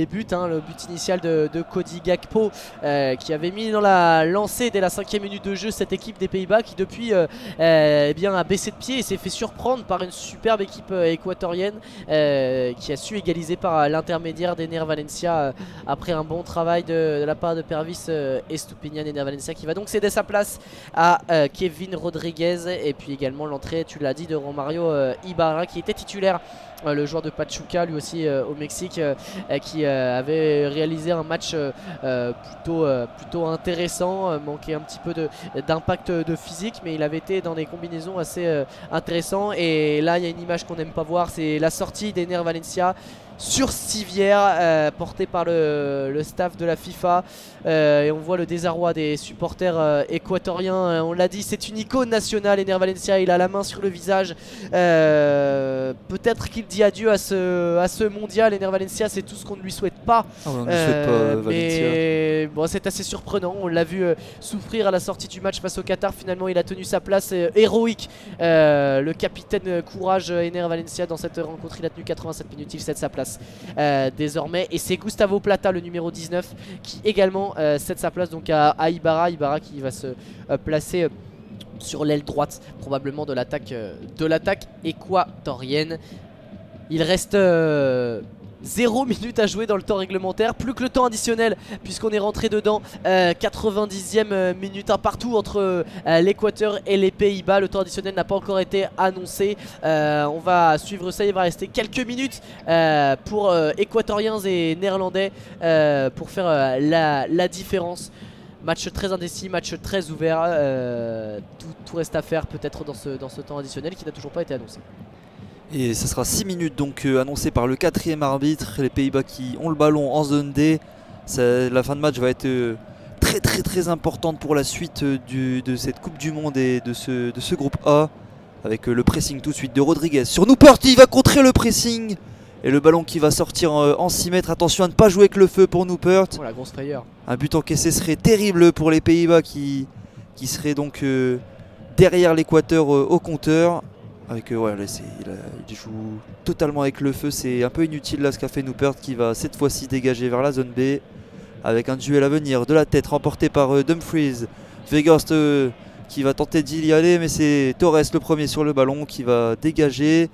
buts, le but initial de Cody Gakpo, qui avait mis dans la lancée dès la 5e minute de jeu cette équipe des Pays-Bas, qui depuis bien a baissé de pied et s'est fait surprendre par une superbe équipe équatorienne, qui a su égaliser par l'intermédiaire d'Ener Valencia après un bon travail de la part de Pervis Estupiñán. Ener Valencia qui va donc céder sa place à Kevin Rodriguez, et puis également l'entrée, tu l'as dit, de Romario Ibarra, qui était titulaire le joueur de Pachuca, lui aussi au Mexique, qui avait réalisé un match plutôt intéressant, manquait un petit peu d'impact de physique, mais il avait été dans des combinaisons assez intéressantes. Et là, il y a une image qu'on n'aime pas voir, c'est la sortie d'Ener Valencia sur civière, porté par le staff de la FIFA, et on voit le désarroi des supporters équatoriens. On l'a dit, c'est une icône nationale, Ener Valencia, il a la main sur le visage. Peut-être qu'il dit adieu à ce mondial. Ener Valencia, c'est tout ce qu'on ne lui souhaite pas. Ah ouais, on ne lui souhaite pas, Valencia. Mais bon, c'est assez surprenant, on l'a vu souffrir à la sortie du match face au Qatar. Finalement il a tenu sa place, héroïque, le capitaine courage Ener Valencia dans cette rencontre. Il a tenu 87 minutes, il cède sa place désormais, et c'est Gustavo Plata, le numéro 19, qui également cède sa place donc à Ibarra qui va se placer sur l'aile droite probablement de l'attaque équatorienne. Il reste 0 minute à jouer dans le temps réglementaire, plus que le temps additionnel puisqu'on est rentré dedans. 90e minute, un partout entre l'Équateur et les Pays-Bas. Le temps additionnel n'a pas encore été annoncé. On va suivre ça, il va rester quelques minutes pour équatoriens et néerlandais pour faire la différence. Match très indécis, match très ouvert, tout reste à faire peut-être dans ce temps additionnel qui n'a toujours pas été annoncé. Et ça sera 6 minutes donc annoncé par le 4e arbitre. Les Pays-Bas qui ont le ballon en zone D. La fin de match va être très importante pour la suite de cette Coupe du Monde et de ce groupe A. Avec le pressing tout de suite de Rodriguez sur Noppert, il va contrer le pressing. Et le ballon qui va sortir en 6 mètres. Attention à ne pas jouer avec le feu pour Noppert. Oh, la grosse frayeur. Un but encaissé serait terrible pour les Pays-Bas qui seraient donc derrière l'Équateur au compteur. Avec ouais, là, il joue totalement avec le feu, c'est un peu inutile là ce qu'a fait Noppert, qui va cette fois-ci dégager vers la zone B avec un duel à venir de la tête remporté par Dumfries. Weghorst qui va tenter d'y aller, mais c'est Torres le premier sur le ballon qui va dégager.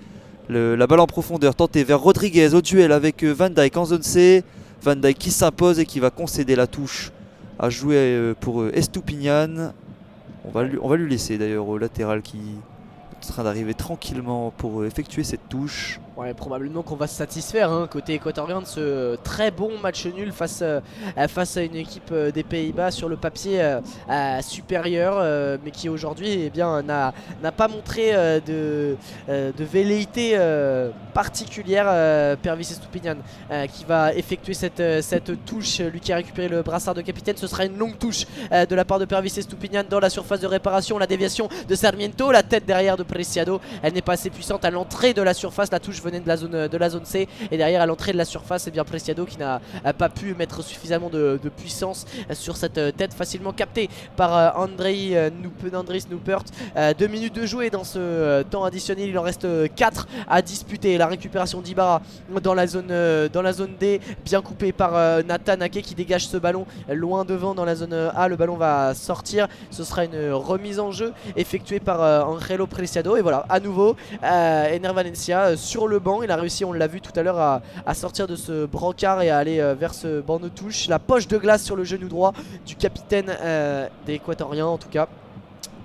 La balle en profondeur tentée vers Rodriguez au duel avec Van Dijk en zone C. Van Dijk qui s'impose et qui va concéder la touche à jouer pour Estupiñán. On va lui laisser d'ailleurs au latéral qui est en train d'arriver tranquillement pour effectuer cette touche. Ouais, probablement qu'on va se satisfaire côté équatorien de ce très bon match nul face à une équipe des Pays-Bas sur le papier supérieur, mais qui aujourd'hui n'a pas montré de velléité particulière. Pervis Estupiñán qui va effectuer cette touche, lui qui a récupéré le brassard de capitaine. Ce sera une longue touche de la part de Pervis Estupiñán dans la surface de réparation. La déviation de Sarmiento, la tête derrière de Preciado, elle n'est pas assez puissante à l'entrée de la surface. La touche venait de la zone C, et derrière à l'entrée de la surface, et bien Preciado qui n'a pas pu mettre suffisamment de puissance sur cette tête facilement captée par Andrei Noppert. 2 minutes de jouer dans ce temps additionnel, il en reste 4 à disputer. La récupération d'Ibarra dans la zone D, bien coupée par Nathan Ake qui dégage ce ballon loin devant dans la zone A. Le ballon va sortir, ce sera une remise en jeu effectuée par Angelo Preciado, et voilà, à nouveau Ener Valencia sur le banc. Il a réussi, on l'a vu tout à l'heure, à sortir de ce brancard et à aller vers ce banc de touche. La poche de glace sur le genou droit du capitaine des Équatoriens en tout cas.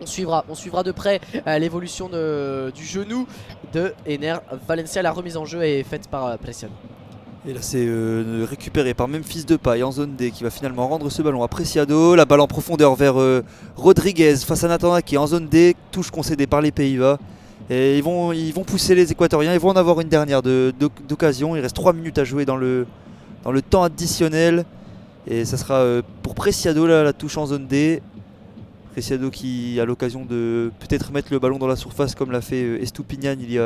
On suivra de près l'évolution du genou de Ener Valencia. La remise en jeu est faite par Preciado. Et là c'est récupéré par Memphis Depay en zone D qui va finalement rendre ce ballon à Preciado. La balle en profondeur vers Rodriguez face à Nathan qui est en zone D. Touche concédée par les Pays-Bas. Et ils vont pousser les Équatoriens, ils vont en avoir une dernière d'occasion. Il reste 3 minutes à jouer dans le temps additionnel. Et ça sera pour Preciado là, la touche en zone D. Preciado qui a l'occasion de peut-être mettre le ballon dans la surface comme l'a fait Estupiñán il y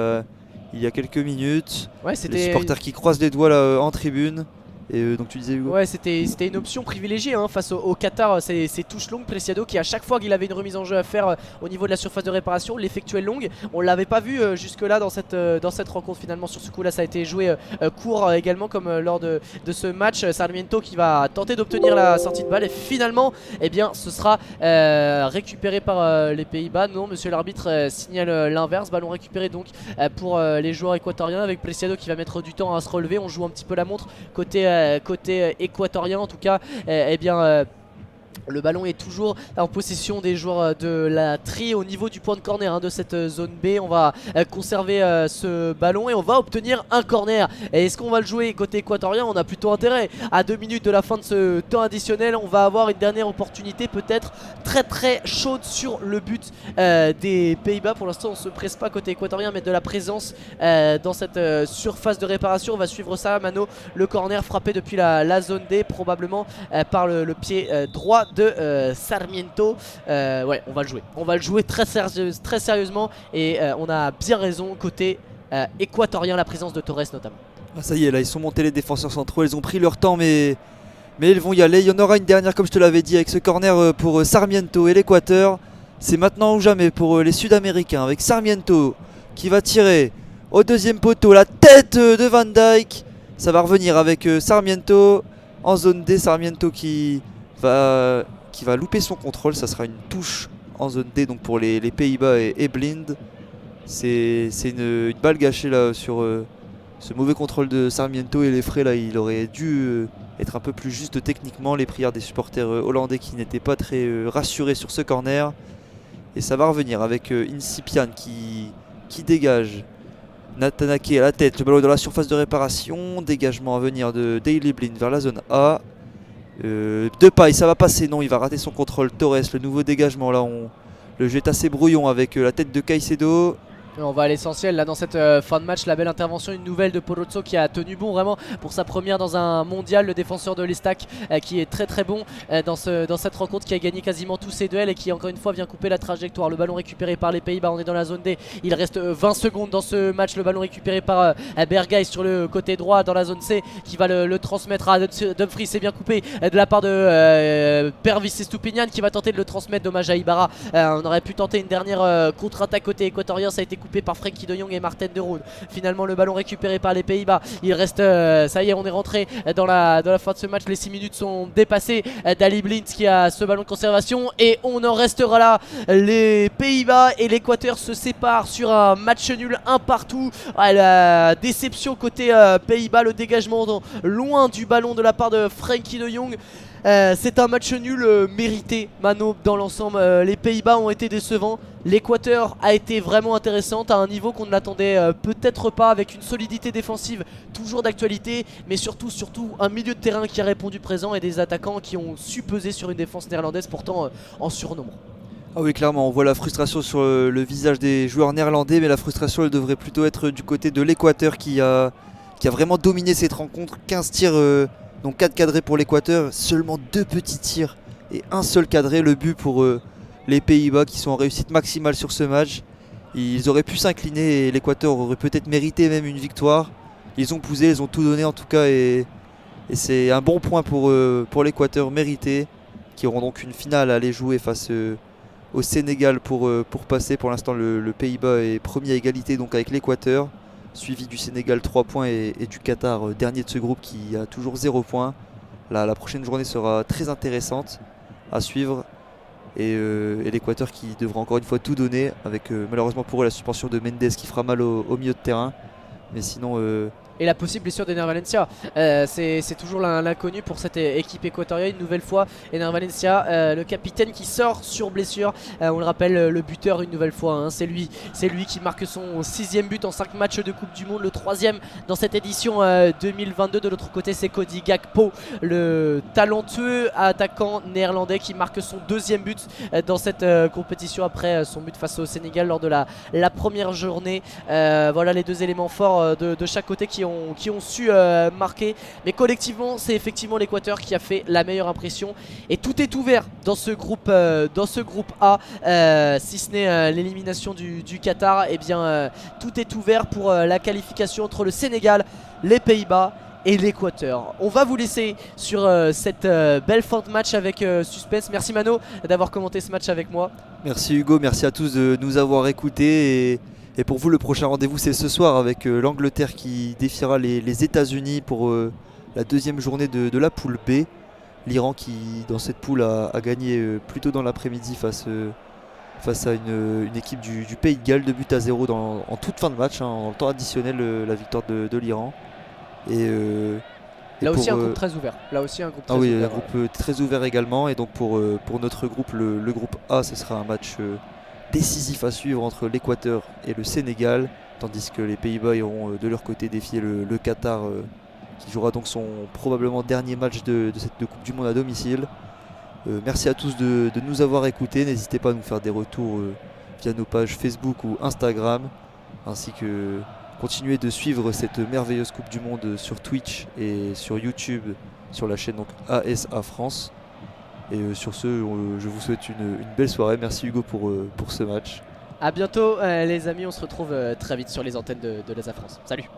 a quelques minutes. Ouais, les supporters qui croisent les doigts là, en tribune. Et donc tu disais Hugo. Ouais, c'était une option privilégiée face au Qatar. Ces touches longues, Preciado qui à chaque fois qu'il avait une remise en jeu à faire au niveau de la surface de réparation l'effectuait longue. On l'avait pas vu jusque là dans cette rencontre. Finalement sur ce coup là ça a été joué court également, comme lors de ce match. Sarmiento qui va tenter d'obtenir la sortie de balle, et finalement ce sera récupéré par les Pays-Bas. Non, monsieur l'arbitre signale l'inverse. Ballon récupéré donc pour les joueurs équatoriens, avec Preciado qui va mettre du temps à se relever. On joue un petit peu la montre côté équatorien en tout cas. Le ballon est toujours en possession des joueurs de la tri au niveau du point de corner de cette zone B. On va conserver ce ballon et on va obtenir un corner. Et est-ce qu'on va le jouer côté équatorien? On a plutôt intérêt. À 2 minutes de la fin de ce temps additionnel, on va avoir une dernière opportunité peut-être très chaude sur le but des Pays-Bas. Pour l'instant on se presse pas côté équatorien, mais de la présence dans cette surface de réparation. On va suivre ça, Mano. Le corner frappé depuis la zone D, probablement par le pied droit de Sarmiento. Ouais, on va le jouer. On va le jouer très sérieusement et on a bien raison côté équatorien, la présence de Torres notamment. Ah, ça y est, là ils sont montés les défenseurs centraux, ils ont pris leur temps mais ils vont y aller. Il y en aura une dernière comme je te l'avais dit avec ce corner pour Sarmiento et l'Équateur. C'est maintenant ou jamais pour les Sud-Américains avec Sarmiento qui va tirer au deuxième poteau, la tête de Van Dijk. Ça va revenir avec Sarmiento en zone D. Sarmiento qui va louper son contrôle. Ça sera une touche en zone D donc pour les Pays-Bas et Blind. C'est une balle gâchée là sur ce mauvais contrôle de Sarmiento et les frais là. Il aurait dû être un peu plus juste techniquement. Les prières des supporters hollandais qui n'étaient pas très rassurés sur ce corner. Et ça va revenir avec Incipian qui dégage. Natanake à la tête, le ballon dans la surface de réparation. Dégagement à venir de Daley Blind vers la zone A. Depay, ça va passer, non, il va rater son contrôle. Torres, le nouveau dégagement là, le jeu est assez brouillon avec la tête de Caicedo. On va à l'essentiel là dans cette fin de match. La belle intervention, une nouvelle de Porozzo qui a tenu bon vraiment pour sa première dans un mondial. Le défenseur de l'Estac qui est très bon dans cette rencontre, qui a gagné quasiment tous ses duels et qui encore une fois vient couper la trajectoire. Le ballon récupéré par les Pays-Bas, on est dans la zone D. Il reste 20 secondes dans ce match. Le ballon récupéré par Berghuis sur le côté droit dans la zone C, qui va le transmettre à Dumfries. C'est bien coupé de la part de Pervis Estupiñán qui va tenter de le transmettre. Dommage à Ibarra. On aurait pu tenter une dernière contre-attaque côté équatorien. Ça a été coupé par Frenkie de Jong et Martin de Roon. Finalement le ballon récupéré par les Pays-Bas. Il reste, ça y est, on est rentré dans la fin de ce match. Les 6 minutes sont dépassées. Daley Blind qui a ce ballon de conservation et on en restera là. Les Pays-Bas et l'Équateur se séparent sur un match nul, un partout. La déception côté Pays-Bas, le dégagement loin du ballon de la part de Frenkie de Jong. C'est un match nul mérité, Mano, dans l'ensemble. Les Pays-Bas ont été décevants. L'Équateur a été vraiment intéressante à un niveau qu'on ne l'attendait peut-être pas, avec une solidité défensive toujours d'actualité, mais surtout un milieu de terrain qui a répondu présent et des attaquants qui ont su peser sur une défense néerlandaise pourtant en surnombre. Ah oui, clairement, on voit la frustration sur le visage des joueurs néerlandais, mais la frustration elle devrait plutôt être du côté de l'Équateur qui a vraiment dominé cette rencontre. 15 tirs, donc 4 cadrés pour l'Équateur, seulement 2 petits tirs et un seul cadré. Le but pour les Pays-Bas qui sont en réussite maximale sur ce match. Ils auraient pu s'incliner et l'Équateur aurait peut-être mérité même une victoire. Ils ont poussé, ils ont tout donné en tout cas, et c'est un bon point pour l'Équateur mérité, qui auront donc une finale à aller jouer face au Sénégal pour passer. Pour l'instant le Pays-Bas est premier à égalité donc avec l'Équateur, suivi du Sénégal 3 points et du Qatar dernier de ce groupe qui a toujours 0 points. La prochaine journée sera très intéressante à suivre et l'Équateur qui devra encore une fois tout donner avec malheureusement pour eux la suspension de Mendes qui fera mal au milieu de terrain, mais sinon et la possible blessure d'Ener Valencia. C'est toujours l'inconnu pour cette équipe équatorienne. Une nouvelle fois, Ener Valencia, le capitaine qui sort sur blessure. On le rappelle, le buteur une nouvelle fois, hein, c'est lui qui marque son 6e but en 5 matchs de Coupe du Monde, le 3e dans cette édition 2022. De l'autre côté, c'est Cody Gakpo, le talentueux attaquant néerlandais qui marque son 2e but dans cette compétition après son but face au Sénégal lors de la première journée. Voilà les deux éléments forts de chaque côté qui ont su marquer, mais collectivement c'est effectivement l'Équateur qui a fait la meilleure impression et tout est ouvert dans ce groupe A, si ce n'est l'élimination du Qatar. Et bien tout est ouvert pour la qualification entre le Sénégal, les Pays-Bas et l'Équateur. On va vous laisser sur cette belle fin de match avec suspense. Merci Mano d'avoir commenté ce match avec moi. Merci Hugo, merci à tous de nous avoir écoutés. Et pour vous, le prochain rendez-vous c'est ce soir avec l'Angleterre qui défiera les États-Unis pour la 2e journée de la poule B. L'Iran qui dans cette poule a gagné plus tôt dans l'après-midi face à une équipe du Pays de Galles, 2-0 en toute fin de match, hein, en temps additionnel, la victoire de l'Iran. Et Et Là aussi pour, un groupe très ouvert. Là aussi un groupe ah très oui, un ouvert. groupe très ouvert également. Et donc pour notre groupe, le groupe A, ce sera un match décisif à suivre entre l'Équateur et le Sénégal, tandis que les Pays-Bas iront de leur côté défier le Qatar, qui jouera donc son probablement dernier match de cette Coupe du Monde à domicile. Merci à tous de nous avoir écoutés. N'hésitez pas à nous faire des retours via nos pages Facebook ou Instagram, ainsi que continuer de suivre cette merveilleuse Coupe du Monde sur Twitch et sur YouTube, sur la chaîne donc ASA France. Et sur ce, je vous souhaite une belle soirée. Merci Hugo pour ce match. A bientôt les amis, on se retrouve très vite sur les antennes de l'ASA France. Salut.